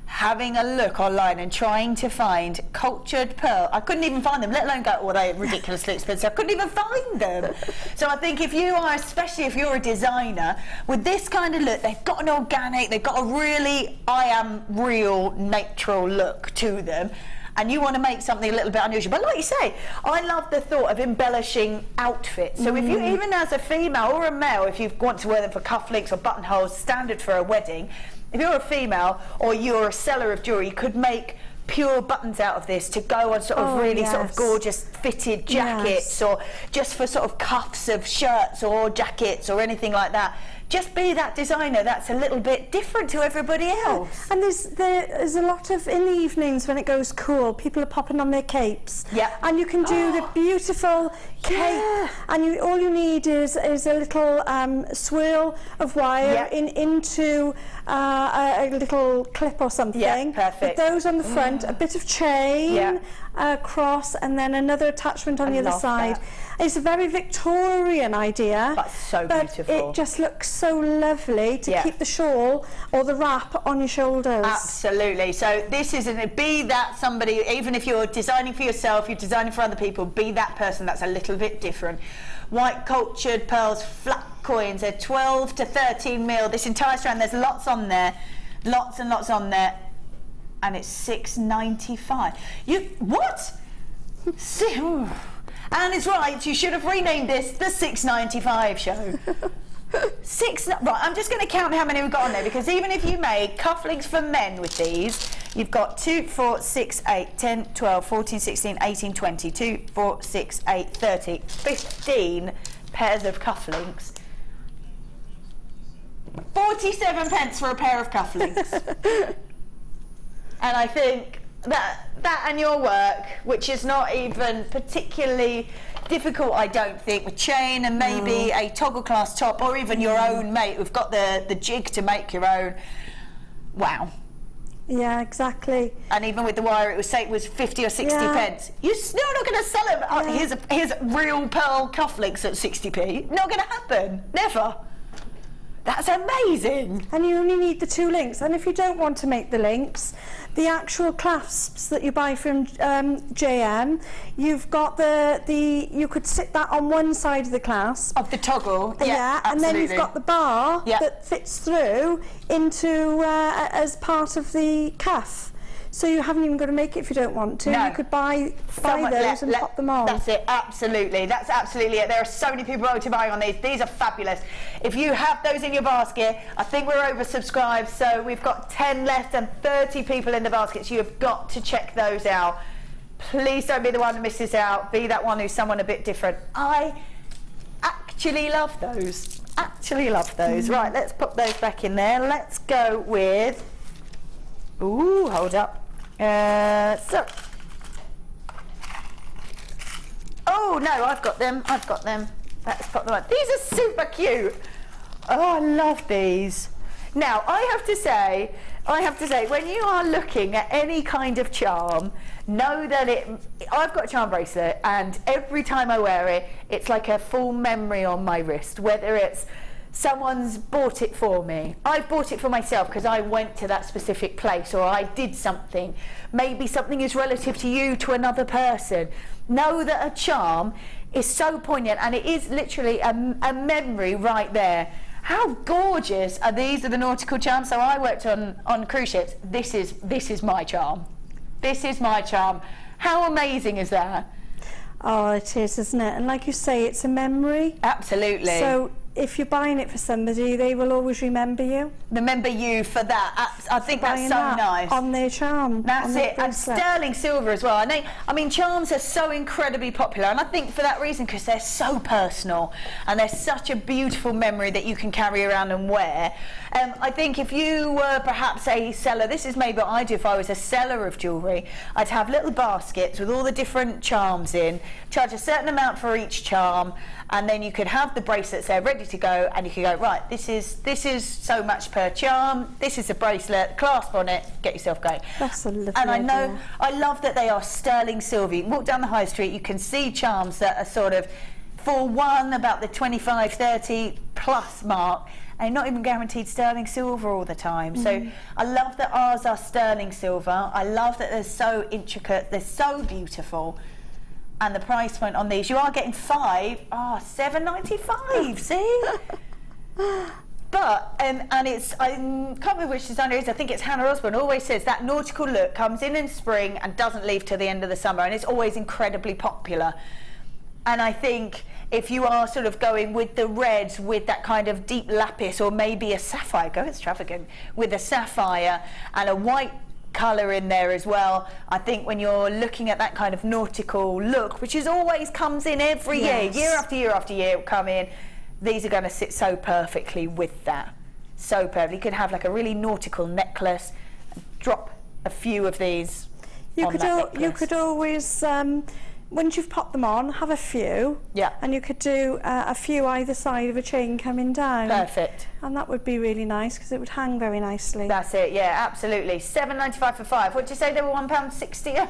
having a look online and trying to find cultured pearl. I couldn't even find them, let alone go, oh, they're ridiculously expensive. I couldn't even find them. So I think if you are, especially if you're a designer, with this kind of look, they've got an organic, they've got a really, I am real, natural look to them. And you want to make something a little bit unusual. But like you say, I love the thought of embellishing outfits. So if you, even as a female or a male, if you want to wear them for cufflinks or buttonholes, standard for a wedding, if you're a female or you're a seller of jewellery, you could make pure buttons out of this to go on sort of sort of gorgeous fitted jackets or just for sort of cuffs of shirts or jackets or anything like that. Just be that designer that's a little bit different to everybody else. And there's a lot of, in the evenings when it goes cool, people are popping on their capes. Yeah. And you can do the beautiful cape, and all you need is a little swirl of wire into a little clip or something. Yeah, perfect. With those on the front, a bit of chain across, and then another attachment on the other side. It's a very Victorian idea, but so beautiful. It just looks so lovely to keep the shawl or the wrap on your shoulders. Absolutely. So this is be that somebody, even if you're designing for yourself, you're designing for other people, be that person that's a little bit different. White cultured pearls, flat coins, they're 12 to 13 mil. This entire strand, there's lots on there, lots and lots on there, and it's $6.95. What? And it's right, you should have renamed this the $6.95 show. Right, I'm just going to count how many we've got on there, because even if you made cufflinks for men with these, you've got 2, 4, 6, 8, 10, 12, 14, 16, 18, 20, 2, 4, 6, 8, 30, 15 pairs of cufflinks. 47 pence for a pair of cufflinks. And I think that and your work, which is not even particularly difficult, I don't think, with chain and maybe a toggle clasp top, or even your own mate who've got the jig to make your own. Wow. Yeah, exactly. And even with the wire, it was 50 or 60 pence. You're still not going to sell them. Here's real pearl cufflinks at 60p. Not going to happen. Never. That's amazing. And you only need the 2 links. And if you don't want to make the links, the actual clasps that you buy from JM, you've got you could sit that on one side of the clasp. Of the toggle, and then you've got the bar that fits through into as part of the cuff. So you haven't even got to make it if you don't want to. No. You could buy those and pop them on. That's it, absolutely. That's absolutely it. There are so many people buying on these. These are fabulous. If you have those in your basket, I think we're oversubscribed, so we've got 10 left and 30 people in the basket, so you've got to check those out. Please don't be the one who misses out. Be that one who's someone a bit different. I actually love those. Right, let's put those back in there. Let's go with... Ooh, hold up. Oh no, I've got them. Let's put them on. These are super cute. Oh, I love these. Now, I have to say, when you are looking at any kind of charm, know that I've got a charm bracelet, and every time I wear it, it's like a full memory on my wrist, whether it's someone's bought it for me. I've bought it for myself because I went to that specific place, or I did something. Maybe something is relative to you, to another person. Know that a charm is so poignant, and it is literally a memory right there. How gorgeous are these? Are the nautical charms? So I worked on cruise ships. This is my charm. This is my charm. How amazing is that? Oh, it is, isn't it? And like you say, it's a memory. Absolutely. So if you're buying it for somebody, they will always remember you. Remember you for that. I think that's so nice. On their charm. That's it. And sterling silver as well. I mean, charms are so incredibly popular, and I think for that reason, because they're so personal and they're such a beautiful memory that you can carry around and wear. I think if you were perhaps a seller, this is maybe what I do if I was a seller of jewellery, I'd have little baskets with all the different charms in, charge a certain amount for each charm, and then you could have the bracelets there ready to go, and you could go, right, this is so much per charm, this is a bracelet, clasp on it, get yourself going. That's a lovely idea. I love that they are sterling silver. You can walk down the high street, you can see charms that are sort of, for one, about the 25, 30 plus mark, and not even guaranteed sterling silver all the time. So I love that ours are sterling silver. I love that they're so intricate, they're so beautiful. And the price point on these, you are getting $7.95, see? But, and it's, I can't remember which designer it is, I think it's Hannah Osborne, always says that nautical look comes in spring and doesn't leave till the end of the summer, and it's always incredibly popular. And I think if you are sort of going with the reds, with that kind of deep lapis, or maybe a sapphire, go extravagant, with a sapphire and a white colour in there as well. I think when you're looking at that kind of nautical look, which is always comes in every year after year after year, it will come in, these are going to sit so perfectly with that. So perfect. You could have like a really nautical necklace, drop a few of these on that necklace. You could always, once you've popped them on, have a few. Yeah. And you could do a few either side of a chain coming down. Perfect. And that would be really nice because it would hang very nicely. That's it, yeah, absolutely. $7.95 for 5. What did you say they were, £1.60?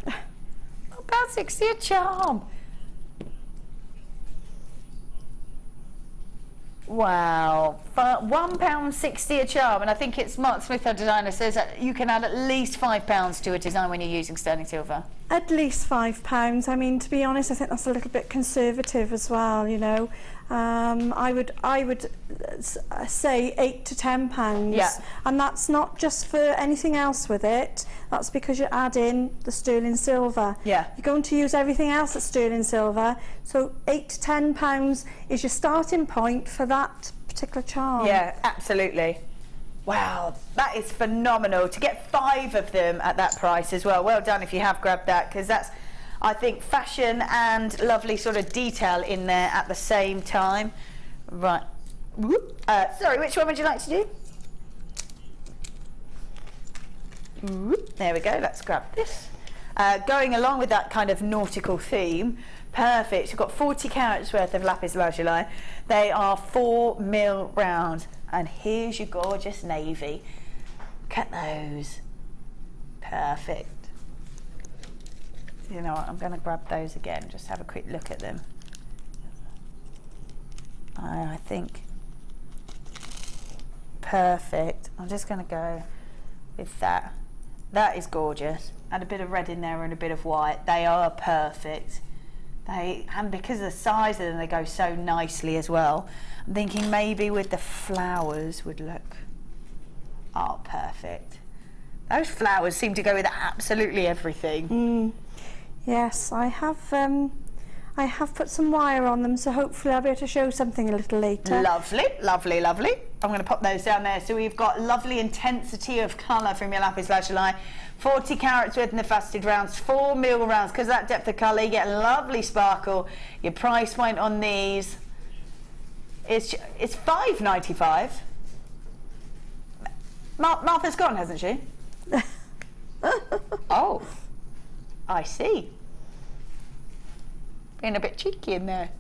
£1.60 a charm. Wow, £1.60 a charm, and I think it's Mark Smith, our designer, says that you can add at least £5 to a design when you're using sterling silver. At least £5. I mean, to be honest, I think that's a little bit conservative as well. You know, I would say £8 to £10. Yeah. And that's not just for anything else with it. That's because you add in the sterling silver. Yeah. You're going to use everything else at sterling silver. So £8 to £10 is your starting point for that particular charm. Yeah, absolutely. Wow, that is phenomenal. To get 5 of them at that price as well. Well done if you have grabbed that, because that's, I think, fashion and lovely sort of detail in there at the same time. Right. Sorry, which one would you like to do? There we go, let's grab this. Going along with that kind of nautical theme, perfect. You've got 40 carats worth of lapis lazuli. They are 4mm round. And here's your gorgeous navy. Look at those. Perfect. You know what, I'm going to grab those again, just have a quick look at them. I think perfect. I'm just going to go with that. That is gorgeous. Add a bit of red in there and a bit of white. They are perfect. And because of the size of them, they go so nicely as well. I'm thinking maybe with the flowers would look, oh, perfect. Those flowers seem to go with absolutely everything. Yes, I have put some wire on them, so hopefully I'll be able to show something a little later. Lovely, lovely, lovely. I'm going to pop those down there. So we've got lovely intensity of colour from your lapis lazuli. 40 carats worth in the faceted rounds, 4mm rounds, because of that depth of colour, you get a lovely sparkle. Your price point on these is $5.95. Martha's gone, hasn't she? Oh, I see. Being a bit cheeky in there.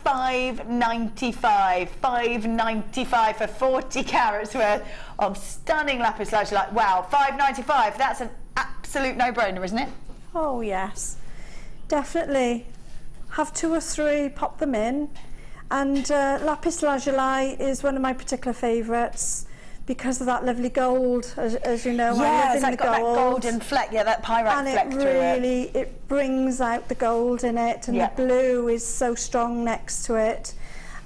$5.95 for 40 carats worth of stunning lapis lazuli. Wow, $5.95. That's an absolute no-brainer, isn't it? Oh yes, definitely. Have 2 or 3, pop them in, and lapis lazuli is one of my particular favourites because of that lovely gold, as you know. Yeah, it's like got that golden fleck, yeah, that pyrite fleck through it. It brings out the gold in it, and the blue is so strong next to it.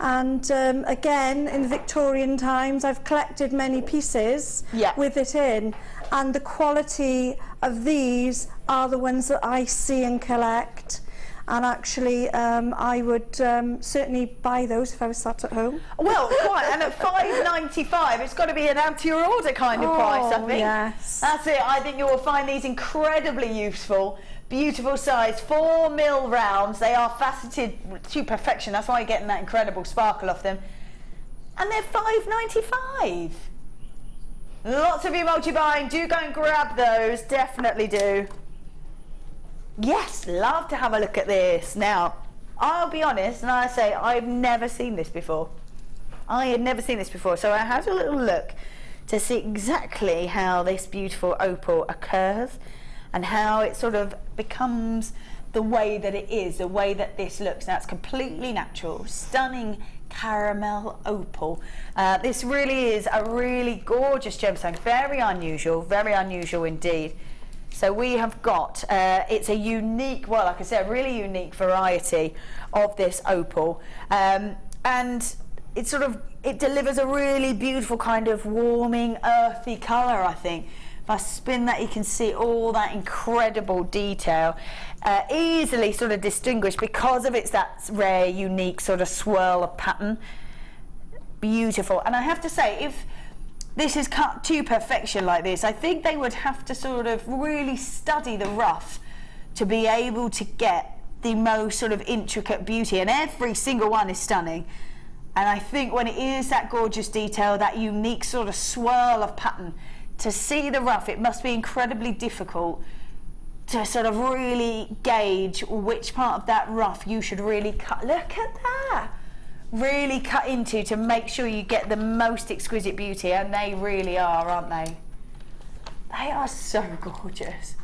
And again, in the Victorian times, I've collected many pieces with it in, and the quality of these are the ones that I see and collect. And actually, I would certainly buy those if I was sat at home. Well, quite, and at $5.95, it's got to be an add to your order kind of price, I think. Yes. That's it. I think you will find these incredibly useful, beautiful size, 4mm rounds. They are faceted to perfection. That's why you're getting that incredible sparkle off them. And they're $5.95. Lots of you multi-buying. Do go and grab those. Definitely do. Yes, love to have a look at this. Now, I'll be honest, and I say I've never seen this before. I had never seen this before, so I had a little look to see exactly how this beautiful opal occurs and how it sort of becomes the way that it is, the way that this looks. Now it's completely natural, stunning caramel opal. This really is a really gorgeous gemstone, very unusual indeed. So we have got, it's a unique, well, like I said, a really unique variety of this opal. And it it delivers a really beautiful kind of warming, earthy colour, I think. If I spin that, you can see all that incredible detail. Easily sort of distinguished because of that rare, unique sort of swirl of pattern. Beautiful. And I have to say, if this is cut to perfection like this, I think they would have to sort of really study the rough to be able to get the most sort of intricate beauty, and every single one is stunning. And I think when it is that gorgeous detail, that unique sort of swirl of pattern, to see the rough, it must be incredibly difficult to sort of really gauge which part of that rough you should really cut. Look at that! Really cut into to make sure you get the most exquisite beauty, and they really are, aren't they? They are so gorgeous.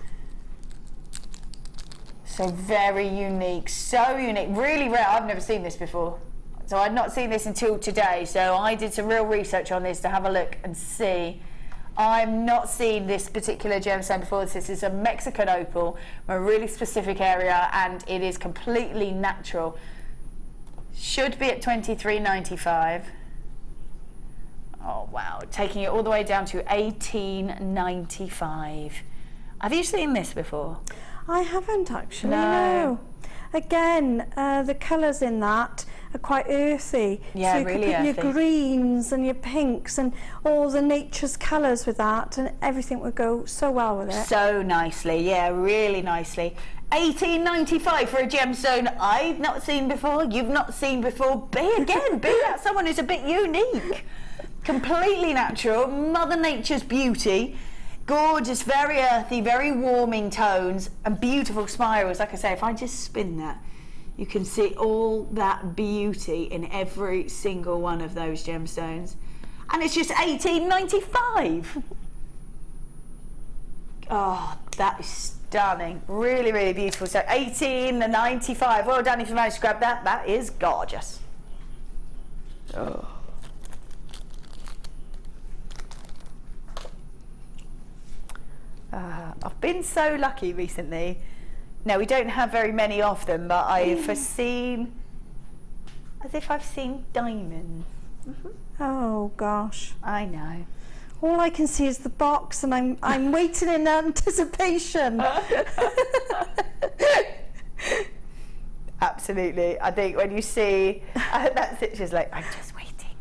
So very unique, so unique, really rare. I've never seen this before. So I'd not seen this until today, so I did some real research on this to have a look and see. I've not seen this particular gemstone before. This is a Mexican opal from a really specific area, and it is completely natural. Should be at $23.95. Oh wow, taking it all the way down to $18.95. Have you seen this before? I haven't actually, no. Again, the colours in that are quite earthy. Yeah, so you really could put earthy. your greens and your pinks and all the nature's colours with that, and everything would go so well with it. So nicely, yeah, really nicely. $18.95 for a gemstone I've not seen before, you've not seen before. Be that someone who's a bit unique. Completely natural, Mother Nature's beauty. Gorgeous, very earthy, very warming tones, and beautiful spirals. Like I say, if I just spin that, you can see all that beauty in every single one of those gemstones. And it's just $18.95. Oh, that is stunning. Really, really beautiful. So $18.95. Well done if you managed to grab that. That is gorgeous. Oh. I've been so lucky recently. Now, we don't have very many of them, but I've seen, as if I've seen diamonds. Oh gosh. I know. All I can see is the box, and I'm waiting in anticipation. Absolutely. I think when you see that's it, just like, I'm just waiting.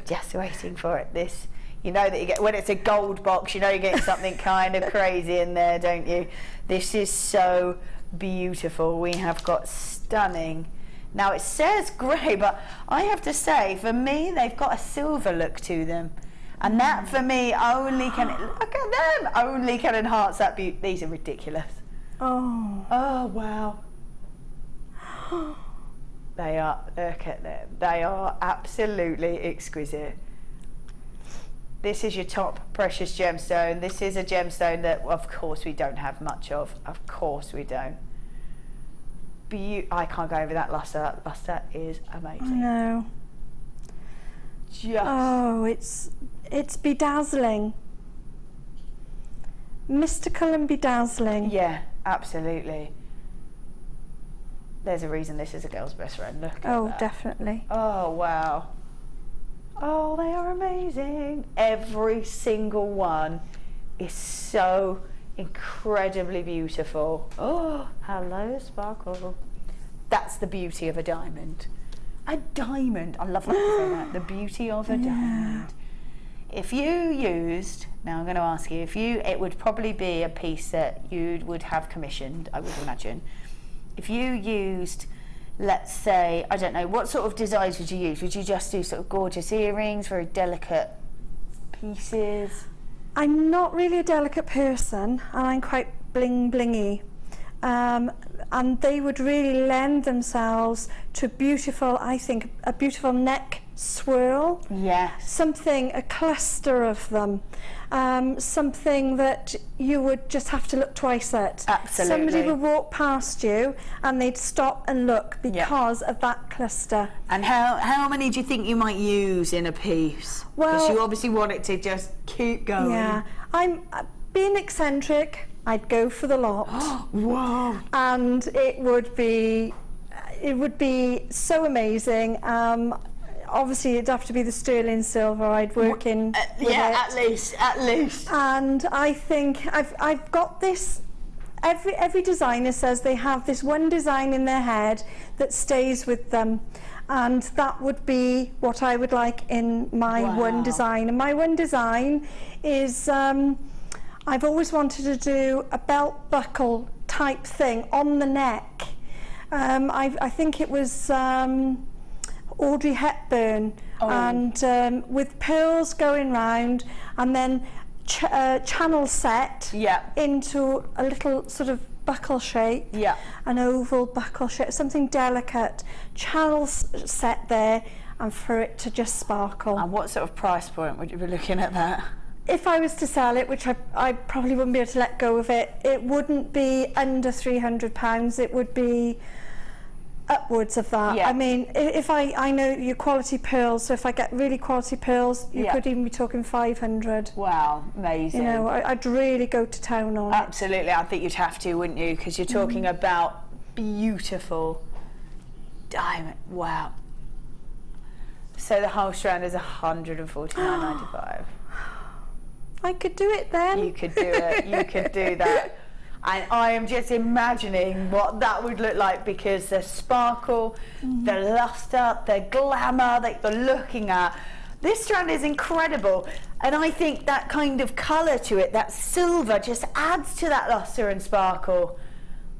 Just waiting for it. This, you know that you get, when it's a gold box, you know you're getting something kind of crazy in there, don't you? This is so beautiful. We have got stunning. Now it says grey, but I have to say, for me, they've got a silver look to them. And that, for me, only can, look at them, only can enhance that beauty. These are ridiculous. Oh. Oh, wow. They are, look at them. They are absolutely exquisite. This is your top precious gemstone. This is a gemstone that, of course, we don't have much of. Of course we don't. I can't go over that luster. That luster is amazing. No. Just. Oh, it's bedazzling. Mystical and bedazzling. Yeah, absolutely. There's a reason this is a girl's best friend. Look at that. Oh, definitely. Oh, wow. Oh, they are amazing. Every single one is so incredibly beautiful. Oh, hello, sparkle. That's the beauty of a diamond. A diamond. I love that. The beauty of a diamond. If you used, now I'm going to ask you, it would probably be a piece that you would have commissioned, I would imagine. If you used, let's say, I don't know, what sort of designs would you use? Would you just do sort of gorgeous earrings, very delicate pieces? I'm not really a delicate person, and I'm quite blingy. And they would really lend themselves to beautiful, I think, a beautiful neck swirl. Yes. Something, a cluster of them. Something that you would just have to look twice at. Absolutely. Somebody would walk past you and they'd stop and look because of that cluster. And how many do you think you might use in a piece? Because you obviously want it to just keep going. Yeah, I'm being eccentric. I'd go for the lot. Wow. And it would be so amazing. Obviously it'd have to be the sterling silver. I'd work in with it. at least. And I think I've got this. Every designer says they have this one design in their head that stays with them, and that would be what I would like in my one design. And my one design is I've always wanted to do a belt buckle type thing on the neck. I think it was Audrey Hepburn, and with pearls going round, and then channel set into a little sort of buckle shape, an oval buckle shape, something delicate, channel set there, and for it to just sparkle. And what sort of price point would you be looking at that? If I was to sell it, which I probably wouldn't be able to let go of it, it wouldn't be under £300, it would be upwards of that. I mean, if I know your quality pearls, so if I get really quality pearls, you could even be talking 500. Wow, amazing. You know, I'd really go to town on it. Absolutely, I think you'd have to, wouldn't you? Because you're talking about beautiful diamond. Wow. So the whole strand is £149.95. I could do it then. You could do it. You could do that. And I am just imagining what that would look like, because the sparkle, the luster, the glamour that you're looking at. This strand is incredible, and I think that kind of colour to it, that silver, just adds to that luster and sparkle.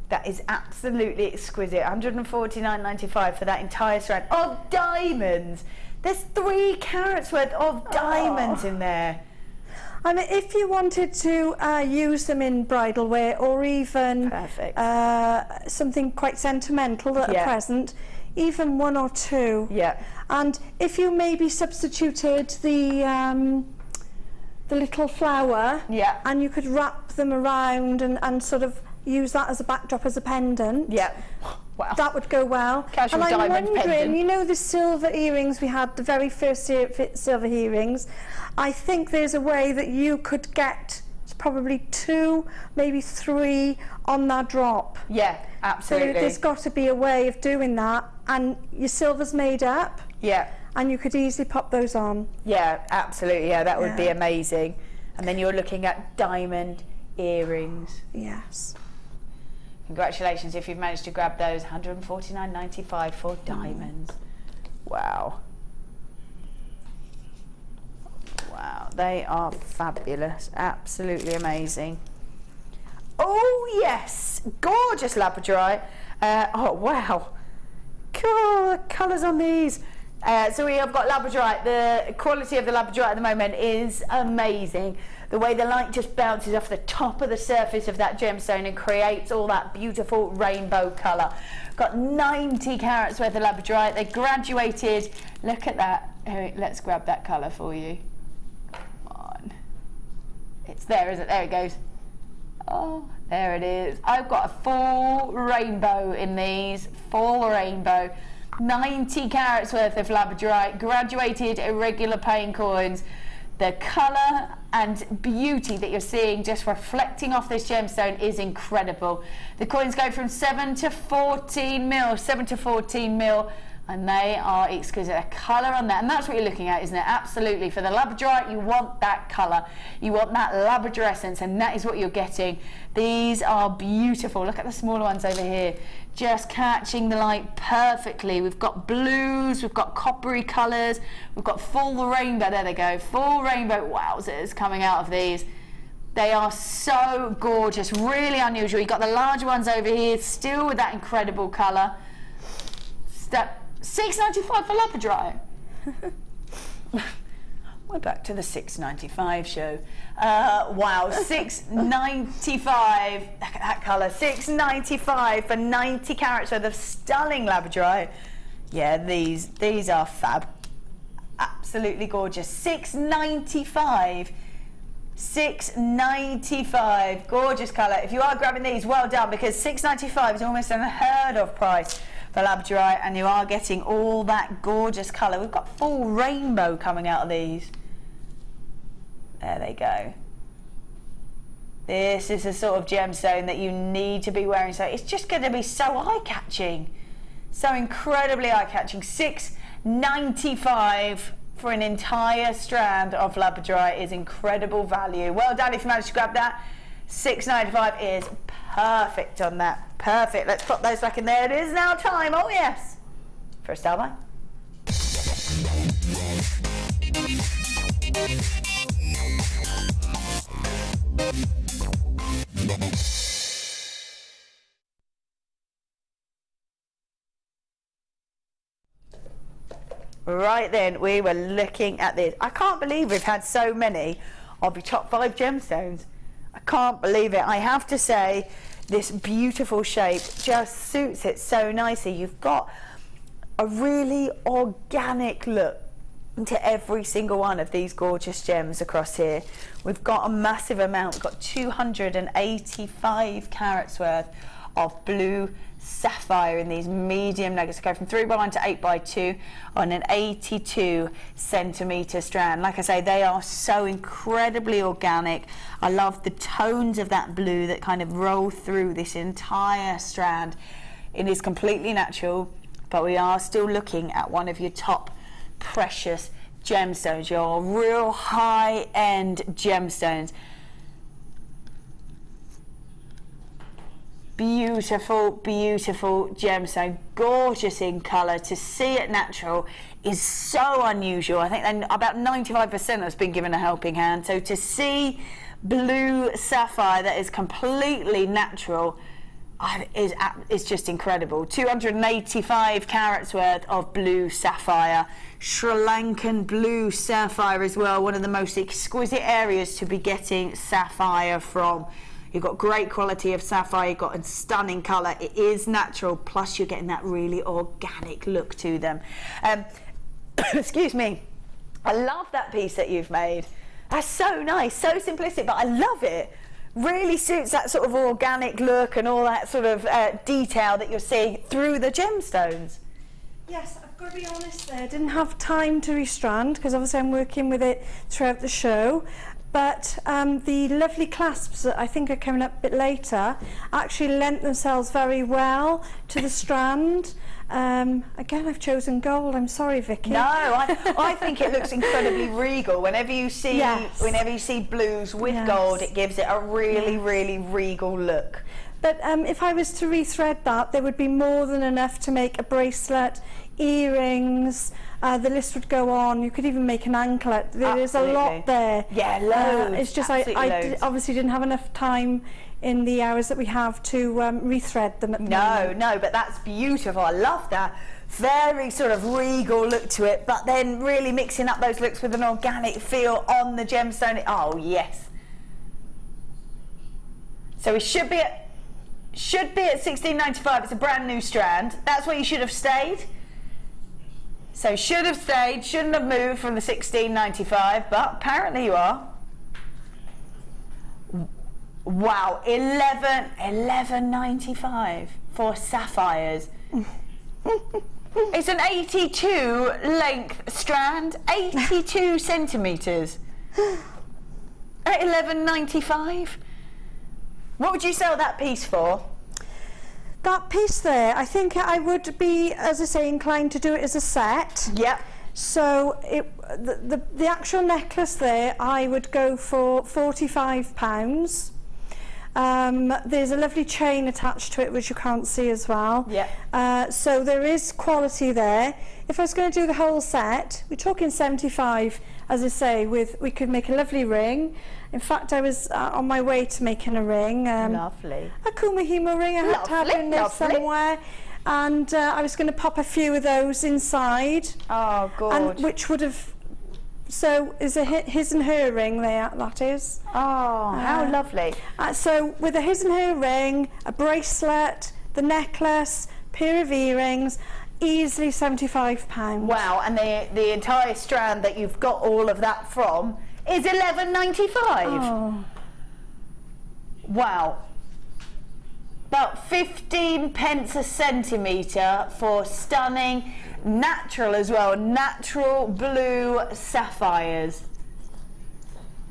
That is absolutely exquisite. £149.95 for that entire strand of diamonds. There's 3 carats worth of diamonds in there. I mean, if you wanted to use them in bridal wear, or even something quite sentimental at a present, even 1 or 2. Yeah. And if you maybe substituted the little flower, and you could wrap them around and sort of use that as a backdrop, as a pendant. Yeah. Wow. That would go well. Casual and I'm diamond wondering, pendant. you know the silver earrings we had, the very first silver earrings, I think there's a way that you could get probably 2, maybe 3 on that drop. Yeah, absolutely. So there's got to be a way of doing that, and your silver's made up. Yeah. And you could easily pop those on. Yeah, absolutely. Yeah, that would be amazing. And then you're looking at diamond earrings. Yes. Congratulations if you've managed to grab those. £149.95 for diamonds. Wow. Wow, they are fabulous. Absolutely amazing. Oh yes, gorgeous labradorite. Oh wow. Cool, the colours on these. So we have got labradorite. The quality of the labradorite at the moment is amazing. The way the light just bounces off the top of the surface of that gemstone and creates all that beautiful rainbow colour. Got 90 carats worth of labradorite. They graduated. Look at that. Let's grab that colour for you. Come on. It's there, isn't it? There it goes. Oh, there it is. I've got a full rainbow in these. Full rainbow. 90 carats worth of labradorite. Graduated irregular plain coins. The colour and beauty that you're seeing just reflecting off this gemstone is incredible. The coins go from 7 to 14 mil, 7 to 14 mil, and they are exquisite. The colour on that, and that's what you're looking at, isn't it? Absolutely. For the labradorite, you want that colour. You want that labradorescence, and that is what you're getting. These are beautiful. Look at the smaller ones over here. Just catching the light perfectly. We've got blues, we've got coppery colours, we've got full rainbow. There they go. Full rainbow. Wowzers coming out of these. They are so gorgeous, really unusual. You've got the larger ones over here, still with that incredible colour. $6.95 for labradorite. We're back to the $6.95 show. Wow, $6.95. Look at that colour. $6.95 for 90 carats worth of stunning labradorite. Yeah, these are fab. Absolutely gorgeous. $6.95. $6.95. Gorgeous colour. If you are grabbing these, well done, because $6.95 is almost an unheard of price for labradorite, and you are getting all that gorgeous colour. We've got full rainbow coming out of these. There they go. This is the sort of gemstone that you need to be wearing. So it's just going to be so eye-catching. So incredibly eye-catching. $6.95 for an entire strand of labradorite is incredible value. Well done if you managed to grab that. $6.95 is perfect on that. Perfect. Let's put those back in there. It is now time, oh yes, for a style buy. Right then, we were looking at this. I can't believe we've had so many of your top 5 gemstones. I can't believe it. I have to say, this beautiful shape just suits it so nicely. You've got a really organic look to every single one of these gorgeous gems across here. We've got a massive amount. We've got 285 carats worth of blue sapphire in these medium nuggets. Go from 3x1 to 8x2 on an 82 centimetre strand. Like I say, they are so incredibly organic. I love the tones of that blue that kind of roll through this entire strand. It is completely natural, but we are still looking at one of your top precious gemstones, your real high-end gemstones. Beautiful, beautiful gemstone, gorgeous in colour. To see it natural is so unusual. I think about 95% has been given a helping hand. So to see blue sapphire that is completely natural is just incredible. 285 carats worth of blue sapphire. Sri Lankan blue sapphire as well, one of the most exquisite areas to be getting sapphire from. You've got great quality of sapphire, you've got a stunning colour, it is natural, plus you're getting that really organic look to them. Excuse me, I love that piece that you've made. That's so nice, so simplistic, but I love it. Really suits that sort of organic look and all that sort of detail that you're seeing through the gemstones. Yes, I've got to be honest there, I didn't have time to restrand because obviously I'm working with it throughout the show. But the lovely clasps that I think are coming up a bit later actually lent themselves very well to the strand. Again, I've chosen gold. I'm sorry, Vicky. No, I think it looks incredibly regal. Whenever you see, whenever you see blues with gold, it gives it a really, really regal look. But if I was to rethread that, there would be more than enough to make a bracelet, earrings. The list would go on. You could even make an anklet. There is a lot there. Yeah, loads. It's just I obviously didn't have enough time in the hours that we have to rethread them at the moment. No, but that's beautiful. I love that. Very sort of regal look to it, but then really mixing up those looks with an organic feel on the gemstone. Oh yes. So we should be at $16.95. It's a brand new strand. That's where you should have stayed. So should have stayed, shouldn't have moved from the $16.95, but apparently you are. Wow, $11.95 for sapphires. It's an 82 length strand, 82 centimetres. At $11.95. What would you sell that piece for? That piece there, I think I would be, as I say, inclined to do it as a set. Yep. So the actual necklace there, I would go for £45. There's a lovely chain attached to it, which you can't see as well. Yeah. So there is quality there. If I was going to do the whole set, we're talking 75, as I say, we could make a lovely ring. In fact, I was on my way to making a ring. Lovely. A Kumahimo ring I had to have in there somewhere. And I was going to pop a few of those inside. Oh, gorgeous. And which would have... So is a his and her ring there, that is. Oh, how lovely. So with a his and her ring, a bracelet, the necklace, pair of earrings, Easily £75. Wow, and the entire strand that you've got all of that from is £11.95. Oh. Wow. About 15 pence a centimetre for stunning, natural as well, natural blue sapphires.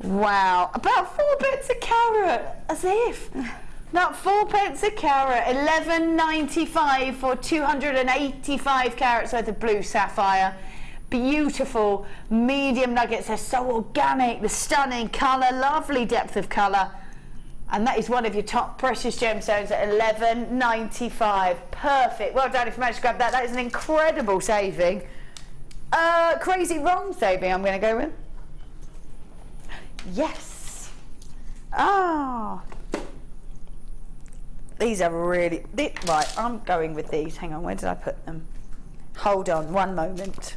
Wow, about 4 pence a carat, as if. About 4 pence a carat, £11.95 for 285 carats worth of blue sapphire. Beautiful medium nuggets, they're so organic, the stunning colour, lovely depth of colour. And that is one of your top precious gemstones at £11.95. Perfect. Well done if you managed to grab that. That is an incredible saving. Crazy wrong saving, I'm going to go with. Yes. Ah. These are really... Right, I'm going with these. Hang on, where did I put them? Hold on, one moment.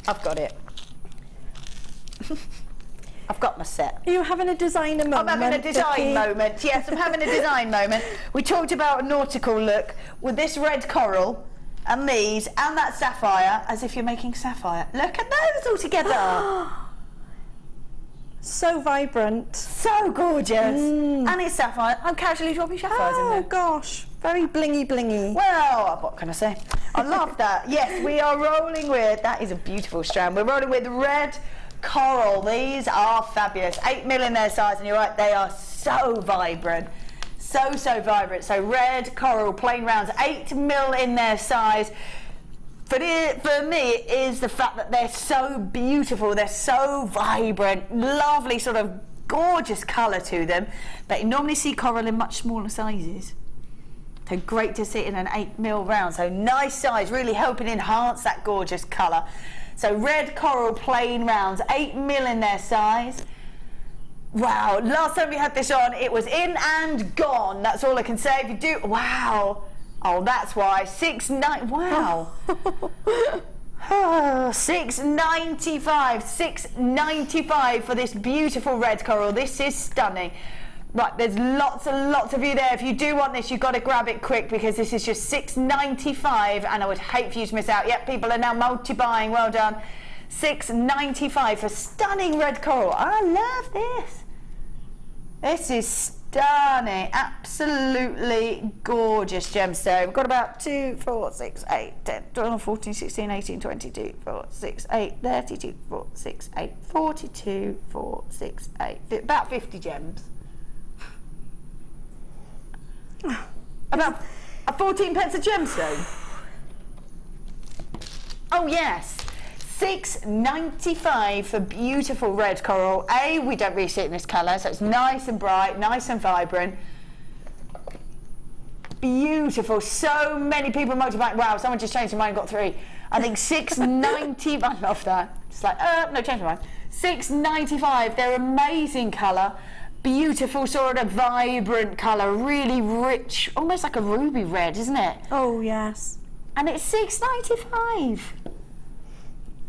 I've got it. I've got my set. Are you having a designer moment? I'm having a design moment. Yes, I'm having a design moment. We talked about a nautical look with this red coral and these and that sapphire, as if you're making sapphire. Look at those all together. So vibrant. So gorgeous. And it's sapphire. I'm casually dropping sapphires in there. Oh gosh, very blingy blingy. Well, what can I say? I love that. Yes, we are rolling with, that is a beautiful strand. We're rolling with red coral. These are fabulous. 8mm in their size, and you're right, they are so vibrant. So vibrant. So red coral, plain rounds, 8mm in their size. For me, it is the fact that they're so beautiful, they're so vibrant, lovely sort of gorgeous colour to them. But you normally see coral in much smaller sizes. So great to see it in an 8mm round. So nice size, really helping enhance that gorgeous colour. So red coral plain rounds, 8mm in their size. Wow, last time we had this on, it was in and gone. That's all I can say. If you do, wow. Oh, that's why. Wow. Oh, $6.95. $6.95 for this beautiful red coral. This is stunning. Right, there's lots and lots of you there. If you do want this, you've got to grab it quick because this is just $6.95 and I would hate for you to miss out. Yep, people are now multi-buying. Well done. $6.95 for stunning red coral. I love this. This is stunning. Absolutely gorgeous gemstone. We've got about 2, 4, 6, 8, 10, 12, 14, 16, 18, 22, 4, 6, 8, 32, 4, 6, 8, 42, 4, 6, 8, about 50 gems. About 14 pence a gemstone. Oh yes, $6.95 for beautiful red coral. We don't really see it in this colour, so it's nice and bright, nice and vibrant. Beautiful. So many people multiplying. Wow, someone just changed their mind and got 3. I think $6.90. I love that. It's like, no, change my mind. $6.95. They're amazing colour. Beautiful sort of vibrant colour, really rich, almost like a ruby red, isn't it? Oh yes. And it's $6.95.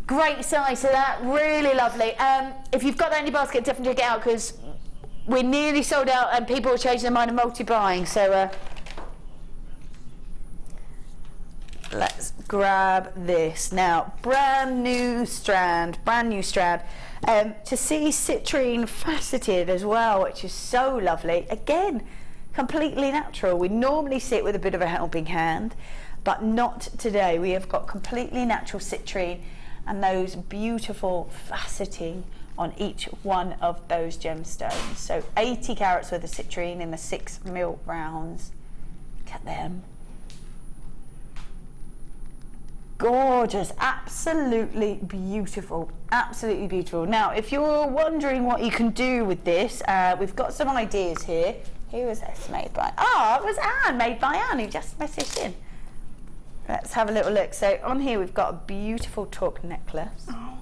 Great size to that, really lovely. If you've got that in your basket, definitely get out because we're nearly sold out and people are changing their mind and multi-buying. So let's grab this now. Brand new strand. To see Citrine faceted as well, which is so lovely. Again, completely natural. We normally see it with a bit of a helping hand, but not today. We have got completely natural citrine and those beautiful faceting on each one of those gemstones. So 80 carats worth of citrine in the 6mm rounds. Look at them. Gorgeous, absolutely beautiful, absolutely beautiful. Now, if you're wondering what you can do with this, we've got some ideas here. Who was this made by? Oh, it was Anne, made by Anne, who just messaged in. Let's have a little look. So on here we've got a beautiful torque necklace. Oh.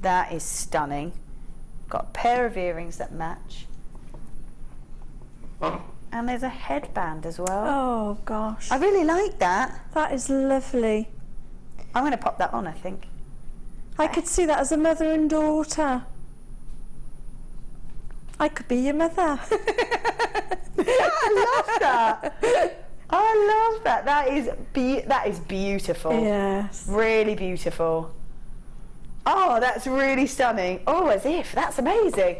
That is stunning. Got a pair of earrings that match. And there's a headband as well. Oh gosh. I really like that. That is lovely. I'm going to pop that on, I think. I could see that as a mother and daughter. I could be your mother. I love that. I love that. That is beautiful. Yes. Really beautiful. Oh, that's really stunning. Oh, as if. That's amazing.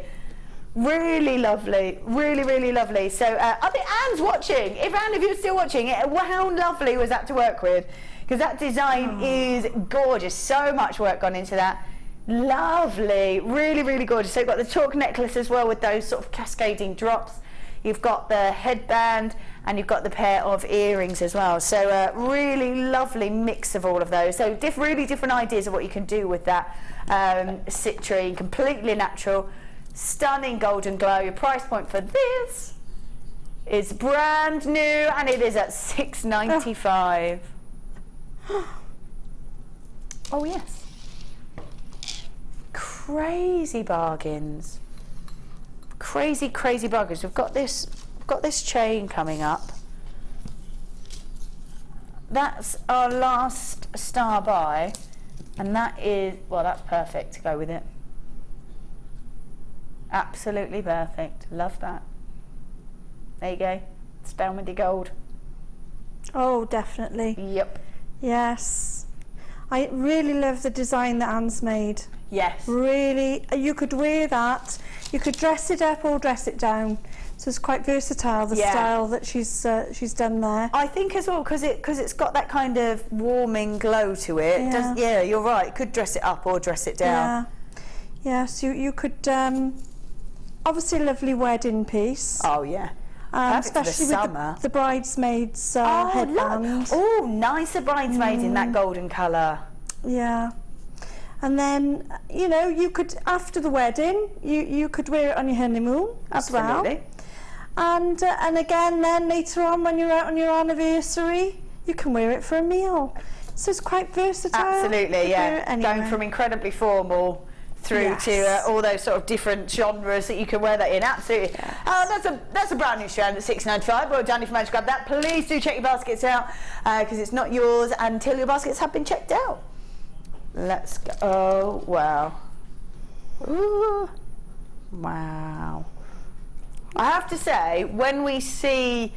Really lovely. Really, really lovely. So I think Anne's watching. If you're still watching, how lovely was that to work with? Because that design is gorgeous. So much work gone into that. Lovely. Really, really gorgeous. So you've got the chalk necklace as well with those sort of cascading drops. You've got the headband and you've got the pair of earrings as well. So really lovely mix of all of those. So really different ideas of what you can do with that citrine, completely natural, stunning golden glow. Your price point for this is brand new and it is at $6.95. Oh yes. Crazy bargains. Crazy bargains. We've got this chain coming up. That's our last star buy, and that is, well, that's perfect to go with it. Absolutely perfect. Love that. There you go. Spelmandy gold. Oh, definitely. Yep. Yes. I really love the design that Anne's made. Yes. Really, you could wear that. You could dress it up or dress it down. So it's quite versatile, the style that she's done there. I think as well, because it's got that kind of warming glow to it. Yeah, yeah, you're right. Could dress it up or dress it down. Yeah, so you could, obviously a lovely wedding piece. Oh, yeah. Especially with the bridesmaids headband. Oh, nicer bridesmaids in that golden colour. Yeah. And then, you know, you could, after the wedding, you could wear it on your honeymoon as well. And again, then later on when you're out on your anniversary, you can wear it for a meal. So it's quite versatile. Absolutely, yeah. Going from incredibly formal through to all those sort of different genres that you can wear that in. Absolutely. Yes. That's a brand new strand at $6.95. Well done if you managed to grab that. Please do check your baskets out because it's not yours until your baskets have been checked out. Let's go. Oh, wow. Ooh. Wow. I have to say, when we see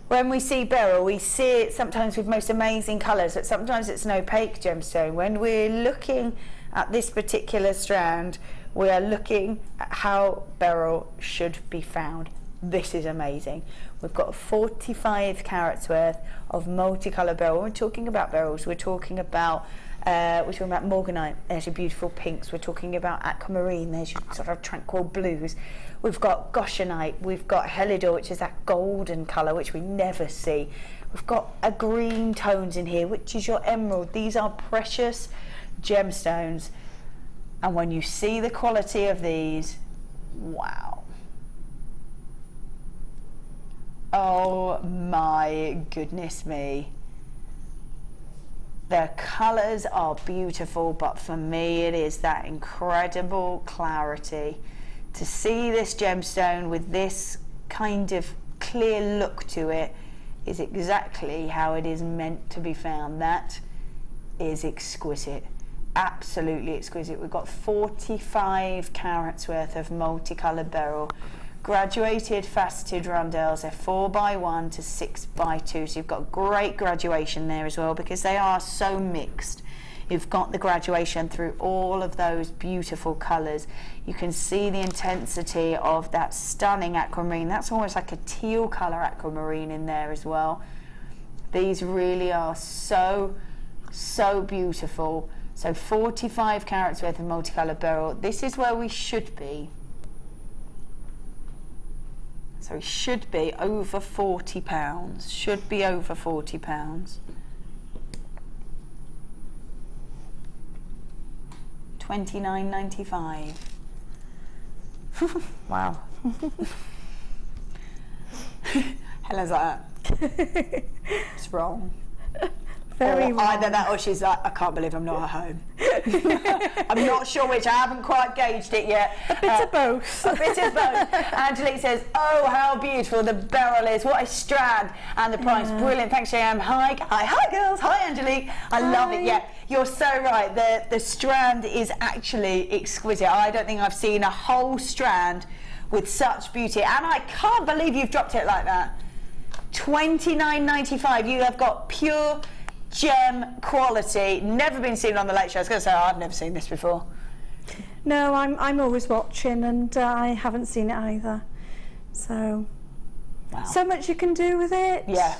beryl, we see it sometimes with most amazing colours, but sometimes it's an opaque gemstone. When we're looking at this particular strand, we are looking at how beryl should be found. This is amazing. We've got 45 carats worth of multicolour beryl. When we're talking about beryls, we're talking about morganite. There's your beautiful pinks. We're talking about aquamarine. There's your sort of tranquil blues. We've got goshenite. We've got helidor, which is that golden colour, which we never see. We've got a green tones in here, which is your emerald. These are precious gemstones. And when you see the quality of these, wow. Oh my goodness me. The colours are beautiful, but for me it is that incredible clarity. To see this gemstone with this kind of clear look to it is exactly how it is meant to be found. That is exquisite. Absolutely exquisite. We've got 45 carats worth of multicoloured beryl. Graduated faceted rondelles. They're 4x1 to 6x2, so you've got great graduation there as well because they are so mixed. You've got the graduation through all of those beautiful colours. You can see the intensity of that stunning aquamarine. That's almost like a teal colour aquamarine in there as well. These really are so beautiful. So 45 carats worth of multicoloured beryl. This is where we should be. So it should be over £40. Should be over £40. $29.95. Wow. Helen's like that. It's wrong. Very wrong. Either that or she's like, I can't believe I'm not at home. I'm not sure which. I haven't quite gauged it yet. A bit of both. A bit of both. Angelique says, oh, how beautiful the beryl is. What a strand. And the price, brilliant. Thanks, JM. Hi, girls. Hi, Angelique. I love it. Yeah, you're so right. The strand is actually exquisite. I don't think I've seen a whole strand with such beauty. And I can't believe you've dropped it like that. $29.95. You have got pure gem quality. Never been seen on the Late Show. I was going to say, I've never seen this before. No, I'm always watching, and I haven't seen it either. So, wow. So much you can do with it. Yeah.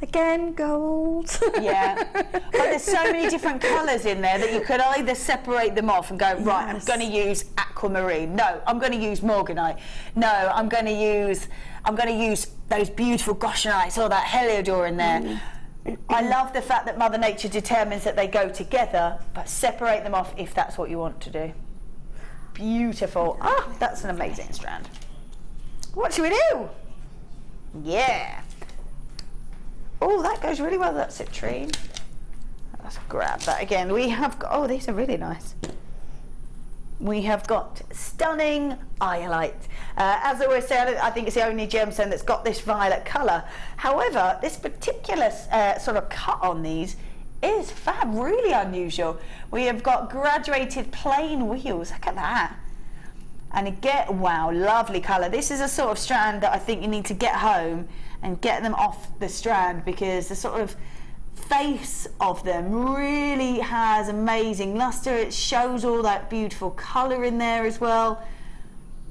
Again, gold. Yeah. But there's so many different colours in there that you could either separate them off and go, right, Yes. I'm going to use aquamarine. No, I'm going to use morganite. No, I'm going to use those beautiful goshenite or that heliodor in there. I love the fact that Mother Nature determines that they go together, but separate them off if that's what you want to do. Beautiful. Ah, that's an amazing strand. What should we do? Yeah. Oh, that goes really well with that citrine. Let's grab that again. We have got, oh, these are really nice. We have got stunning iolite. As I always say, I think it's the only gemstone that's got this violet colour. However, this particular sort of cut on these is fab, really unusual. We have got graduated plain wheels. Look at that. And again, wow, lovely colour. This is a sort of strand that I think you need to get home and get them off the strand, because the sort of face of them really has amazing luster. It shows all that beautiful colour in there as well.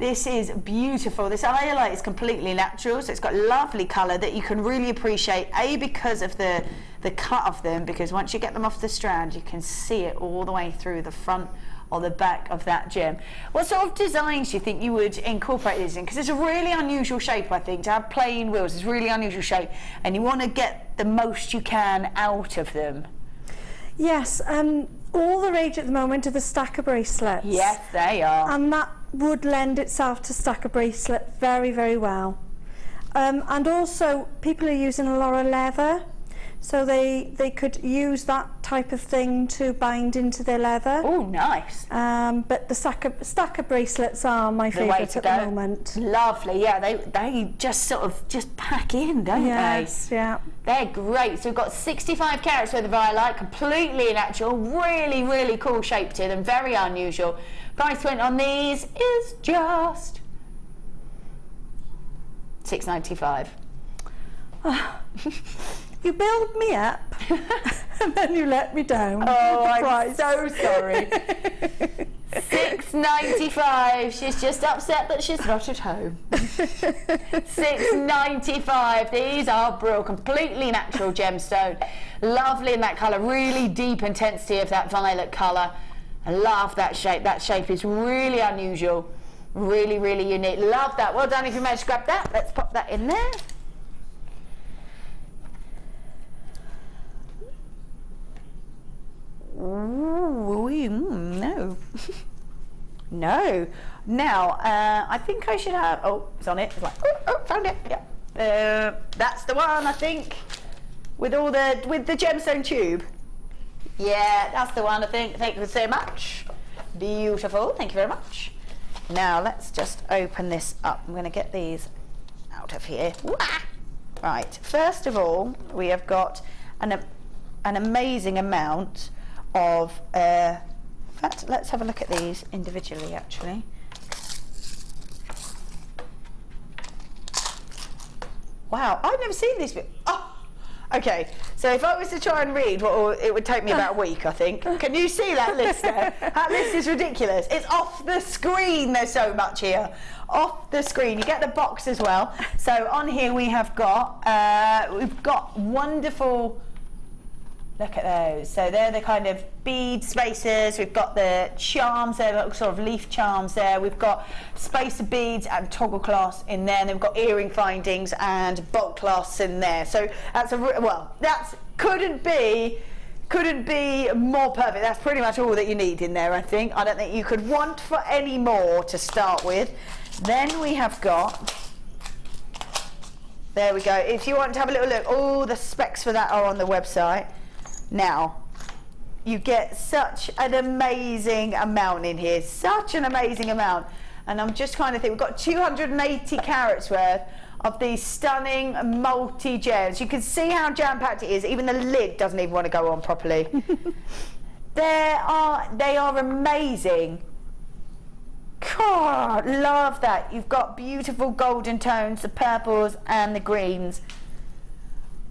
This is beautiful. This iolite is completely natural, so it's got lovely colour that you can really appreciate, A, because of the cut of them, because once you get them off the strand you can see it all the way through the front or the back of that gem. What sort of designs do you think you would incorporate these in? Because it's a really unusual shape, I think, to have plain wheels. It's a really unusual shape, and you want to get the most you can out of them. Yes, all the rage at the moment are the stacker bracelets. Yes, they are. And that would lend itself to stacker bracelet very, very well. And also, people are using a lot of leather, so they could use that type of thing to bind into their leather. Oh, nice. But the stacker bracelets are my favourite at the moment. Lovely, yeah, they just sort of just pack in, don't they? Yes, yeah. They're great. So we've got 65 carats worth of iolite, completely natural, really, really cool shape to them, very unusual. Price point on these is just $6.95. You build me up and then you let me down. Oh, I'm so sorry. $6.95. She's just upset that she's not at home. $6.95. These are brilliant, completely natural gemstone. Lovely in that colour, really deep intensity of that violet colour. I love that shape. That shape is really unusual, really, really unique. Love that. Well done if you managed to grab that. Let's pop that in there. Ooh, no. No. Now, I think I should have, oh, it's on it. It's like, oh, found it. Yeah. That's the one, I think, with the gemstone tube. Yeah, that's the one, I think. Thank you so much. Beautiful. Thank you very much. Now, let's just open this up. I'm going to get these out of here. Right. First of all, we have got an amazing amount of, in fact, let's have a look at these individually, actually. Wow, I've never seen these before. Oh, okay, so if I was to try and read, it would take me about a week, I think. Can you see that list there? That list is ridiculous. It's off the screen, there's so much here. Off the screen. You get the box as well. So on here we have got, we've got wonderful, look at those. So they're the kind of bead spacers. We've got the charms there, sort of leaf charms there. We've got spacer beads and toggle clasps in there. And then we've got earring findings and bolt clasps in there. So that's couldn't be more perfect. That's pretty much all that you need in there, I think. I don't think you could want for any more to start with. Then we have got, there we go. If you want to have a little look, all the specs for that are on the website. Now, you get such an amazing amount in here, such an amazing amount. And I'm just trying to think, we've got 280 carats worth of these stunning multi-gems. You can see how jam-packed it is. Even the lid doesn't even want to go on properly. They are amazing. God, love that. You've got beautiful golden tones, the purples and the greens.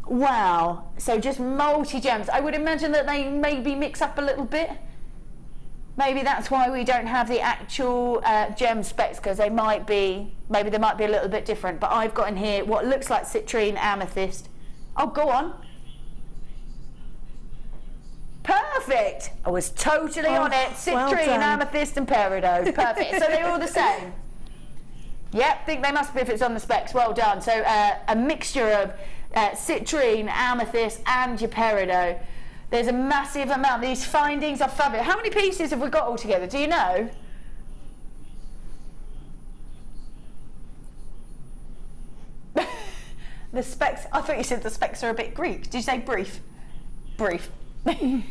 Wow. So just multi-gems. I would imagine that they maybe mix up a little bit. Maybe that's why we don't have the actual gem specs, because they might be, maybe they might be a little bit different. But I've got in here what looks like citrine, amethyst. Oh, go on. Perfect. I was totally on it. Citrine, amethyst and peridot. Perfect. So they're all the same. Yep, think they must be if it's on the specs. Well done. So a mixture of citrine, amethyst and your peridot. There's a massive amount. These findings are fabulous. How many pieces have we got all together? Do you know? The specs, I thought you said the specs are a bit Greek. Did you say brief? Brief. Well,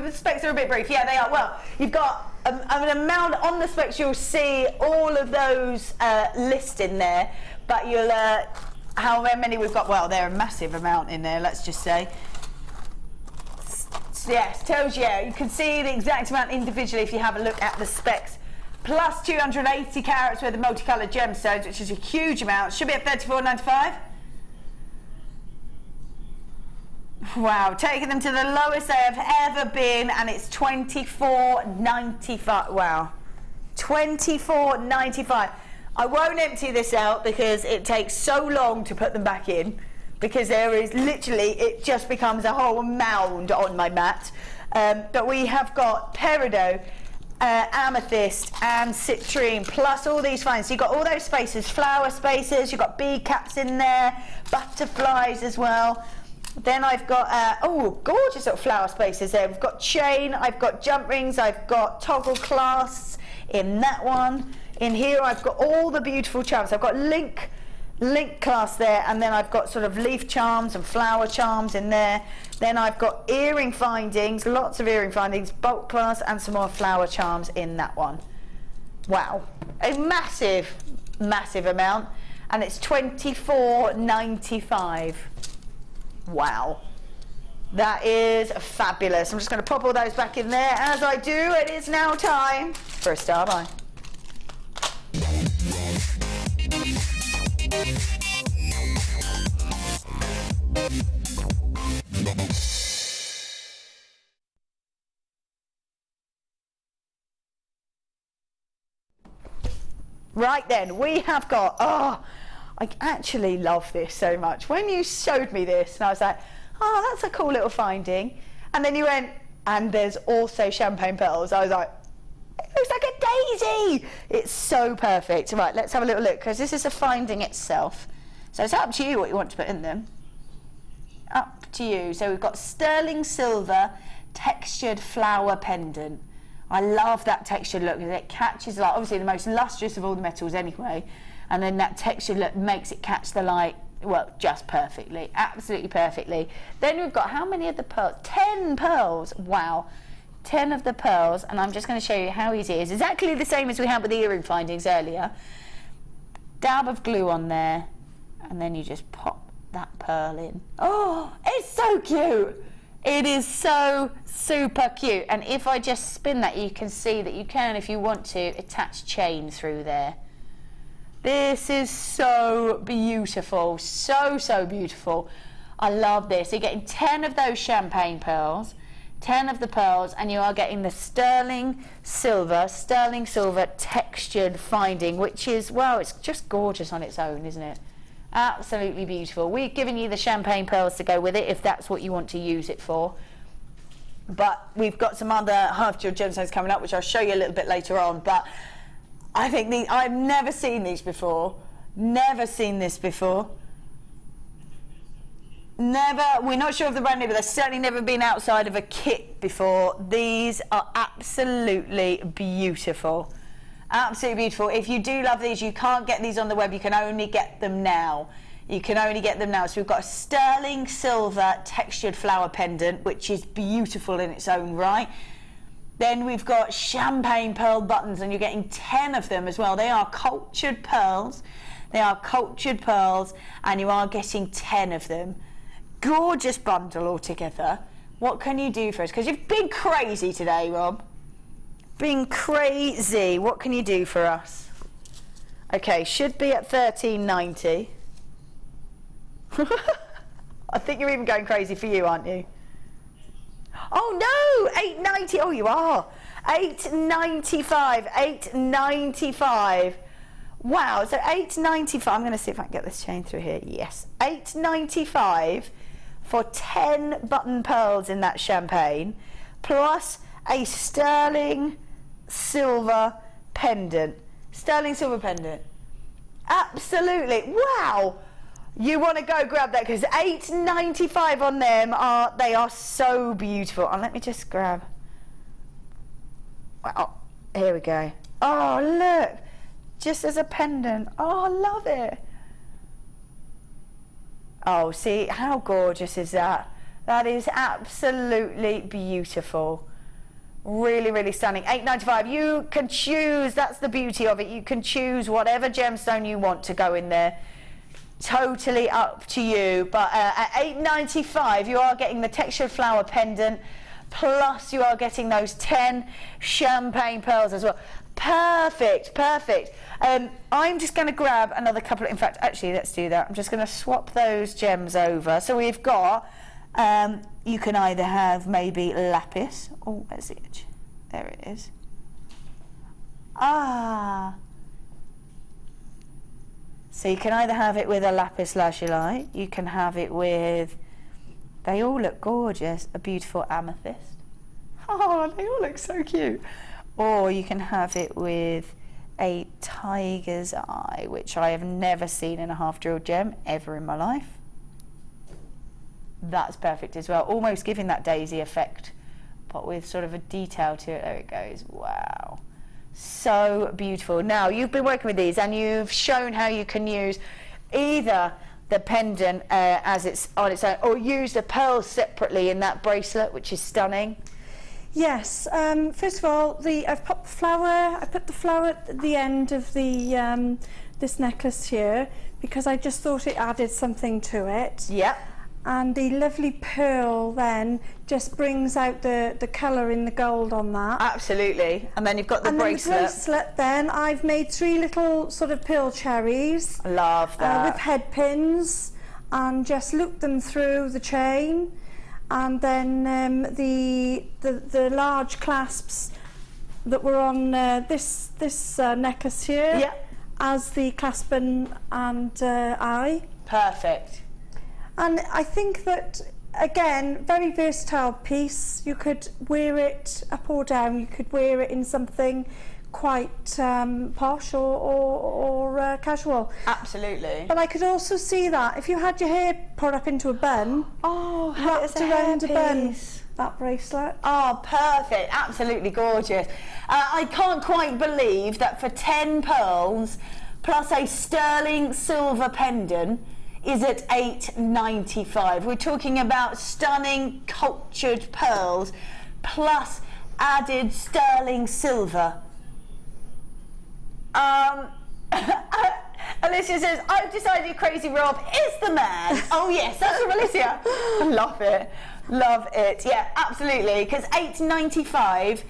the specs are a bit brief. Yeah, they are. Well, you've got an amount on the specs. You'll see all of those listed in there, but you'll how many we've got. Well, they're a massive amount in there. Let's just say. Yes, tells you. You can see the exact amount individually if you have a look at the specs. Plus 280 carats worth of multicoloured gemstones, which is a huge amount. Should be at $34.95. Wow, taking them to the lowest they have ever been, and it's $24.95. Wow, $24.95. I won't empty this out because it takes so long to put them back in, because there is literally, it just becomes a whole mound on my mat. But we have got peridot, amethyst and citrine, plus all these finds. So you've got all those spaces, flower spaces, you've got bead caps in there, butterflies as well. Then I've got, oh, gorgeous little flower spaces there. We've got chain, I've got jump rings, I've got toggle clasps in that one. In here I've got all the beautiful charms. I've got link clasp there, and then I've got sort of leaf charms and flower charms in there. Then I've got earring findings, lots of earring findings, bulk clasp and some more flower charms in that one. Wow, a massive, massive amount, and it's $24.95. Wow, that is fabulous. I'm just going to pop all those back in there. As I do, it is now time for a star buy. Right then, we have got, oh, I actually love this so much. When you showed me this, and I was like, oh, that's a cool little finding. And then you went, and there's also champagne pearls. I was like, it looks like a daisy. It's so perfect. Right, let's have a little look, because this is a finding itself. So it's up to you what you want to put in them. Up to you. So we've got sterling silver textured flower pendant. I love that textured look, because it catches light. Obviously the most lustrous of all the metals anyway. And then that textured look makes it catch the light, well, just perfectly, absolutely perfectly. Then we've got how many of the pearls? 10 pearls. Wow. 10 of the pearls, and I'm just going to show you how easy it is. Exactly the same as we had with the earring findings earlier. Dab of glue on there, and then you just pop that pearl in. Oh, it's so cute. It is so super cute. And if I just spin that, you can see that you can, if you want to, attach chain through there. This is so beautiful, so beautiful. I love this. You're getting 10 of those champagne pearls, 10 of the pearls, and you are getting the sterling silver textured finding, which is, well, it's just gorgeous on its own, isn't it? Absolutely beautiful. We've given you the champagne pearls to go with it if that's what you want to use it for. But we've got some other half-jeweled gemstones coming up, which I'll show you a little bit later on. But I think I've never seen these before. Never seen this before. Never. We're not sure of the brand name, but they've certainly never been outside of a kit before. These are absolutely beautiful. Absolutely beautiful. If you do love these, you can't get these on the web. You can only get them now. You can only get them now. So we've got a sterling silver textured flower pendant, which is beautiful in its own right. Then we've got champagne pearl buttons, and you're getting 10 of them as well. They are cultured pearls. They are cultured pearls, and you are getting 10 of them. Gorgeous bundle altogether. What can you do for us? Because you've been crazy today, Rob. Being crazy. What can you do for us? Okay, should be at $13.90. I think you're even going crazy for you, aren't you? Oh no, $8.90. Oh, you are. $8.95. $8.95. Wow. So $8.95. I'm going to see if I can get this chain through here. Yes, $8.95 for 10 button pearls in that champagne, plus a sterling silver pendant. Sterling silver pendant. Absolutely. Wow. You want to go grab that because $8.95 on them they are so beautiful. And let me just grab. Wow. Here we go. Oh, look. Just as a pendant. Oh, I love it. Oh, see, how gorgeous is that? That is absolutely beautiful. Really, really stunning. $8.95. You can choose. That's the beauty of it. You can choose whatever gemstone you want to go in there. Totally up to you. But at $8.95, you are getting the textured flower pendant, plus you are getting those 10 champagne pearls as well. Perfect, perfect. I'm just going to grab another couple. In fact, actually, let's do that. I'm just going to swap those gems over. So we've got, you can either have maybe lapis. Oh, where's the edge? There it is. Ah. So you can either have it with a lapis lazuli. You can have it with, they all look gorgeous, a beautiful amethyst. Oh, they all look so cute. Or you can have it with a tiger's eye, which I have never seen in a half drilled gem ever in my life. That's perfect as well, almost giving that daisy effect, but with sort of a detail to it. There it goes. Wow, so beautiful. Now you've been working with these and you've shown how you can use either the pendant as it's on its own, or use the pearls separately in that bracelet, which is stunning. Yes, first of all, I've popped the flower. I put the flower at the end of the this necklace here because I just thought it added something to it. Yep. And the lovely pearl then just brings out the colour in the gold on that. Absolutely. And then you've got the bracelet. And the bracelet then, I've made 3 little sort of pearl cherries. I love that. With head pins, and just looped them through the chain. And then the large clasps that were on this necklace here, yep, as the clasp and eye. Perfect. And I think that, again, very versatile piece. You could wear it up or down. You could wear it in something quite posh or casual. Absolutely. But I could also see that if you had your hair put up into a bun, wrapped around a bun, that bracelet. Oh, perfect. Absolutely gorgeous. I can't quite believe that for 10 pearls plus a sterling silver pendant is at $8.95. We're talking about stunning cultured pearls plus added sterling silver. Alicia says, I've decided Crazy Rob is the man. Oh yes, that's from Alicia. Love it. Love it. Yeah, absolutely. Because $8.95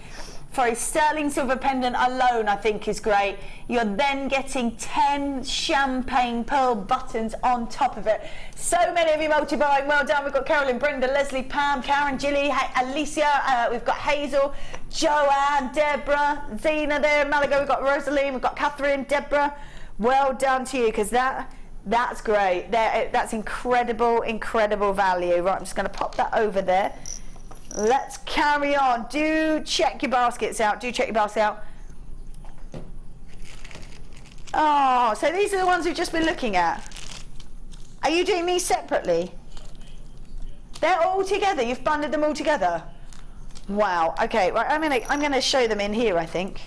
for a sterling silver pendant alone, I think, is great. You're then getting 10 champagne pearl buttons on top of it. So many of you multi-buying. Well done. We've got Carolyn, Brenda, Leslie, Pam, Karen, Gilly, Alicia. We've got Hazel, Joanne, Deborah, Zena there, Malaga. We've got Rosaline. We've got Catherine, Deborah. Well done to you, because that's great. That's incredible, incredible value. Right, I'm just going to pop that over there. Let's carry on. Do check your baskets out. Do check your basket out. Oh, so these are the ones we've just been looking at. Are you doing these separately? They're all together. You've bundled them all together. Wow. Okay. Right. I'm gonna show them in here, I think.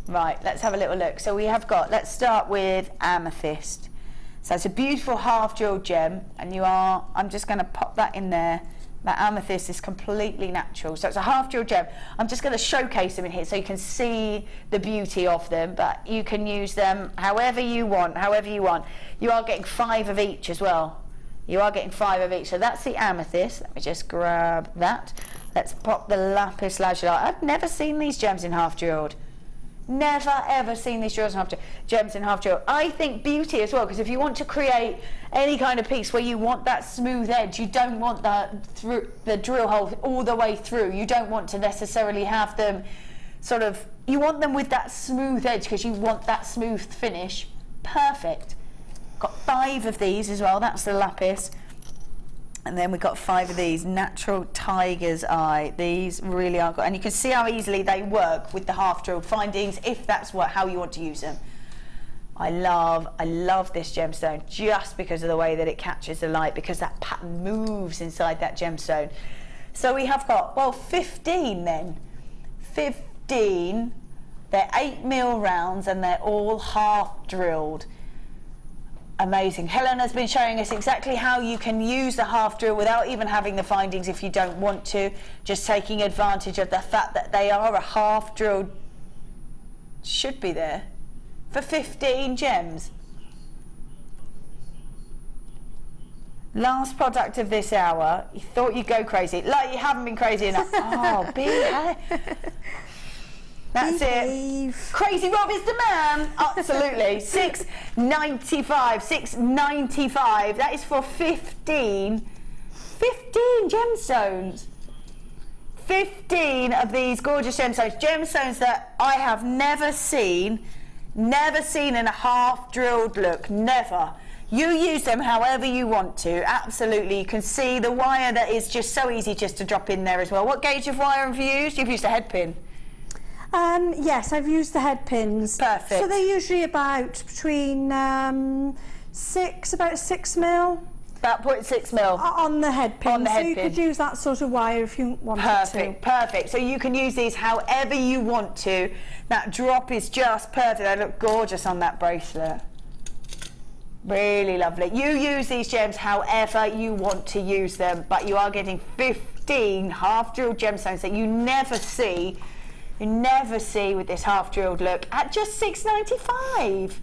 Right. Let's have a little look. So we have got. Let's start with amethyst. So it's a beautiful half jeweled gem, and I'm just going to pop that in there. That amethyst is completely natural. So it's a half jeweled gem. I'm just going to showcase them in here so you can see the beauty of them, but you can use them however you want, You are getting 5 of each as well. You are getting 5 of each. So that's the amethyst. Let me just grab that. Let's pop the lapis lazuli. I've never seen these gems in half drilled. Never ever seen these gems in half drilled. I think beauty as well, because if you want to create any kind of piece where you want that smooth edge, you don't want the drill hole all the way through. You don't want to necessarily have them sort of, you want them with that smooth edge because you want that smooth finish. Perfect. Got 5 of these as well, that's the lapis. And then we've got 5 of these, natural tiger's eye. These really are good, and you can see how easily they work with the half drilled findings if that's how you want to use them. I love this gemstone just because of the way that it catches the light, because that pattern moves inside that gemstone. So we have got, well, 15 then. 15, they're 8mm rounds and they're all half drilled. Amazing. Helen has been showing us exactly how you can use the half drill without even having the findings if you don't want to, just taking advantage of the fact that they are a half drilled, should be there, for 15 gems. Last product of this hour. You thought you'd go crazy. Like you haven't been crazy enough. Oh, That's it. Crazy Rob is the man. Absolutely. $6.95. $6.95. That is for 15 gemstones. 15 of these gorgeous gemstones. Gemstones that I have never seen in a half drilled look. Never. You use them however you want to. Absolutely. You can see the wire that is just so easy just to drop in there as well. What gauge of wire have you used? You've used a head pin. Yes, I've used the head pins. Perfect. So they're usually about between about 6mm. About 0.6mm. On the head pin. On the head pin. pin. Could use that sort of wire if you wanted to. Perfect. So you can use these however you want to. That drop is just perfect. They look gorgeous on that bracelet. Really lovely. You use these gems however you want to use them, but you are getting 15 half drilled gemstones that you never see with this half drilled look at just $6.95.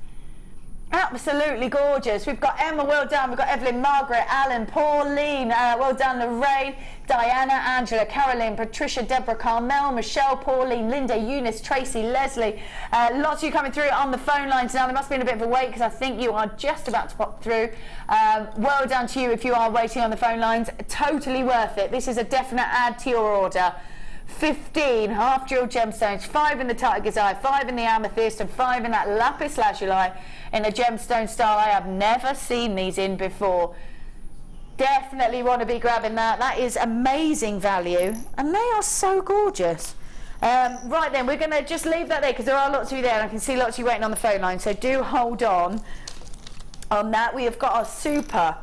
Absolutely gorgeous. We've got Emma, well done. We've got Evelyn, Margaret, Alan, Pauline, well done, Lorraine, Diana, Angela, Caroline, Patricia, Deborah, Carmel, Michelle, Pauline, Linda, Eunice, Tracy, Leslie. Lots of you coming through on the phone lines now. There must be a bit of a wait because I think you are just about to pop through. Well done to you if you are waiting on the phone lines. Totally worth it. This is a definite add to your order. 15 half drilled gemstones, 5 in the tiger's eye, 5 in the amethyst, and 5 in that lapis lazuli in a gemstone style I have never seen these in before. Definitely want to be grabbing that. That is amazing value, and they are so gorgeous. Right then, we're going to just leave that there because there are lots of you there, and I can see lots of you waiting on the phone line, so do hold on that. We have got a super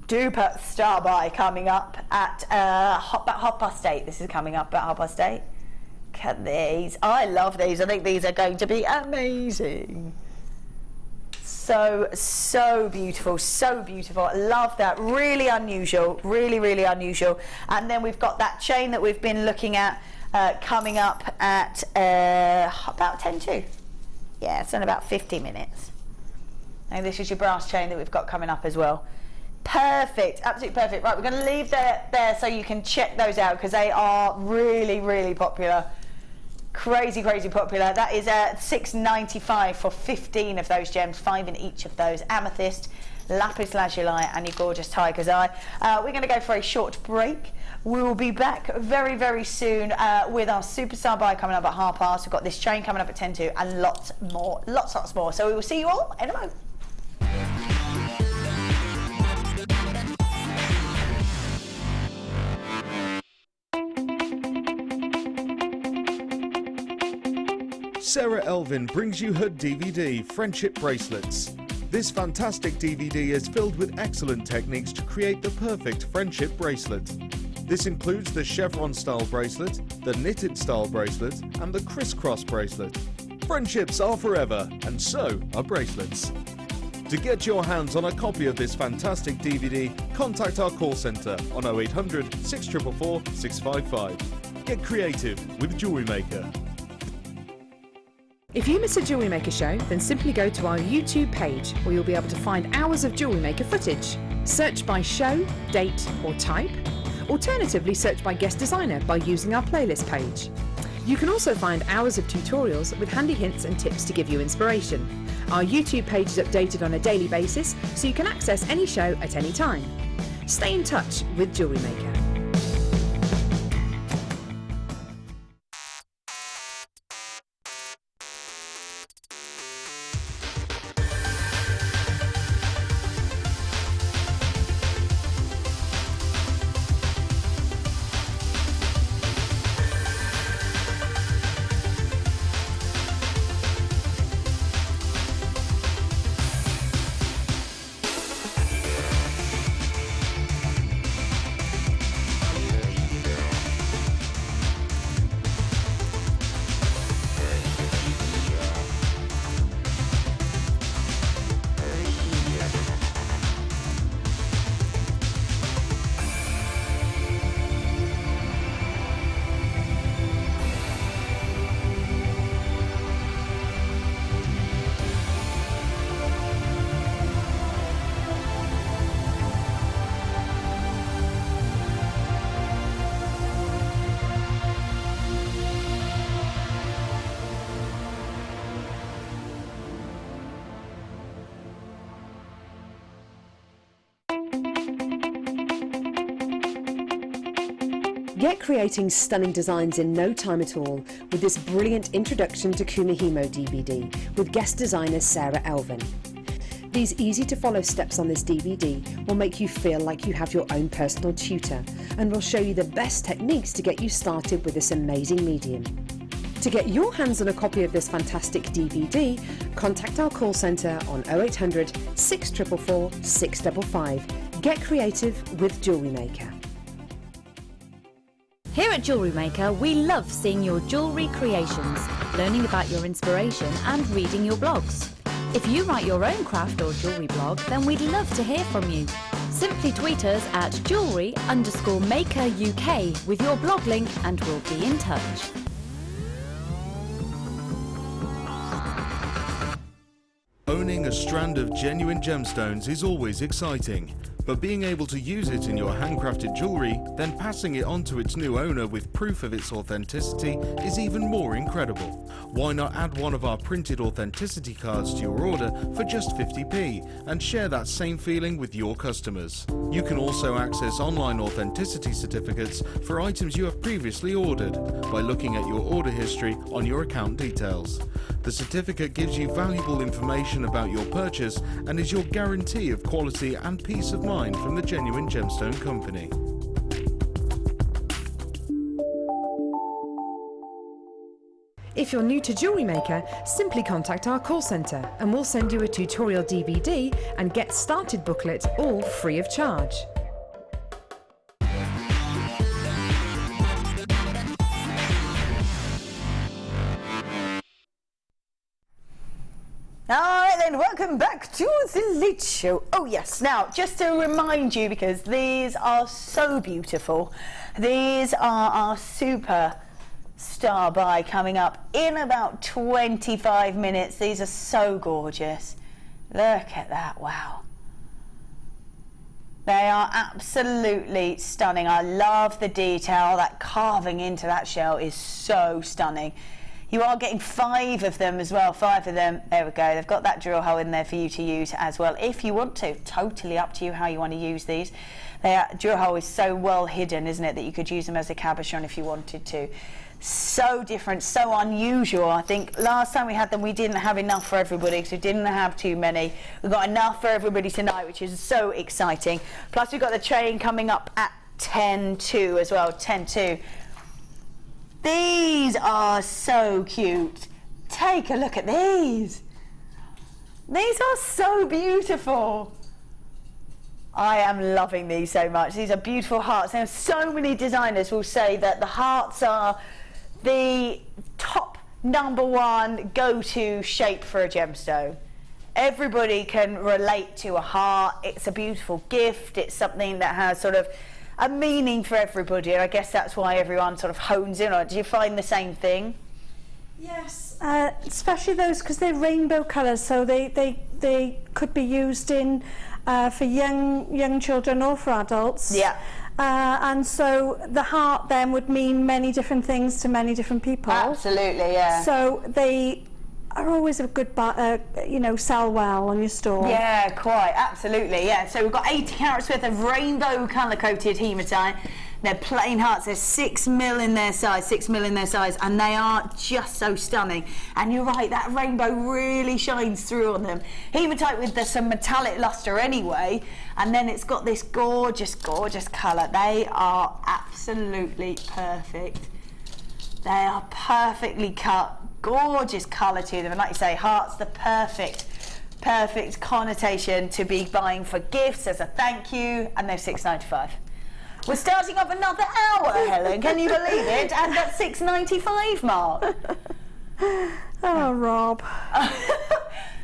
duper star buy coming up at about 8:30. This is coming up at 8:30. Look at these. I love these. I think these are going to be amazing. So beautiful, so beautiful. I love that. Really unusual, really unusual. And then we've got that chain that we've been looking at coming up at about 10:02. Yeah, it's in about 50 minutes. And this is your brass chain that we've got coming up as well. Perfect, absolutely perfect. Right, we're going to leave that there so you can check those out because they are really popular. Crazy popular. That is $6.95 for 15 of those gems, 5 in each of those. Amethyst, lapis lazuli, and your gorgeous tiger's eye. We're going to go for a short break. We will be back very soon with our superstar buy coming up at past. We've got this chain coming up at 10:02 and lots more. So we will see you all in a moment. Sarah Elvin brings you her DVD, Friendship Bracelets. This fantastic DVD is filled with excellent techniques to create the perfect friendship bracelet. This includes the chevron style bracelet, the knitted style bracelet, and the crisscross bracelet. Friendships are forever, and so are bracelets. To get your hands on a copy of this fantastic DVD, contact our call centre on 0800 644 655. Get creative with Jewellery Maker. If you miss a Jewellery Maker show, then simply go to our YouTube page where you'll be able to find hours of Jewellery Maker footage. Search by show, date or type, Alternatively, search by guest designer by using our playlist page. You can also find hours of tutorials with handy hints and tips to give you inspiration. Our YouTube page is updated on a daily basis, so you can access any show at any time. Stay in touch with Jewellery Maker. Get creating stunning designs in no time at all with this brilliant Introduction to Kumihimo DVD with guest designer Sarah Elvin. These easy to follow steps on this DVD will make you feel like you have your own personal tutor and will show you the best techniques to get you started with this amazing medium. To get your hands on a copy of this fantastic DVD, contact our call centre on 0800 644 655. Get creative with Jewellery Maker. Here at Jewellery Maker, we love seeing your jewellery creations, learning about your inspiration and reading your blogs. If you write your own craft or jewellery blog, then we'd love to hear from you. Simply tweet us at jewellery_maker UK with your blog link and we'll be in touch. Owning a strand of genuine gemstones is always exciting, but being able to use it in your handcrafted jewellery, then passing it on to its new owner with proof of its authenticity is even more incredible. Why not add one of our printed authenticity cards to your order for just 50p and share that same feeling with your customers? You can also access online authenticity certificates for items you have previously ordered by looking at your order history on your account details. The certificate gives you valuable information about your purchase and is your guarantee of quality and peace of mind from the Genuine Gemstone Company. If you're new to Jewellery Maker, simply contact our call centre and we'll send you a tutorial DVD and Get Started booklet, all free of charge. Alright then, welcome back to the Late Show. Oh yes, now just to remind you, because these are so beautiful, these are our super star buy coming up in about 25 minutes. These are so gorgeous. Look at that, wow. They are absolutely stunning. I love the detail. That carving into that shell is so stunning. You are getting 5 of them as well, 5 of them. There we go. They've got that drill hole in there for you to use as well if you want to. Totally up to you how you want to use these. The drill hole is so well hidden, isn't it, that you could use them as a cabochon if you wanted to. So different, so unusual. I think last time we had them, we didn't have enough for everybody because we didn't have too many. We've got enough for everybody tonight, which is so exciting. Plus we've got the train coming up at 10:02 as well, 10:02. These are so cute. Take a look at these. These are so beautiful. I am loving these so much. These are beautiful hearts. Now, so many designers will say that the hearts are the top #1 go-to shape for a gemstone. Everybody can relate to a heart. It's a beautiful gift. It's something that has sort of a meaning for everybody, and I guess that's why everyone sort of hones in on it. Do you find the same thing? Yes, especially those because they're rainbow colours, so they could be used in for young children or for adults. Yeah. and so the heart then would mean many different things to many different people. Absolutely, yeah. So they are always a good, you know, sell well on your store. Yeah, quite, absolutely, yeah. So we've got 80 carats worth of rainbow colour-coated hematite. They're plain hearts, they're 6mm in their size, 6mm in their size, and they are just so stunning. And you're right, that rainbow really shines through on them. Hematite with some metallic lustre anyway, and then it's got this gorgeous, gorgeous colour. They are absolutely perfect. They are perfectly cut, gorgeous colour to them, and like you say, hearts, the perfect connotation to be buying for gifts as a thank you, and they're $6.95. We're starting off another hour, Helen, can you believe it? And that $6.95 mark. Oh, Rob.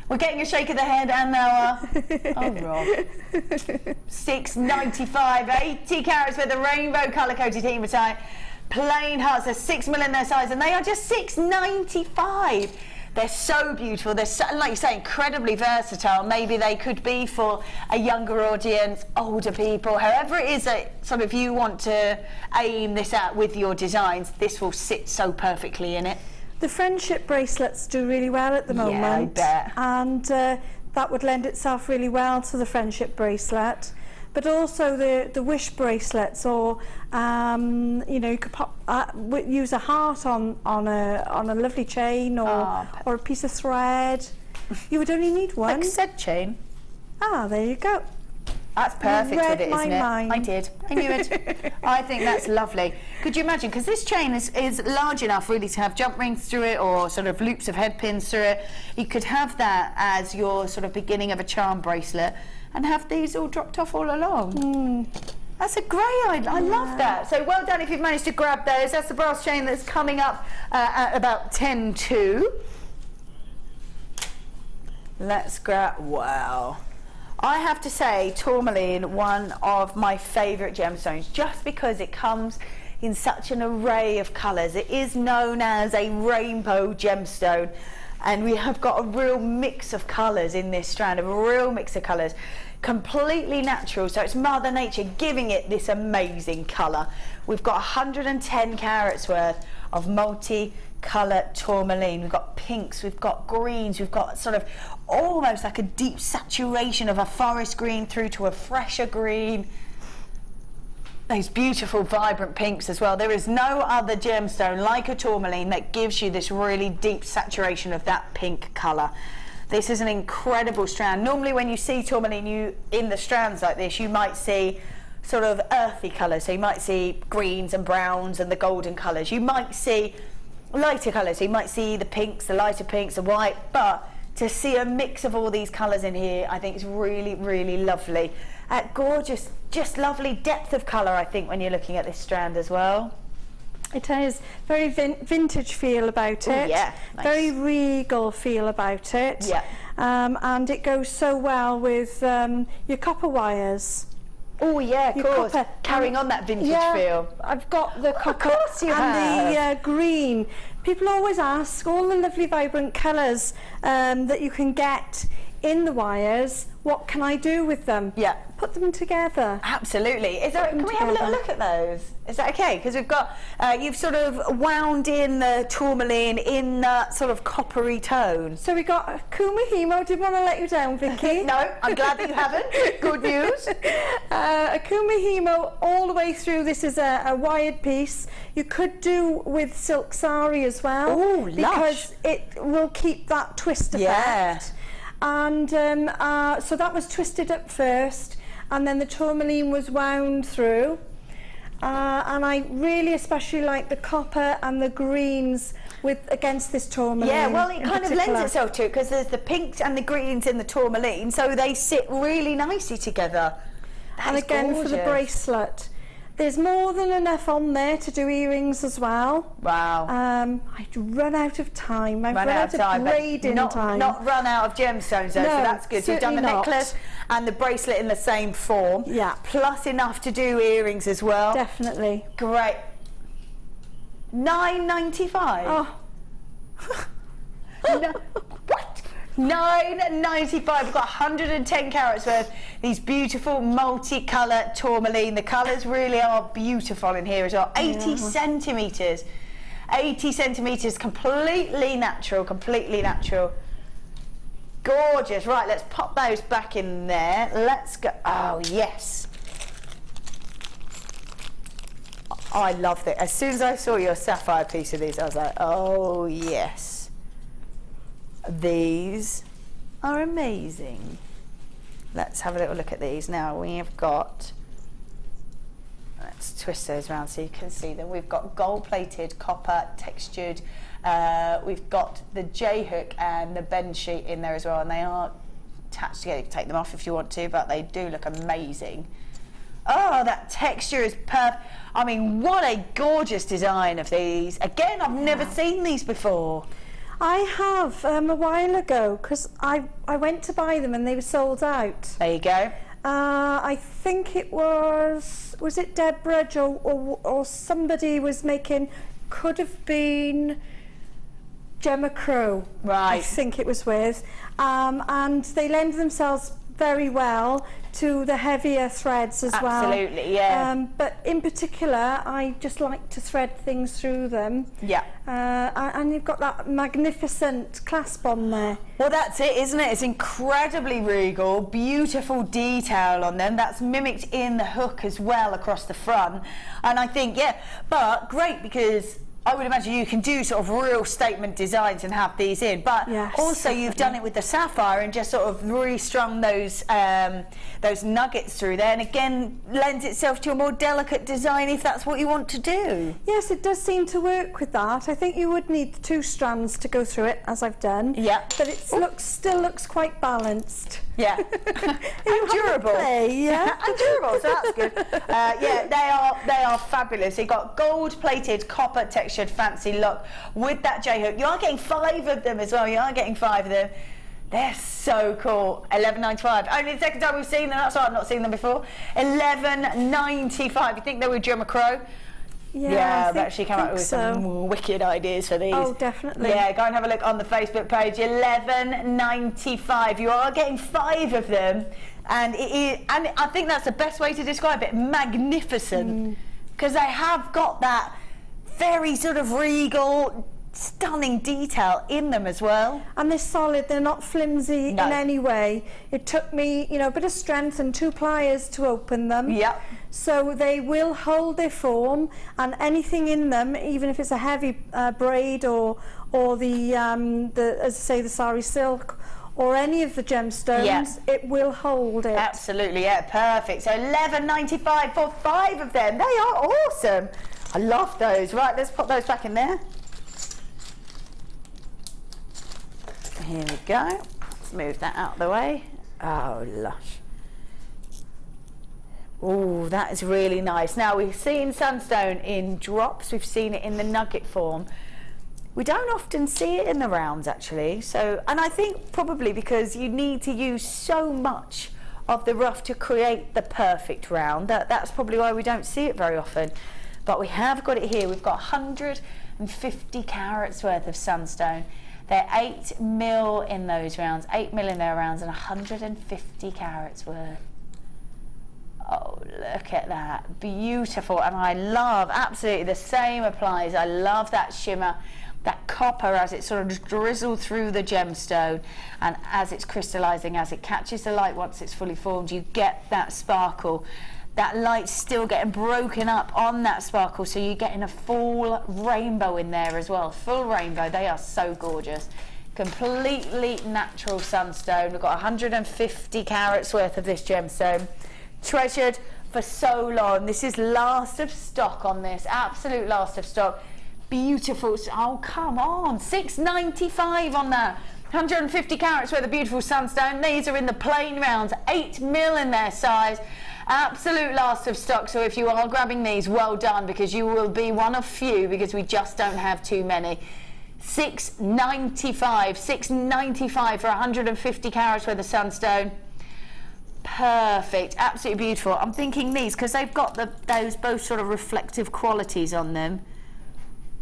We're getting a shake of the head and now oh, Rob. $6.95, 80 carats with a rainbow colour-coated hematite. Plain hearts, they're 6mm in their size, and they are just $6.95. They're so beautiful. They're, so, like you say, incredibly versatile. Maybe they could be for a younger audience, older people, however it is that sort of you want to aim this at with your designs, this will sit so perfectly in it. The friendship bracelets do really well at the moment. Yeah, I bet. And that would lend itself really well to the friendship bracelet. But also the wish bracelets, or you know, you could use a heart on a lovely chain, or a piece of thread. You would only need one. Like said chain. Ah, there you go. That's perfect with it, isn't it? Mind. I did. I knew it. I think that's lovely. Could you imagine? Because this chain is large enough really to have jump rings through it, or sort of loops of head pins through it. You could have that as your sort of beginning of a charm bracelet, and have these all dropped off all along. That's a great idea. I love that. So well done if you've managed to grab those. That's the brass chain that's coming up at about 10 to. Let's grab, wow. I have to say, tourmaline, one of my favourite gemstones, just because it comes in such an array of colours. It is known as a rainbow gemstone, and we have got a real mix of colours in this strand, a real mix of colours. Completely natural, so it's Mother Nature giving it this amazing colour. We've got 110 carats worth of multi-colour tourmaline. We've got pinks, we've got greens, we've got sort of almost like a deep saturation of a forest green through to a fresher green. Those beautiful vibrant pinks as well. There is no other gemstone like a tourmaline that gives you this really deep saturation of that pink colour. This is an incredible strand. Normally when you see tourmaline in the strands like this, you might see sort of earthy colours. So you might see greens and browns and the golden colours. You might see lighter colours. So you might see the pinks, the lighter pinks, the white. But to see a mix of all these colours in here, I think is really, really lovely. Gorgeous, just lovely depth of colour, I think, when you're looking at this strand as well. It has very vintage feel about it. Yeah, nice. Very regal feel about it. Yeah. And it goes so well with your copper wires. Oh yeah, of course. Copper. Carrying on that vintage feel. I've got the copper of course you and the green. People always ask all the lovely vibrant colours that you can get in the wires. What can I do with them? Yeah. Put them together. Absolutely. Can we have a little look at those? Is that okay? Because we've got, you've sort of wound in the tourmaline in that sort of coppery tone. So we got a Kumahimo. Didn't want to let you down, Vicky. No, I'm glad that you haven't. Good news. A Kumahimo all the way through. This is a wired piece. You could do with silk sari as well. Oh, lush. Because it will keep that twist effect. Yeah. And so that was twisted up first, and then the tourmaline was wound through. And I really especially like the copper and the greens against this tourmaline. Yeah, well, it kind of lends itself to it because there's the pinks and the greens in the tourmaline, so they sit really nicely together. And again, for the bracelet, there's more than enough on there to do earrings as well. Wow. I'd run out of time. I've run out of braiding time. Not run out of gemstones though, no, so that's good. So you've done the necklace and the bracelet in the same form. Yeah. Plus enough to do earrings as well. Definitely. Great. $9.95. Oh. No, what? $9.95. We've got 110 carats worth. These beautiful multicolour tourmaline. The colours really are beautiful in here as well. 80 centimetres. 80 centimetres, completely natural, completely natural. Gorgeous. Right, let's pop those back in there. Let's go. Oh, yes. I love it. As soon as I saw your sapphire piece of these, I was like, oh, yes. These are amazing. Let's have a little look at these. Now, we have got, let's twist those around so you can see them. We've got gold-plated, copper, textured. We've got the J-hook and the bend sheet in there as well, and they are attached together. You can take them off if you want to, but they do look amazing. Oh, that texture is perfect. I mean, what a gorgeous design of these. Again, I've never seen these before. I have a while ago, because I went to buy them and they were sold out. There you go. I think it was it Deborah or somebody was making, could have been Gemma Crow. Right. I think it was with. And they lend themselves very well to the heavier threads as well. Absolutely, yeah. But in particular, I just like to thread things through them. Yeah. And you've got that magnificent clasp on there. Well, that's it, isn't it? It's incredibly regal, beautiful detail on them. That's mimicked in the hook as well across the front. And I think, yeah, but great, because I would imagine you can do sort of real statement designs and have these in, but yes, also you've done it with the sapphire and just sort of restrung those nuggets through there, and again lends itself to a more delicate design if that's what you want to do. Yes, it does seem to work with that. I think you would need 2 strands to go through it, as I've done. Yeah. But it still looks quite balanced. Yeah. And durable. Yeah. And durable, so that's good. Yeah, they are fabulous. You've got gold-plated, copper textured fancy look with that J-hook. You are getting 5 of them as well. You are getting 5 of them. They're so cool. $11.95. Only the second time we've seen them. That's why I've not seen them before. $11.95. You think they were Gemma Crow? Yeah, I've actually come up with some wicked ideas for these. Oh, definitely. Yeah, go and have a look on the Facebook page. $11.95. You are getting 5 of them, and I think that's the best way to describe it. Magnificent, because they have got that very sort of regal, stunning detail in them as well. And they're solid, they're not flimsy in any way. It took me, a bit of strength and 2 pliers to open them. Yep. So they will hold their form, and anything in them, even if it's a heavy braid or the as I say, the sari silk, or any of the gemstones, it will hold it. Absolutely, yeah, perfect. So $11.95 for 5 of them. They are awesome. I love those. Right, let's pop those back in there. Here we go. Let's move that out of the way. Oh, lush. Oh, that is really nice. Now, we've seen Sunstone in drops. We've seen it in the nugget form. We don't often see it in the rounds, actually. So, and I think probably because you need to use so much of the rough to create the perfect round. That's probably why we don't see it very often. But we have got it here. We've got 150 carats worth of Sunstone. They're 8 mil in those rounds, 8 mil in their rounds, and 150 carats worth. Oh, look at that. Beautiful. And I love, absolutely, the same applies. I love that shimmer, that copper as it sort of drizzled through the gemstone, and as it's crystallizing, as it catches the light once it's fully formed, you get that sparkle. That light's still getting broken up on that sparkle, so you're getting a full rainbow in there as well. Full rainbow. They are so gorgeous. Completely natural Sunstone. We've got 150 carats worth of this gemstone. Treasured for so long. This is last of stock on this. Absolute last of stock. Beautiful. Oh, come on. $6.95 on that. 150 carats worth of beautiful Sunstone. These are in the plain rounds. 8 mil in their size. Absolute last of stock, so if you are grabbing these, well done, because you will be one of few, because we just don't have too many. $6.95 for 150 carats worth of Sunstone. Perfect, absolutely beautiful. I'm thinking these, because they've got those both sort of reflective qualities on them.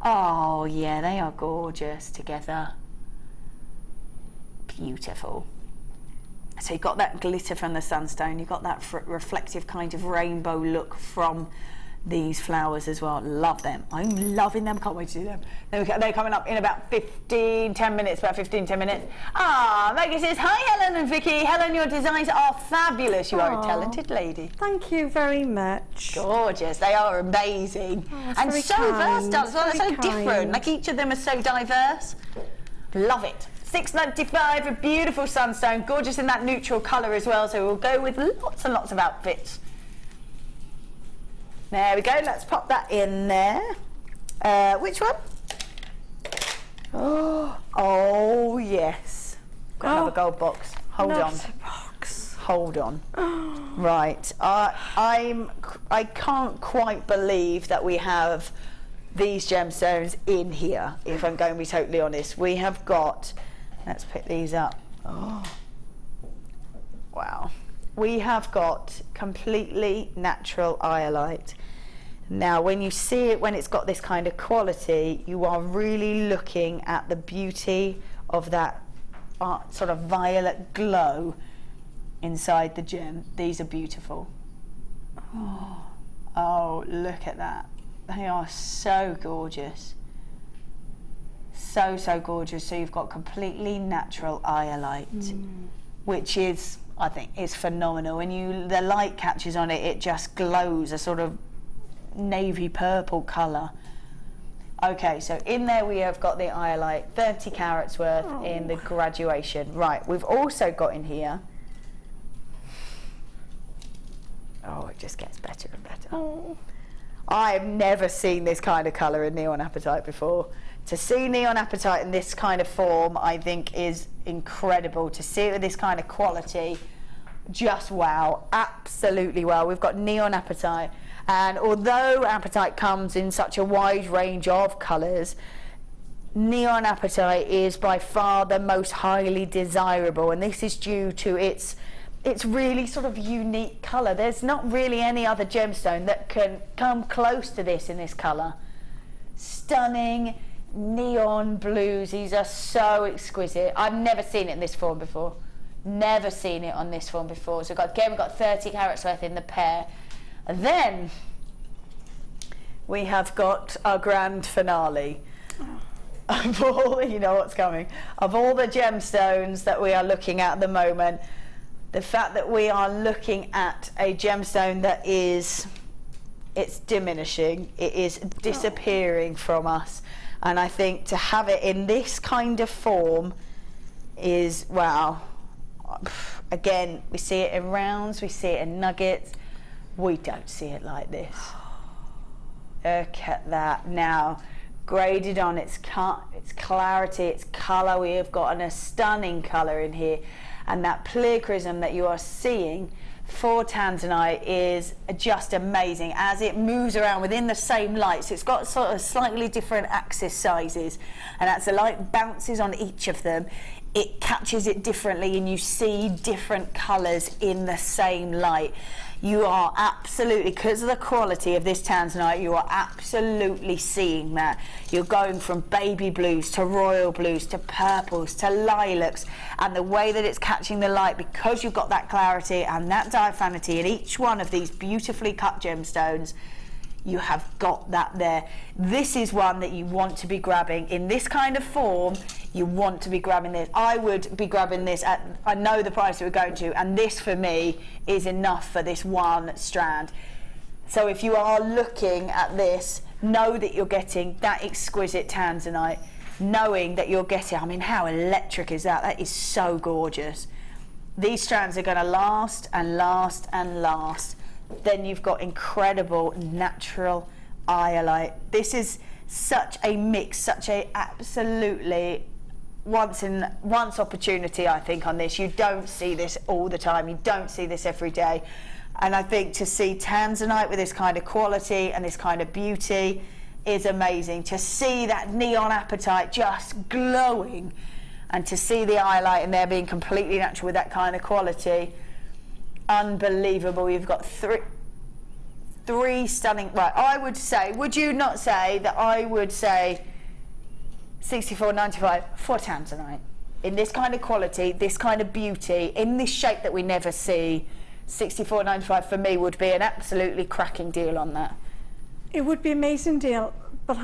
Oh yeah, they are gorgeous together. beautiful. So you've got that glitter from the Sunstone, you've got that reflective kind of rainbow look from these flowers as well. Love them. I'm loving them. Can't wait to do them. They're coming up in about 10 minutes. Maggie says, hi Helen and Vicky. Helen, your designs are fabulous. You are a talented lady. Thank you very much. Gorgeous. They are amazing. And so versatile as well. They're so different. Like each of them are so diverse. Love it. $6.95, a beautiful Sunstone. Gorgeous in that neutral colour as well. So we'll go with lots and lots of outfits. There we go, let's pop that in there. Which one? Oh yes. Got another gold box. Hold on. Hold on. Right. I can't quite believe that we have these gemstones in here, if I'm going to be totally honest. We have got, let's pick these up. Oh. Wow. We have got completely natural iolite. Now, when you see it, when it's got this kind of quality, you are really looking at the beauty of that sort of violet glow inside the gem. These are beautiful. Oh, look at that. They are so gorgeous. So, so gorgeous. So you've got completely natural iolite, which is, I think, is phenomenal. When the light catches on it, it just glows a sort of navy purple colour. Okay, so in there we have got the iolite, 30 carats worth in the graduation. Right, we've also got in here, it just gets better and better. I've never seen this kind of colour in neon apatite before. To see neon apatite in this kind of form, I think is incredible. To see it with this kind of quality, just wow, absolutely wow. We've got neon apatite. And although apatite comes in such a wide range of colours, neon apatite is by far the most highly desirable, and this is due to its really sort of unique colour. There's not really any other gemstone that can come close to this in this colour. Stunning neon blues. These are so exquisite. I've never seen it in this form before. Never seen it on this form before. So we've got 30 carats worth in the pair. And then we have got our grand finale of all, you know what's coming, of all the gemstones that we are looking at the moment. The fact that we are looking at a gemstone that it's diminishing, it is disappearing from us. And I think to have it in this kind of form is, wow. Again, we see it in rounds, we see it in nuggets. We don't see it like this. Look at that. Now, graded on its clarity, its colour, we have got a stunning colour in here. And that pleochrysm that you are seeing for tanzanite is just amazing as it moves around within the same light. So it's got sort of slightly different axis sizes, and as the light bounces on each of them, it catches it differently and you see different colours in the same light. You are absolutely, because of the quality of this tanzanite, you are absolutely seeing that. You're going from baby blues to royal blues to purples to lilacs, and the way that it's catching the light, because you've got that clarity and that diaphanity in each one of these beautifully cut gemstones, you have got that there. This is one that you want to be grabbing in this kind of form. You want to be grabbing this. I would be grabbing this at, I know the price that we're going to, and this for me is enough for this one strand. So if you are looking at this, know that you're getting that exquisite tanzanite, knowing that you're getting, I mean, how electric is that? That is so gorgeous. These strands are going to last and last and last. Then you've got incredible natural iolite. This is such a mix, such a absolutely once opportunity, I think, on this. You don't see this all the time. You don't see this every day. And I think to see tanzanite with this kind of quality and this kind of beauty is amazing. To see that neon apatite just glowing, and to see the iolite in there being completely natural with that kind of quality, unbelievable. You've got three stunning, right, I would say, would you not say that I would say $64.95 for tanzanite? in this kind of quality, this kind of beauty, in this shape that we never see, $64.95 for me would be an absolutely cracking deal on that. It would be an amazing deal, but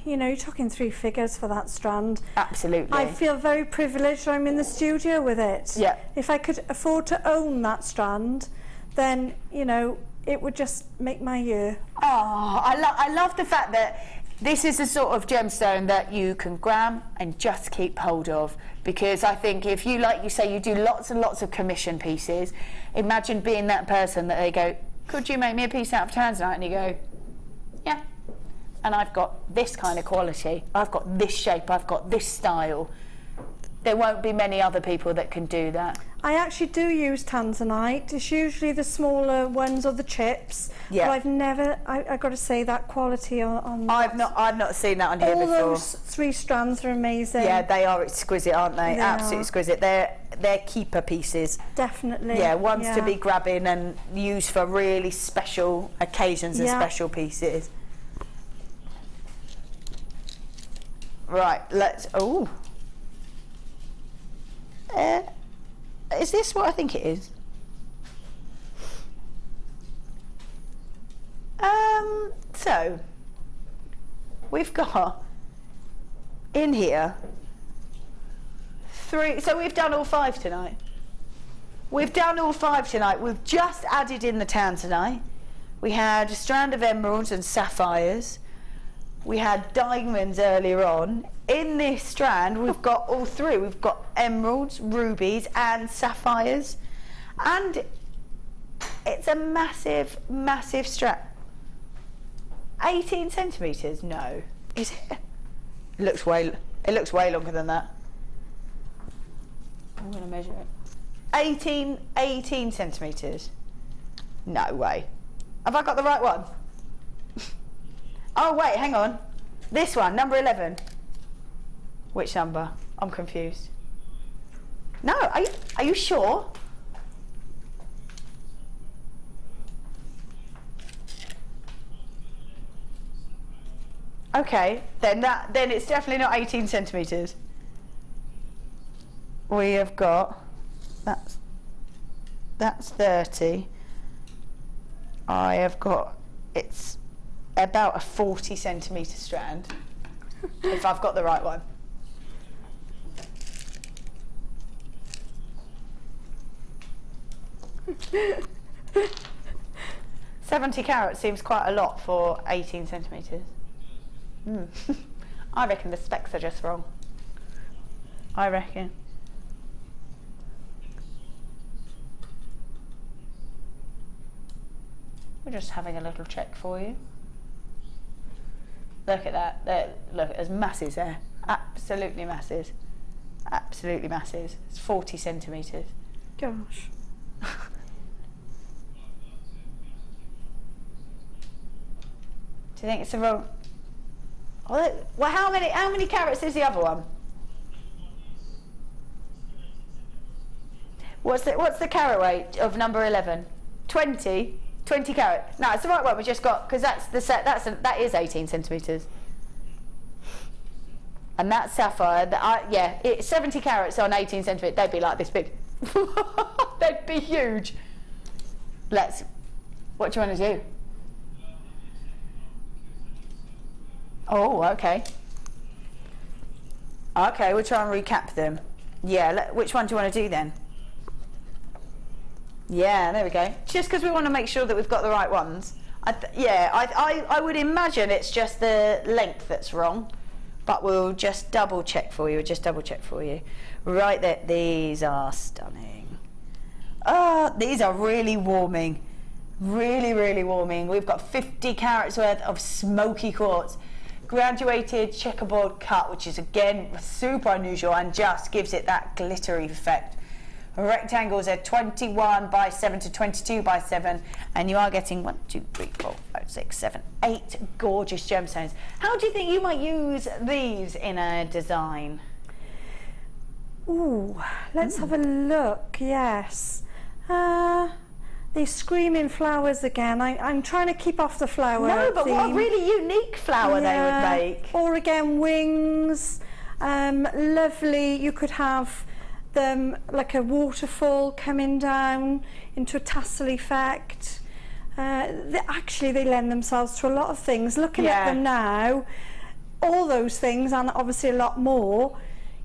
you know, you're talking 3 figures for that strand. Absolutely. I feel very privileged I'm in the studio with it. Yeah. If I could afford to own that strand, then, you know, it would just make my year. Oh, I love the fact that this is the sort of gemstone that you can grab and just keep hold of, because I think if you, like you say, you do lots and lots of commission pieces, imagine being that person that they go, could you make me a piece out of tanzanite? And you go, yeah. And I've got this kind of quality, I've got this shape, I've got this style. There won't be many other people that can do that. I actually do use tanzanite. It's usually the smaller ones or the chips. Yeah. But I've never, I've got to say, that quality on I've not seen that on here before. All those 3 strands are amazing. Yeah, they are exquisite, aren't they? They Absolutely are. exquisite. They're keeper pieces. Definitely. Yeah, ones to be grabbing and used for really special occasions and special pieces. Right, let's. Oh. Is this what I think it is? So we've got in here 3. So we've done all 5 tonight. We've done all 5 tonight. We've just added in the tanzanite. We had a strand of emeralds and sapphires. We had diamonds earlier on. In this strand, we've got all 3. We've got emeralds, rubies, and sapphires. And it's a massive, massive strand. 18 centimetres? No. Is it? It looks way longer than that. I'm going to measure it. 18 centimetres. No way. Have I got the right one? Oh wait, hang on. This one, number 11. Which number? I'm confused. No, are you sure? Okay, then it's definitely not 18 centimetres. We have got that's 30. I have got, it's about a 40 centimetre strand, if I've got the right one. $70 carats seems quite a lot for 18 centimetres. I reckon the specs are just wrong. I reckon. We're just having a little check for you. Look at that. There, look, there's masses there. Absolutely masses. Absolutely masses. It's 40 centimetres. Gosh. Do you think it's the wrong? Well, how many carats is the other one? What's the carat weight of number 11? 20 carat. No, it's the right one. We just got, because that's the set. That is 18 centimetres. And that sapphire, it's 70 carats on 18 centimetres. They'd be like this big. They'd be huge. What do you want to do? Oh, okay. Okay, we'll try and recap them. Yeah, which one do you want to do then? Yeah, there we go. Just because we want to make sure that we've got the right ones. I would imagine it's just the length that's wrong, but we'll just double check for you. Right there, these are stunning. Oh, these are really warming. Really, really warming. We've got 50 carats worth of smoky quartz. Graduated checkerboard cut, which is again super unusual and just gives it that glittery effect. Rectangles are 21 by 7 to 22 by 7, and you are getting 1, 2, 3, 4, 5, 6, 7, 8 gorgeous gemstones. How do you think you might use these in a design? Ooh, let's have a look. Yes. These screaming flowers again. I'm trying to keep off the flower No, but theme. what a really unique flower they would make. Or again, wings. Lovely. You could have them like a waterfall coming down into a tassel effect. They lend themselves to a lot of things. Looking at them now, all those things, and obviously a lot more.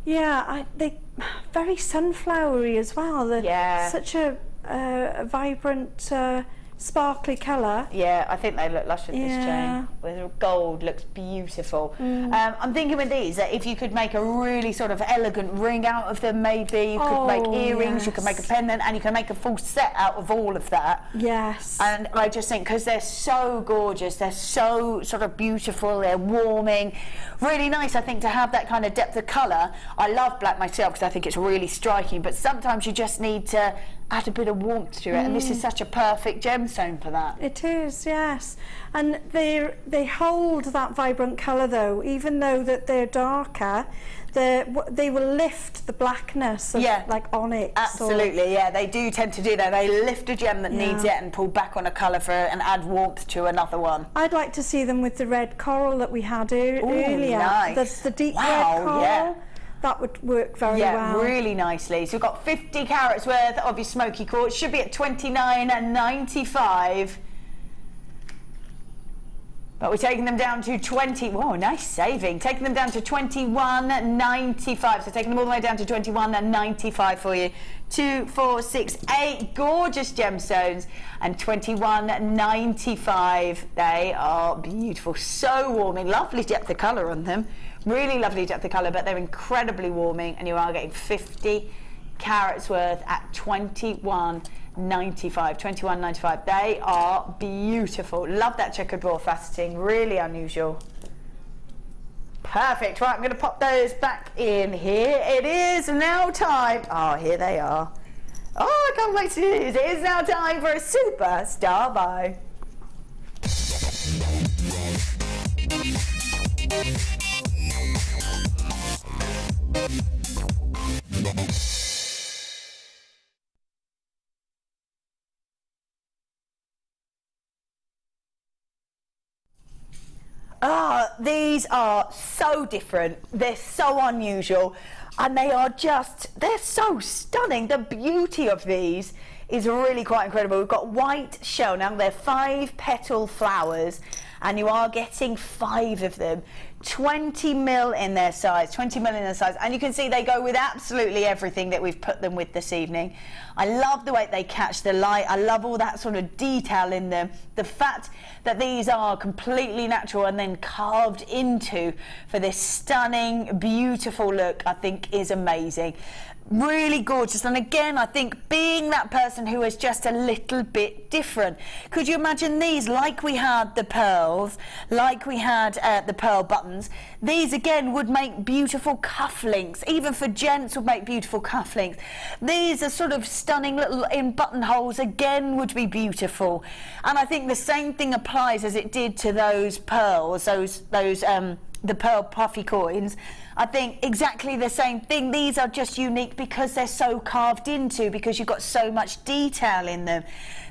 Yeah, they very sunflowery as well. They're such a vibrant, sparkly colour. Yeah, I think they look lush with this chain. The gold looks beautiful. I'm thinking with these that if you could make a really sort of elegant ring out of them, maybe you could make earrings, you could make a pendant, and you can make a full set out of all of that. Yes. And I just think because they're so gorgeous, they're so sort of beautiful, they're warming, really nice. I think to have that kind of depth of colour. I love black myself because I think it's really striking, but sometimes you just need to add a bit of warmth to it, and this is such a perfect gemstone for that. It is, yes. And they hold that vibrant colour though, even though that they're darker, they will lift the blackness of like onyx. Absolutely, yeah, they do tend to do that. They lift a gem that needs it and pull back on a colour for it and add warmth to another one. I'd like to see them with the red coral that we had earlier. Nice. The deep red coral. That would work very well. Yeah, really nicely. So we've got 50 carats worth of your smoky quartz. Should be at $29.95. But we're taking them down to 20. Whoa, nice saving. Taking them down to $21.95. So taking them all the way down to $21.95 for you. 2, 4, 6, 8 gorgeous gemstones, and $21.95. They are beautiful, so warming, lovely depth of colour on them. Really lovely depth of colour, but they're incredibly warming, and you are getting 50 carats worth at $21.95. $21.95. They are beautiful. Love that checkered ball faceting, really unusual. Perfect. Right, I'm going to pop those back in here. It is now time. Oh, here they are. Oh, I can't wait to do this. It is now time for a superstar buy. These are so different, they're so unusual, and they're so stunning. The beauty of these is really quite incredible. We've got white shell. Now they're 5 petal flowers, and you are getting 5 of them. 20 mil in their size, and you can see they go with absolutely everything that we've put them with this evening. I love the way they catch the light. I love all that sort of detail in them. The fact that these are completely natural and then carved into for this stunning, beautiful look, I think is amazing. Really gorgeous, and again I think being that person who is just a little bit different. Could you imagine these, like we had the pearls, like we had the pearl buttons, these again would make beautiful cufflinks, even for gents would make beautiful cufflinks. These are sort of stunning little in buttonholes, again would be beautiful. And I think the same thing applies as it did to those pearls, the pearl puffy coins. I think exactly the same thing. These are just unique because they're so carved into, because you've got so much detail in them.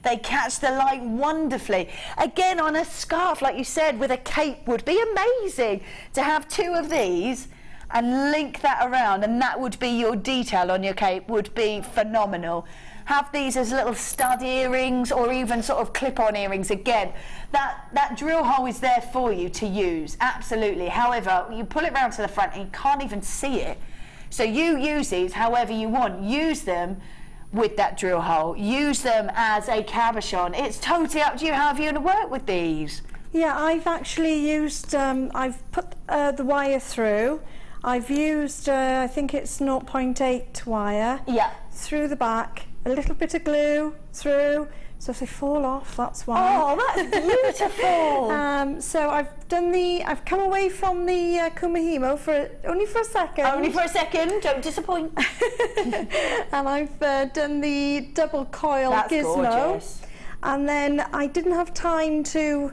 They catch the light wonderfully. Again, on a scarf, like you said, with a cape would be amazing to have 2 of these and link that around, and that would be your detail on your cape, would be phenomenal. Have these as little stud earrings, or even sort of clip-on earrings. Again, that drill hole is there for you to use, absolutely. However, you pull it round to the front and you can't even see it. So you use these however you want. Use them with that drill hole. Use them as a cabochon. It's totally up to you how you're going to work with these. Yeah, I've actually used, I've put the wire through. I've used, I think it's 0.8 wire through the back. A little bit of glue through, so if they fall off, that's why. Oh, that's beautiful. So I've come away from the Kumihimo only for a second. Only for a second, don't disappoint. And I've done the double coil gizmo. Gorgeous. And then I didn't have time to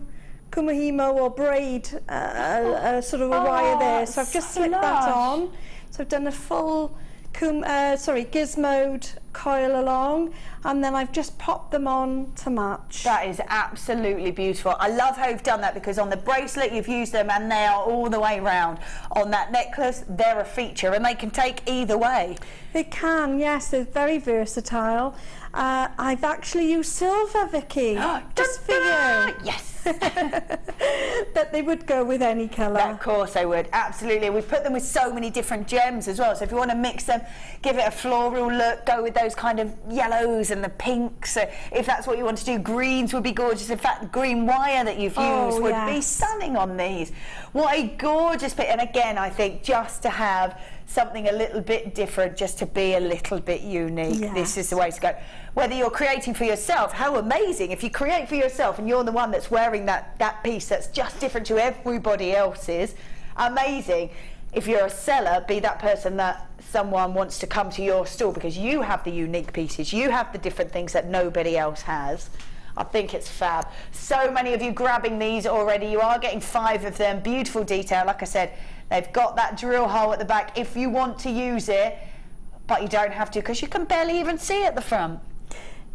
Kumihimo or braid sort of a wire there, so I've just slipped that on. So I've done a full gizmoed coil along, and then I've just popped them on to match. That is absolutely beautiful. I love how you've done that, because on the bracelet you've used them and they are all the way round. On that necklace, they're a feature, and they can take either way. They can, yes, they're very versatile. I've actually used silver, Vicky, just for you. Yes. But they would go with any colour. Of course they would, absolutely. We've put them with so many different gems as well, so if you want to mix them, give it a floral look, go with those kind of yellows and the pinks. If that's what you want to do, greens would be gorgeous. In fact, the green wire that you've used would be stunning on these. What a gorgeous bit. And again, I think just to have something a little bit different, just to be a little bit unique, this is the way to go. Whether you're creating for yourself, how amazing if you create for yourself and you're the one that's wearing that piece that's just different to everybody else's. Amazing. If you're a seller, be that person that someone wants to come to your store because you have the unique pieces, you have the different things that nobody else has. I think it's fab. So many of you grabbing these already. You are getting 5 of them. Beautiful detail. Like I said, they've got that drill hole at the back if you want to use it, but you don't have to, because you can barely even see at the front.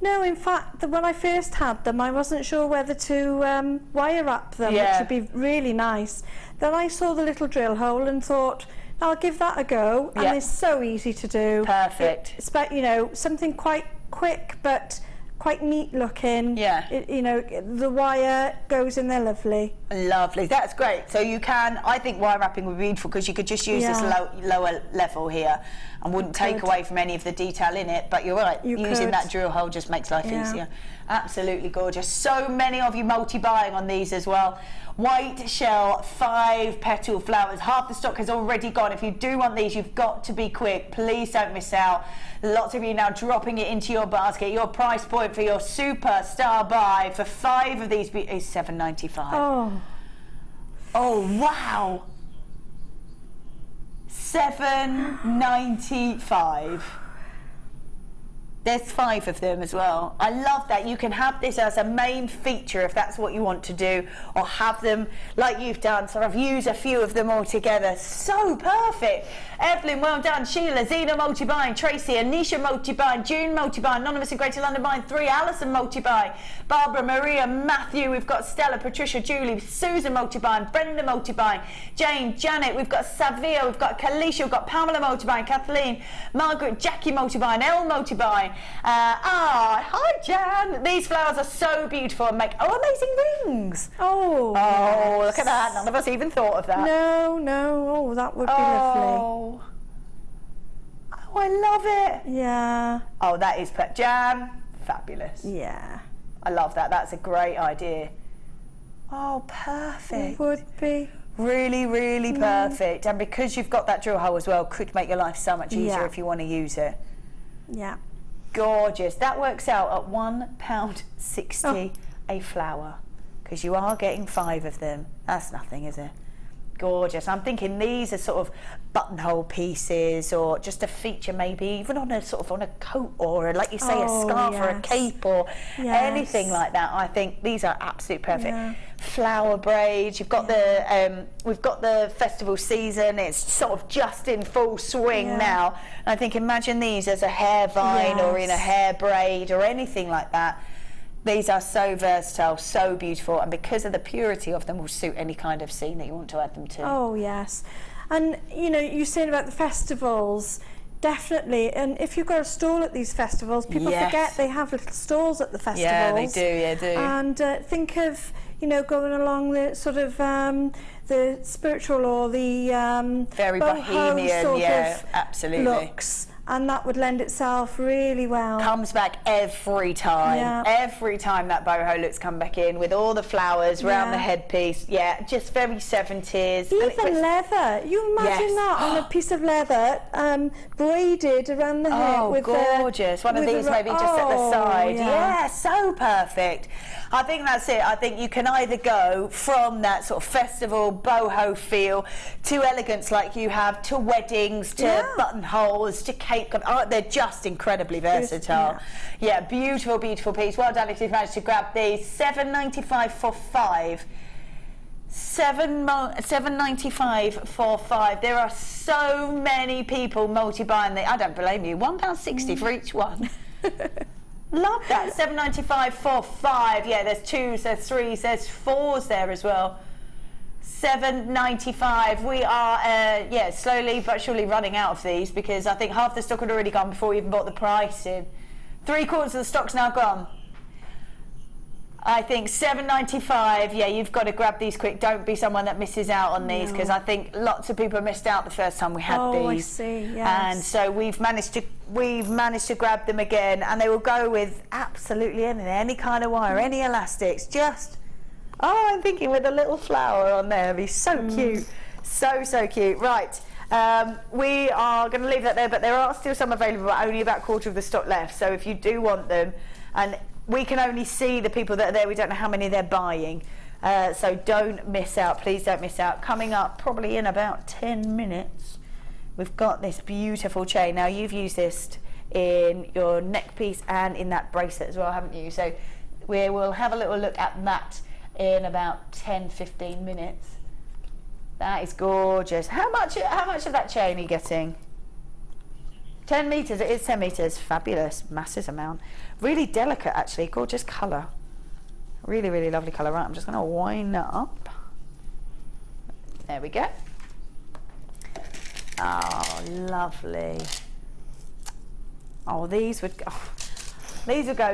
No, in fact, when I first had them, I wasn't sure whether to wire wrap them, which would be really nice. Then I saw the little drill hole and thought, I'll give that a go. And it's so easy to do. Perfect. It's about, you know, something quite quick, but quite neat looking. You know, the wire goes in there lovely. Lovely, that's great. So you can, I think wire wrapping would be beautiful, because you could just use this lower level here and wouldn't take away from any of the detail in it, but you're right, using that drill hole just makes life easier. Absolutely gorgeous. So many of you multi-buying on these as well. White shell, 5 petal flowers. Half the stock has already gone. If you do want these, you've got to be quick. Please don't miss out. Lots of you now dropping it into your basket. Your price point for your superstar buy for 5 of these is $7.95. Oh wow. $7.95. There's 5 of them as well. I love that. You can have this as a main feature if that's what you want to do, or have them like you've done. So I've used a few of them all together. So perfect. Evelyn, well done. Sheila, Zena multi-buying. Tracy, Anisha multi-buying. June multi-buying. Anonymous in Greater London buying 3. Alison multi-buying. Barbara, Maria, Matthew. We've got Stella, Patricia, Julie, Susan multi-buying. Brenda multi-buying. Jane, Janet. We've got Savia. We've got Kalisha. We've got Pamela multi-buying. Kathleen, Margaret, Jackie multi-buying. Elle multi-buying. Hi Jan. These flowers are so beautiful and make amazing rings. Look at that. None of us even thought of that. No. That would be lovely. I love it. Yeah. That is Jan, fabulous. Yeah. I love that. That's a great idea. Perfect. It would be. Really, really perfect. And because you've got that drill hole as well, could make your life so much easier if you want to use it. Yeah. Gorgeous. That works out at £1.60 a flower, because you are getting 5 of them. That's nothing, is it? Gorgeous. I'm thinking these are sort of buttonhole pieces, or just a feature, maybe even on a sort of on a coat, or like you say, a scarf or a cape, or anything like that. I think these are absolutely perfect. Flower braids. You've got the we've got the festival season. It's sort of just in full swing now. And I think imagine these as a hair vine or in a hair braid or anything like that. These are so versatile, so beautiful, and because of the purity of them, will suit any kind of scene that you want to add them to. Oh yes, and you know, you're saying about the festivals, definitely. And if you've got a stall at these festivals, people forget they have little stalls at the festivals. Yeah, they do. Yeah, do. And think of, you know, going along the sort of the spiritual or the very bohemian, sort of absolutely looks. And that would lend itself really well. Comes back every time. Yeah. Every time that boho looks come back in with all the flowers around the headpiece. Yeah, just very 70s. Even leather. You imagine that on a piece of leather, braided around the head. With gorgeous. One of these maybe just at the side. Yeah, so perfect. I think that's it. I think you can either go from that sort of festival boho feel to elegance like you have, to weddings, to buttonholes, to cape. They're just incredibly versatile. Yeah, beautiful, beautiful piece. Well done if you've managed to grab these. $7.95 for 5. £7.95 for 5. There are so many people multi-buying the. I don't blame you. £1.60 for each one. Love that. £7.95 for 5. Yeah, there's 2s, there's 3s, there's 4s there as well. £7.95. We are slowly but surely running out of these, because I think half the stock had already gone before we even bought the price in. 3/4 of the stock's now gone. I think £7.95. Yeah, you've got to grab these quick. Don't be someone that misses out on these, because I think lots of people missed out the first time we had these. Oh, I see. Yes. And so we've managed to grab them again, and they will go with absolutely anything, any kind of wire, any elastics. Just I'm thinking with a little flower on there. It'd be so cute, so cute. Right. We are going to leave that there, but there are still some available, but only about 1/4 of the stock left. So if you do want them, and we can only see the people that are there, we don't know how many they're buying. So don't miss out, please don't miss out. Coming up probably in about 10 minutes, we've got this beautiful chain. Now you've used this in your neck piece and in that bracelet as well, haven't you? So we will have a little look at that in about 10-15 minutes. That is gorgeous. How much of that chain are you getting? 10 metres, it is 10 metres. Fabulous, massive amount. Really delicate actually, gorgeous colour. Really, really lovely colour. Right, I'm just going to wind that up. There we go. Oh, lovely. Oh, these would go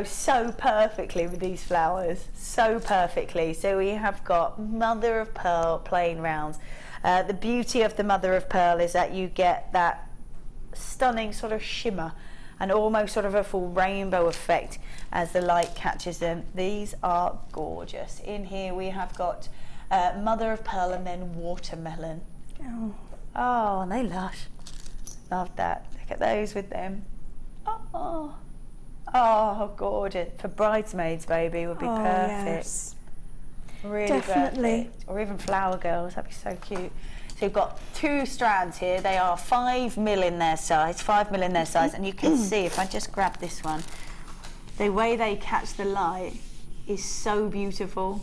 so perfectly with these flowers, so perfectly. So we have got mother of pearl plain rounds. The beauty of the mother of pearl is that you get that stunning sort of shimmer and almost sort of a full rainbow effect as the light catches them. These are gorgeous. In here we have got mother of pearl and then watermelon. Oh, and they lush. Love that. Look at those with them. Oh, gorgeous. For bridesmaids, baby, would be perfect. Yes. Really definitely. perfect. Or even flower girls, that'd be so cute. So you've got 2 strands here. They are 5mm in their size, 5mm in their size, and you can see, if I just grab this one, the way they catch the light is so beautiful.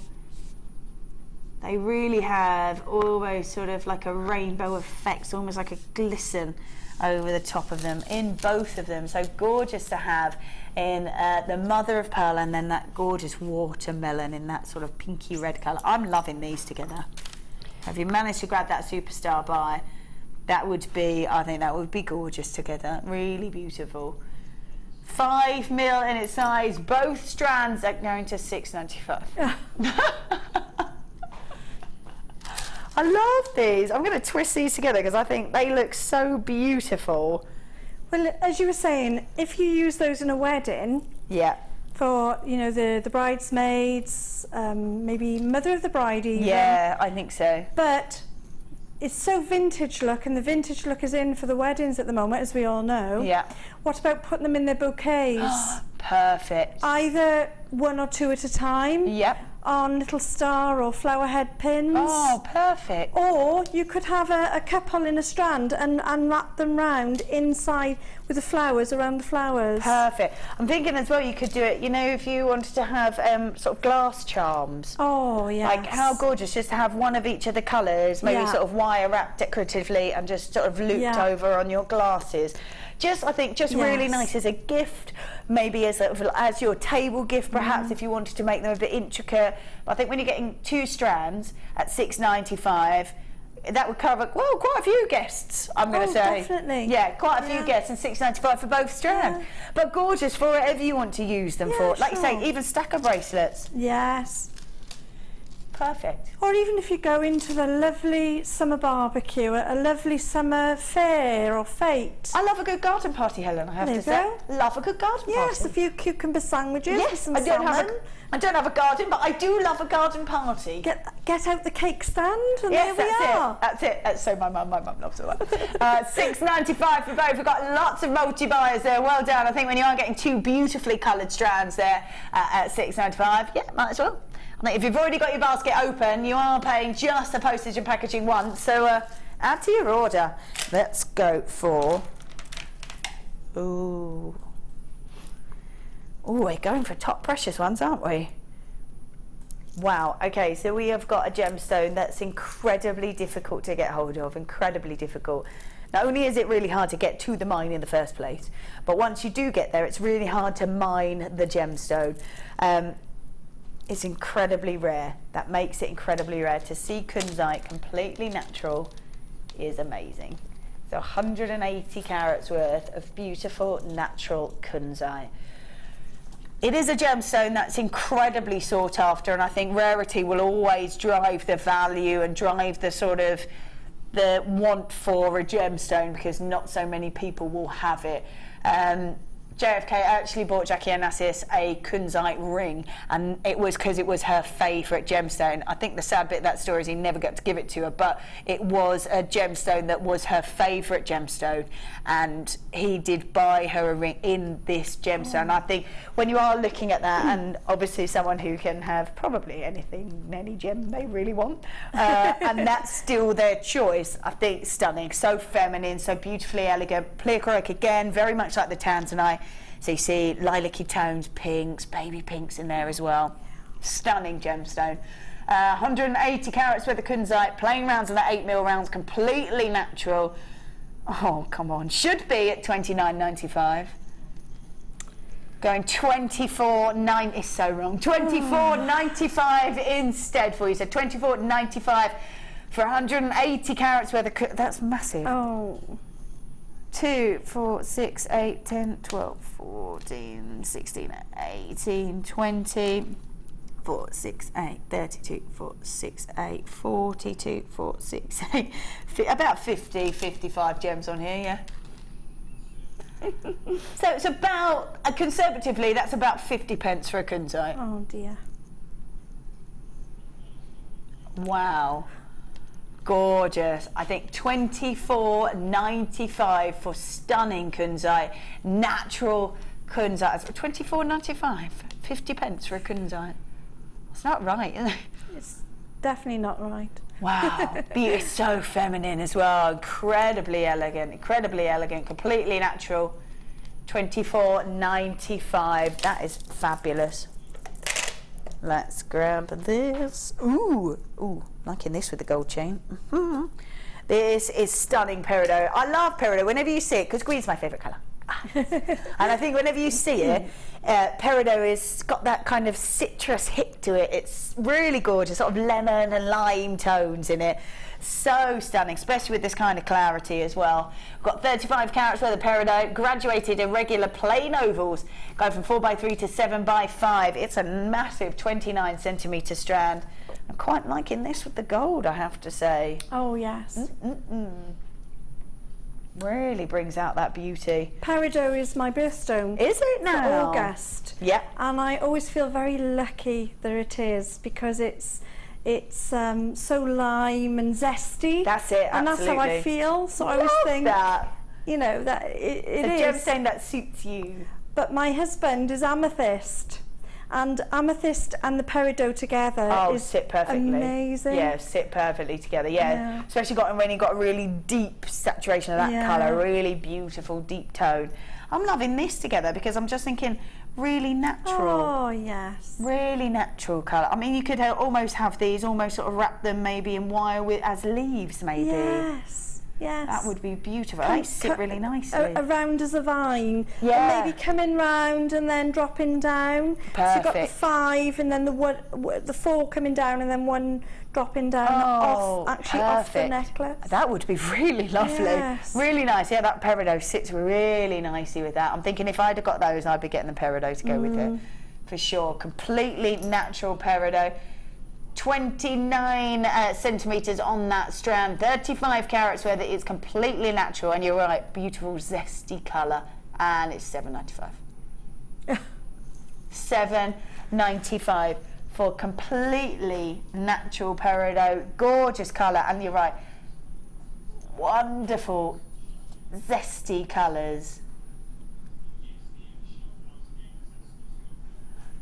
They really have almost sort of like a rainbow effect, almost like a glisten over the top of them in both of them. So gorgeous to have in the mother of pearl, and then that gorgeous watermelon in that sort of pinky red colour. I'm loving these together. Have you managed to grab that superstar buy? That would be, I think that would be gorgeous together. Really beautiful. 5mm in its size. Both strands are going to £6.95. I love these. I'm going to twist these together because I think they look so beautiful. Well, as you were saying, if you use those in a wedding, for the bridesmaids, maybe mother of the bride even. Yeah, I think so. But it's so vintage look, and the vintage look is in for the weddings at the moment, as we all know. Yeah. What about putting them in their bouquets? Perfect. Either 1 or 2 at a time. Yep. On little star or flower head pins. Oh, perfect. Or you could have a couple in a strand and wrap them round inside with the flowers around the flowers. Perfect. I'm thinking as well you could do it, if you wanted to have sort of glass charms. Oh, yes. Like how gorgeous, just to have one of each of the colours, maybe sort of wire wrapped decoratively and just sort of looped over on your glasses. I think really nice as a gift, maybe as your table gift perhaps, if you wanted to make them a bit intricate. But I think when you're getting 2 strands at £6.95, that would cover quite a few guests, I'm going to say. Definitely. Yeah, quite a few guests, and £6.95 for both strands. Yeah. But gorgeous for whatever you want to use them for. Like you say, even stacker bracelets. Yes. Perfect. Or even if you go into the lovely summer barbecue, a lovely summer fair or fete. I love a good garden party, Helen, I have to say. Love a good garden party. Yes, a few cucumber sandwiches with some salmon. I don't have a garden, but I do love a garden party. Get out the cake stand, and there we are. That's it. So my mum loves all that. £6.95 for both. We've got lots of multi-buyers there. Well done. I think when you are getting 2 beautifully coloured strands there at £6.95, might as well. I think if you've already got your basket open, you are paying just the postage and packaging once. So add to your order. Let's go for... Ooh, we're going for top precious ones, aren't we? Wow, okay, so we have got a gemstone that's incredibly difficult to get hold of, incredibly difficult. Not only is it really hard to get to the mine in the first place, but once you do get there, it's really hard to mine the gemstone. It's incredibly rare. That makes it incredibly rare. To see kunzite completely natural is amazing. So 180 carats worth of beautiful natural kunzite. It is a gemstone that's incredibly sought after, and I think rarity will always drive the value and drive the sort of the want for a gemstone, because not so many people will have it. JFK actually bought Jackie Onassis a kunzite ring, and it was because it was her favourite gemstone. I think the sad bit of that story is he never got to give it to her, but it was a gemstone that was her favourite gemstone, and he did buy her a ring in this gemstone. I think when you are looking at that, and obviously someone who can have probably anything, any gem they really want, and that's still their choice, I think stunning, so feminine, so beautifully elegant. Pleochroic again, very much like the tanzanite. So you see lilac-y tones, pinks, baby pinks in there as well. Stunning gemstone. 180 carats worth of kunzite, plain rounds and the 8mm rounds, completely natural. Oh, come on. Should be at $29.95. Going $24.90 is so wrong. $24.95 instead for you. So $24.95 for 180 carats worth of that's massive. Oh. 2, 4, 6, 8, 10, 12, 14, 16, 18, 20, 4, 6, 8, 32, 4, 6, 8, 42, 4, 6, 8, about 50, 55 gems on here, yeah. So it's about, conservatively, that's about 50 pence for a kunzite. Oh dear. Wow. Gorgeous. I think $24.95 for stunning kunzite, natural kunzite. $24.95, 50 pence for a kunzite. It's not right, is it? It's definitely not right. Wow, beauty, so feminine as well. Incredibly elegant, completely natural. $24.95. That is fabulous. Let's grab this. Ooh, liking this with the gold chain. This is stunning peridot. I love peridot whenever you see it, because green's my favourite colour. And I think whenever you see it, peridot has got that kind of citrus hit to it. It's really gorgeous, sort of lemon and lime tones in it. So stunning, especially with this kind of clarity as well. We've got 35 carats worth of peridot, graduated irregular plain ovals, going from 4x3 to 7x5. It's a massive 29 centimetre strand. I'm quite liking this with the gold, I have to say. Oh yes. Really brings out that beauty. Peridot is my birthstone. Is it now? For August. Yeah. And I always feel very lucky that it is, because it's so lime and zesty. That's it, and absolutely. that's how I feel. So I always think that. You know, that it is. A gemstone that suits you. But my husband is amethyst, and amethyst and the peridot together is sit perfectly. Amazing. Yeah, sit perfectly together. Yeah. Especially when you've got a really deep saturation of that colour, really beautiful deep tone. I'm loving this together because I'm just thinking really natural. Oh yes. Really natural colour. I mean, you could almost have these, almost sort of wrap them maybe in wire as leaves, maybe. Yes. Yes. That would be beautiful. They sit really nicely. Around as a vine. Yeah. And maybe coming round and then dropping down. Perfect. So you've got the 5 and then the 4 coming down and then 1 dropping down off the necklace. That would be really lovely. Yes. Really nice. Yeah, that peridot sits really nicely with that. I'm thinking if I'd have got those, I'd be getting the peridot to go with it. For sure. Completely natural peridot. 29 centimetres on that strand, 35 carats worth. It is completely natural, and you're right, beautiful zesty colour, and it's $7.95. $7.95 for completely natural peridot, gorgeous colour, and you're right, wonderful zesty colours.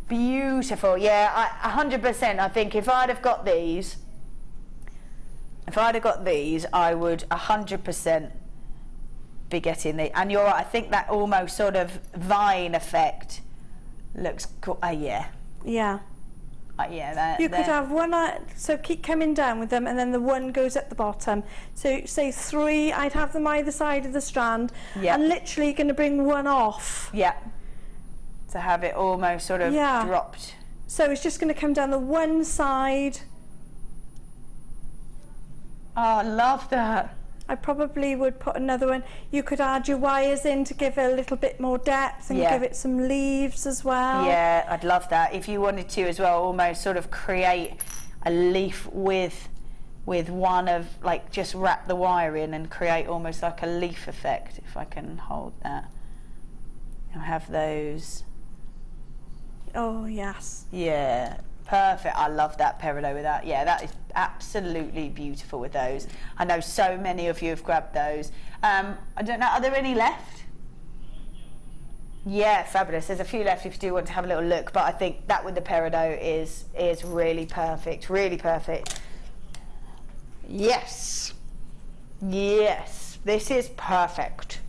Beautiful, yeah, 100%. I think if I'd have got these, I would 100% be getting the. And you're right. I think that almost sort of vine effect looks cool. Yeah. Yeah. Yeah, you could have one, so keep coming down with them, and then the one goes at the bottom. So say 3, I'd have them either side of the strand, and literally going to bring one off. Yeah. To have it almost sort of dropped. So it's just going to come down the one side. Oh, I love that. I probably would put another one. You could add your wires in to give it a little bit more depth and give it some leaves as well. Yeah, I'd love that. If you wanted to as well, almost sort of create a leaf with one of, like, just wrap the wire in and create almost like a leaf effect, if I can hold that. I'll have those. Oh, yes. Yeah, perfect. I love that peridot with that. Yeah, that is absolutely beautiful with those. I know so many of you have grabbed those. I don't know, are there any left? Yeah, fabulous. There's a few left if you do want to have a little look, but I think that with the peridot is really perfect, really perfect. Yes. Yes, this is perfect.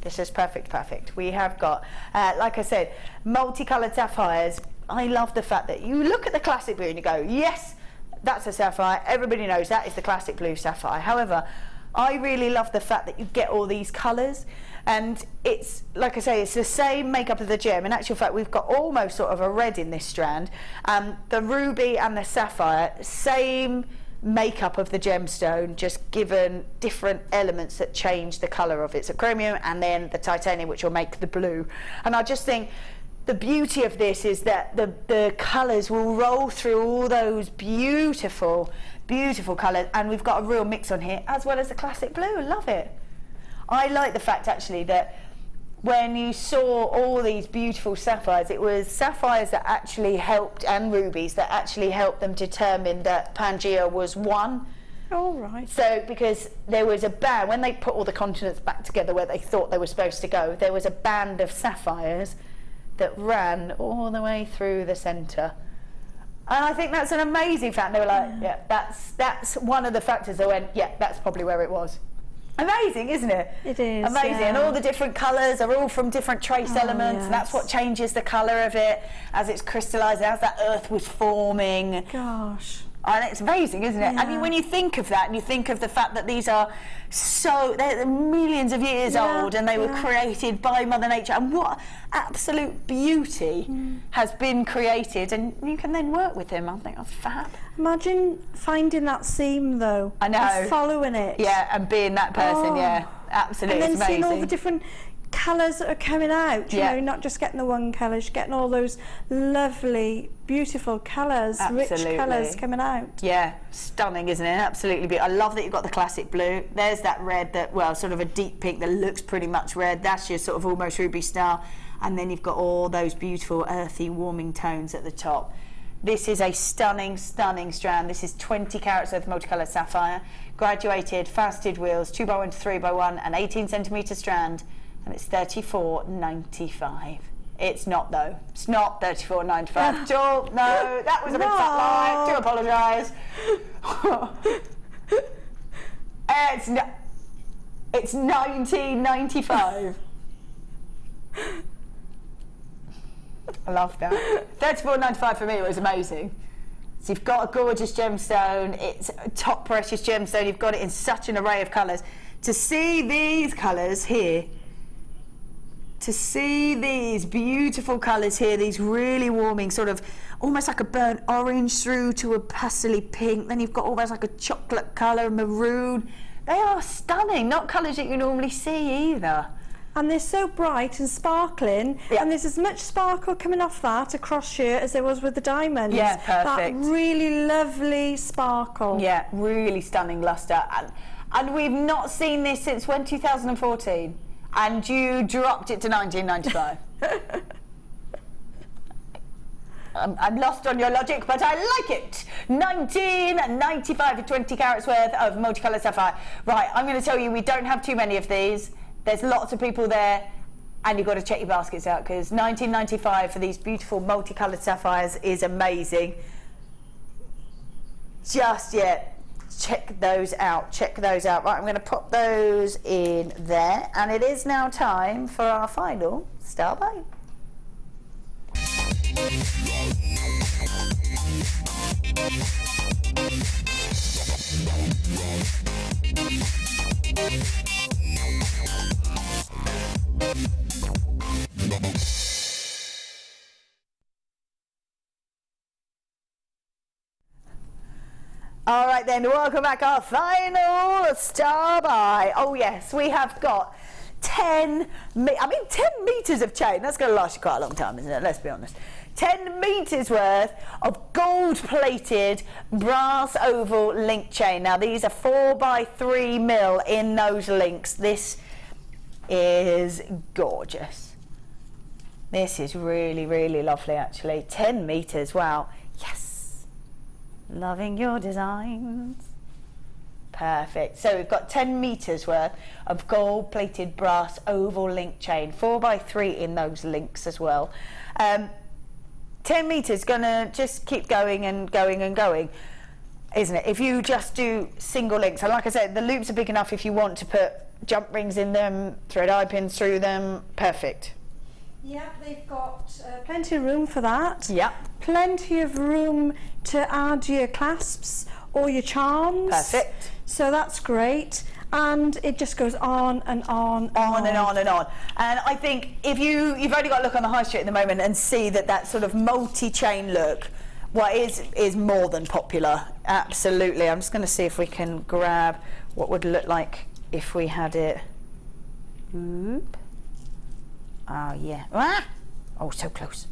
This is perfect. We have got, like I said, multicoloured sapphires. I love the fact that you look at the classic blue and you go, yes, that's a sapphire. Everybody knows that is the classic blue sapphire. However, I really love the fact that you get all these colours, and it's, like I say, it's the same makeup of the gem. In actual fact, we've got almost sort of a red in this strand. The ruby and the sapphire, same makeup of the gemstone, just given different elements that change the colour of it. So chromium and then the titanium, which will make the blue. And I just think the beauty of this is that the colours will roll through all those beautiful colours, and we've got a real mix on here, as well as the classic blue. I love it. I like the fact actually that when you saw all these beautiful sapphires, it was sapphires that actually helped, and rubies that actually helped them determine that Pangea was one. Oh, right. So, because there was a band, when they put all the continents back together where they thought they were supposed to go, there was a band of sapphires that ran all the way through the centre. And I think that's an amazing fact. They were like, yeah, that's one of the factors that went, yeah, that's probably where it was. Amazing, isn't it? It is. Amazing. And all the different colours are all from different trace elements, and that's what changes the colour of it as it's crystallising, as that earth was forming. Gosh. And it's amazing, isn't it? I mean, when you think of that, and you think of the fact that these are they're millions of years old, and they were created by Mother Nature, and what absolute beauty has been created, and you can then work with them. I think that's fab. Imagine finding that seam, though. I know. And following it. Yeah, and being that person, yeah, absolutely. And then amazing. seeing all the different colours that are coming out, you know, not just getting the one colour, just getting all those lovely, beautiful colours, rich colours coming out. Yeah, stunning, isn't it? Absolutely beautiful. I love that you've got the classic blue. There's that red that, well, sort of a deep pink that looks pretty much red. That's your sort of almost ruby style. And then you've got all those beautiful, earthy, warming tones at the top. This is a stunning, stunning strand. This is 20 carats worth of multicoloured sapphire, graduated, faceted wheels, 2x1 to 3x1, an 18cm strand. And it's $34.95. It's not, though. It's not $34.95. Jewel, no, that was a big fat lie. Do apologise. It's $19.95. I love that. $34.95 for me. It was amazing. So you've got a gorgeous gemstone. It's a top precious gemstone. You've got it in such an array of colours. To see these colours here. To see these beautiful colours here, these really warming, sort of almost like a burnt orange through to a pastely pink, then you've got almost like a chocolate colour, maroon. They are stunning, not colours that you normally see either. And they're so bright and sparkling, and there's as much sparkle coming off that across here as there was with the diamonds. Yeah, perfect. That really lovely sparkle. Yeah, really stunning lustre. And we've not seen this since when, 2014? And you dropped it to $19.95. I'm lost on your logic, but I like it. $19.95 for 20 carats worth of multicoloured sapphire. Right, I'm going to tell you, we don't have too many of these. There's lots of people there, and you've got to check your baskets out, because $19.95 for these beautiful multicoloured sapphires is amazing. Just yet. Check those out. Right, I'm going to pop those in there, and it is now time for our final star bite. All right then, welcome back, our final star buy. Oh yes, we have got 10 meters of chain. That's going to last you quite a long time, isn't it? Let's be honest. 10 meters worth of gold-plated brass oval link chain. Now these are 4x3 mil in those links. This is gorgeous. This is really, really lovely actually. 10 meters, wow. Yes. Loving your designs. Perfect. So we've got 10 meters worth of gold plated brass oval link chain, 4x3 in those links as well. 10 meters gonna just keep going and going and going, isn't it? If you just do single links, and like I said, the loops are big enough if you want to put jump rings in them, thread eye pins through them. Perfect. Yeah, they've got plenty of room for that. Yeah. Plenty of room to add your clasps or your charms. Perfect. So that's great. And it just goes on and on. On and on and on. And I think if you've only got to look on the high street at the moment and see that sort of multi-chain look, what is more than popular. Absolutely. I'm just going to see if we can grab what would look like if we had it. Oop. Oh yeah. Ah! Oh, so close.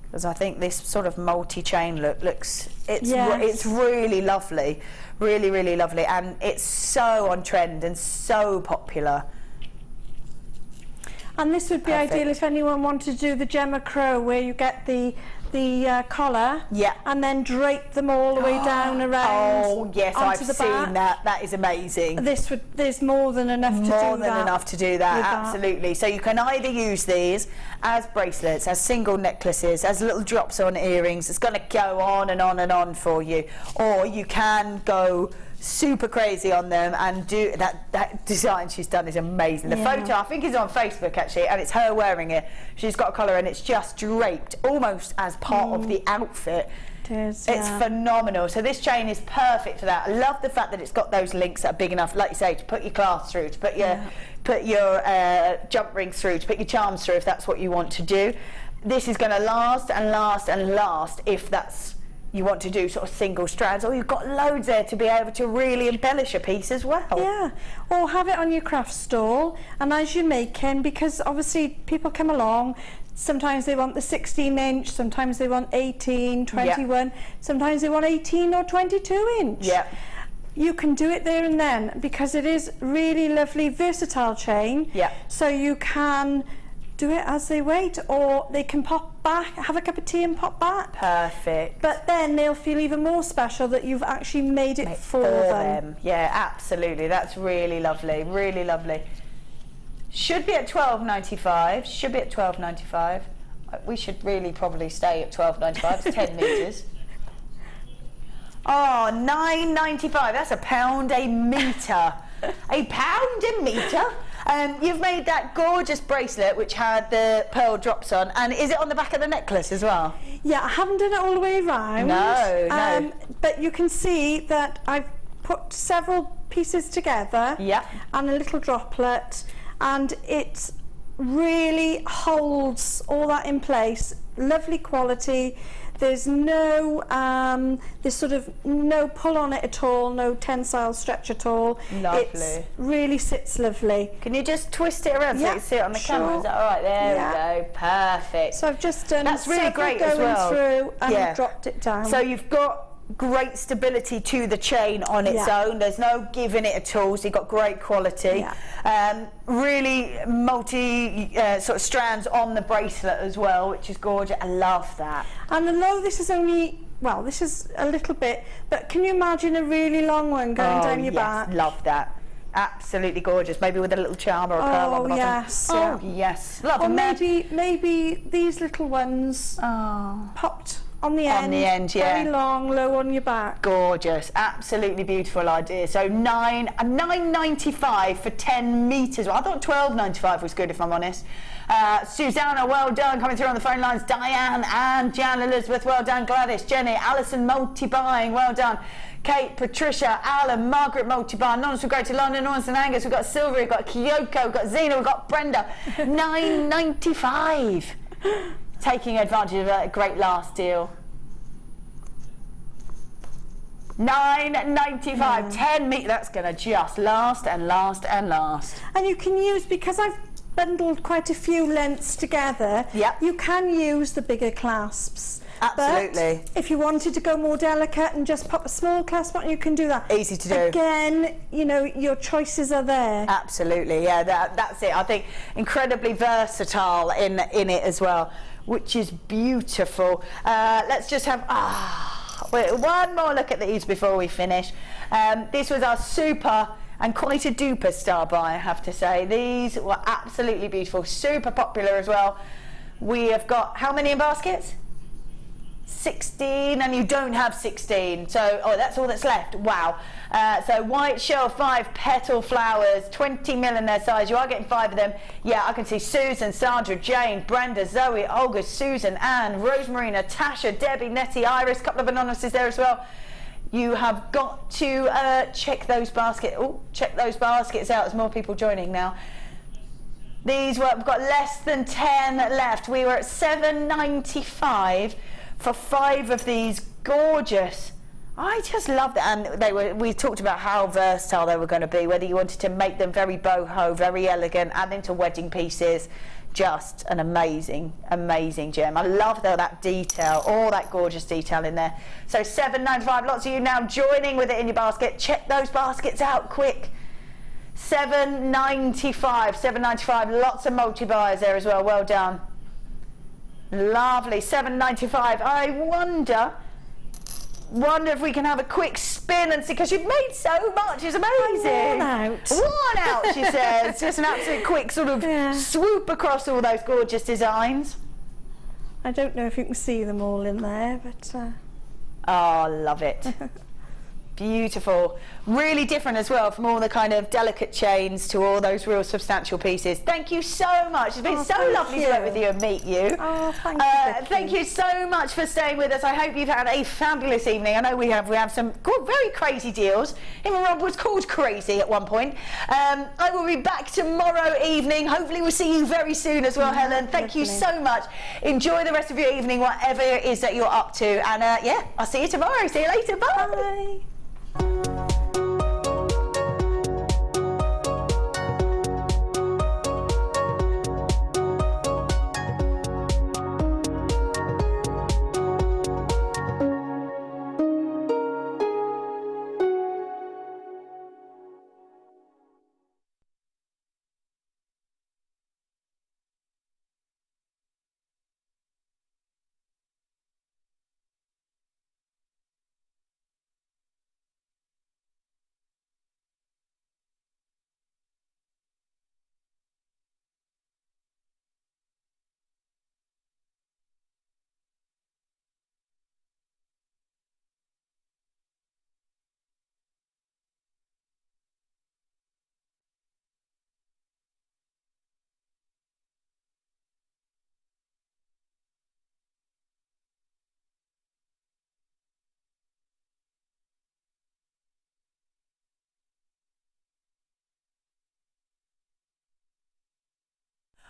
Because I think this sort of multi-chain look it's really lovely, really, really lovely, and it's so on trend and so popular. And this would be ideal if anyone wanted to do the Gemma Crow, where you get the collar, yeah, and then drape them all the way down around. Oh yes, I've seen that. That is amazing. There's more than enough to do that. More than enough to do that, absolutely. So you can either use these as bracelets, as single necklaces, as little drops on earrings. It's going to go on and on and on for you, or you can go super crazy on them and do that design she's done is amazing. The photo I think is on Facebook actually, and it's her wearing it. She's got a collar and it's just draped almost as part of the outfit. It's phenomenal. So this chain is perfect for that. I love the fact that it's got those links that are big enough, like you say, to put your clasp through, to put your jump rings through, to put your charms through if that's what you want to do. This is going to last and last and last if that's you want to do sort of single strands, or you've got loads there to be able to really embellish a piece as well. Yeah, or have it on your craft stall, and as you're making, because obviously people come along, sometimes they want the 16-inch, sometimes they want 18, 21, sometimes they want 18 or 22-inch. Yeah. You can do it there and then, because it is really lovely, versatile chain. Yeah. So you can do it as they wait, or they can pop back, have a cup of tea and pop back. Perfect. But then they'll feel even more special that you've actually made it for them. Yeah, absolutely. That's really lovely, really lovely. Should be at $12.95. Should be at $12.95. We should really probably stay at $12.95. It's 10 meters. Oh, $9.95. That's £1 a meter. £1 a meter. You've made that gorgeous bracelet which had the pearl drops on, and is it on the back of the necklace as well? Yeah, I haven't done it all the way around. No. But you can see that I've put several pieces together, and a little droplet, and it really holds all that in place. Lovely quality. There's no, there's sort of no pull on it at all, no tensile stretch at all. Lovely. It really sits lovely. Can you just twist it around so you can see it on the camera? Is that all right? There we go. Perfect. So I've just done that's really great as well. Through and dropped it down. So you've got great stability to the chain on its own. There's no giving it at all, so you've got great quality. Really multi sort of strands on the bracelet as well, which is gorgeous. I love that. And although this is only, well, this is a little bit, but can you imagine a really long one going down your back? Love that. Absolutely gorgeous. Maybe with a little charm or a pearl on the bottom. Yes. Yes. Love or maybe these little ones popped on the end. On the end, yeah. Very long, low on your back. Gorgeous, absolutely beautiful idea. So $9.95 for 10 metres. Well, I thought $12.95 was good, if I'm honest. Susanna, well done, coming through on the phone lines. Diane, Anne, Jan, Elizabeth, well done. Gladys, Jenny, Alison, multi-buying, well done. Kate, Patricia, Alan, Margaret, multi-buy. Anonymous from Greater London, Anonymous and Angus. We've got Sylvia, we've got Kyoko, we've got Zena, we've got Brenda. $9.95. Taking advantage of a great last deal. $9.95, 10 metres. That's going to just last and last and last. And you can use, because I've bundled quite a few lengths together, you can use the bigger clasps. Absolutely. But if you wanted to go more delicate and just pop a small clasp on, you can do that. Easy to do. Again, you know, your choices are there. Absolutely, yeah, that's it. I think incredibly versatile in it as well, which is beautiful. Let's just have one more look at these before we finish. This was our super and quite a duper star buy, I have to say. These were absolutely beautiful, super popular as well. We have got how many in baskets? 16, and you don't have 16, so that's all that's left. Wow. So white shell 5 petal flowers, 20 mil in their size. You are getting 5 of them. Yeah, I can see Susan, Sandra, Jane, Brenda, Zoe, Olga, Susan, Anne, Rosemary, Natasha, Debbie, Nettie, Iris, a couple of anonymouses there as well. You have got to check those baskets out. There's more people joining now. We've got less than 10 left. We were at $7.95 for 5 of these gorgeous. I just love that, and we talked about how versatile they were going to be, whether you wanted to make them very boho, very elegant, add them to wedding pieces. Just an amazing gem. I love that detail, all that gorgeous detail in there. So $7.95, lots of you now joining with it in your basket. Check those baskets out quick. $7.95, lots of multi-buyers there as well, well done. Lovely, $7.95. I wonder if we can have a quick spin and see, because you've made so much. It's amazing. Worn out, she says. Just an absolute quick sort of swoop across all those gorgeous designs. I don't know if you can see them all in there, but oh, love it. Beautiful. Really different as well from all the kind of delicate chains to all those real substantial pieces. Thank you so much. It's been so lovely to work with you and meet you. Oh, thank you. Thank you so much for staying with us. I hope you've had a fabulous evening. I know we have some very crazy deals. Even Rob was called crazy at one point. I will be back tomorrow evening. Hopefully we'll see you very soon as well, Helen. Thank you so much. Enjoy the rest of your evening, whatever it is that you're up to. And yeah, I'll see you tomorrow. See you later. Bye. Bye.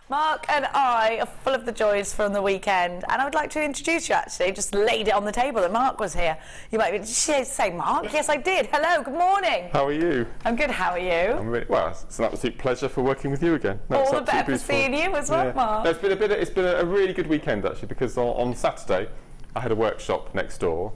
Mark and I are full of the joys from the weekend, and I would like to introduce you actually. Just laid it on the table that Mark was here. You might be, say Mark? Yes, I did. Hello, good morning. How are you? I'm good, how are you? I'm really, well, it's an absolute pleasure for working with you again. No, all the better for seeing you as well, Mark. No, it's been a really good weekend actually, because on Saturday I had a workshop next door,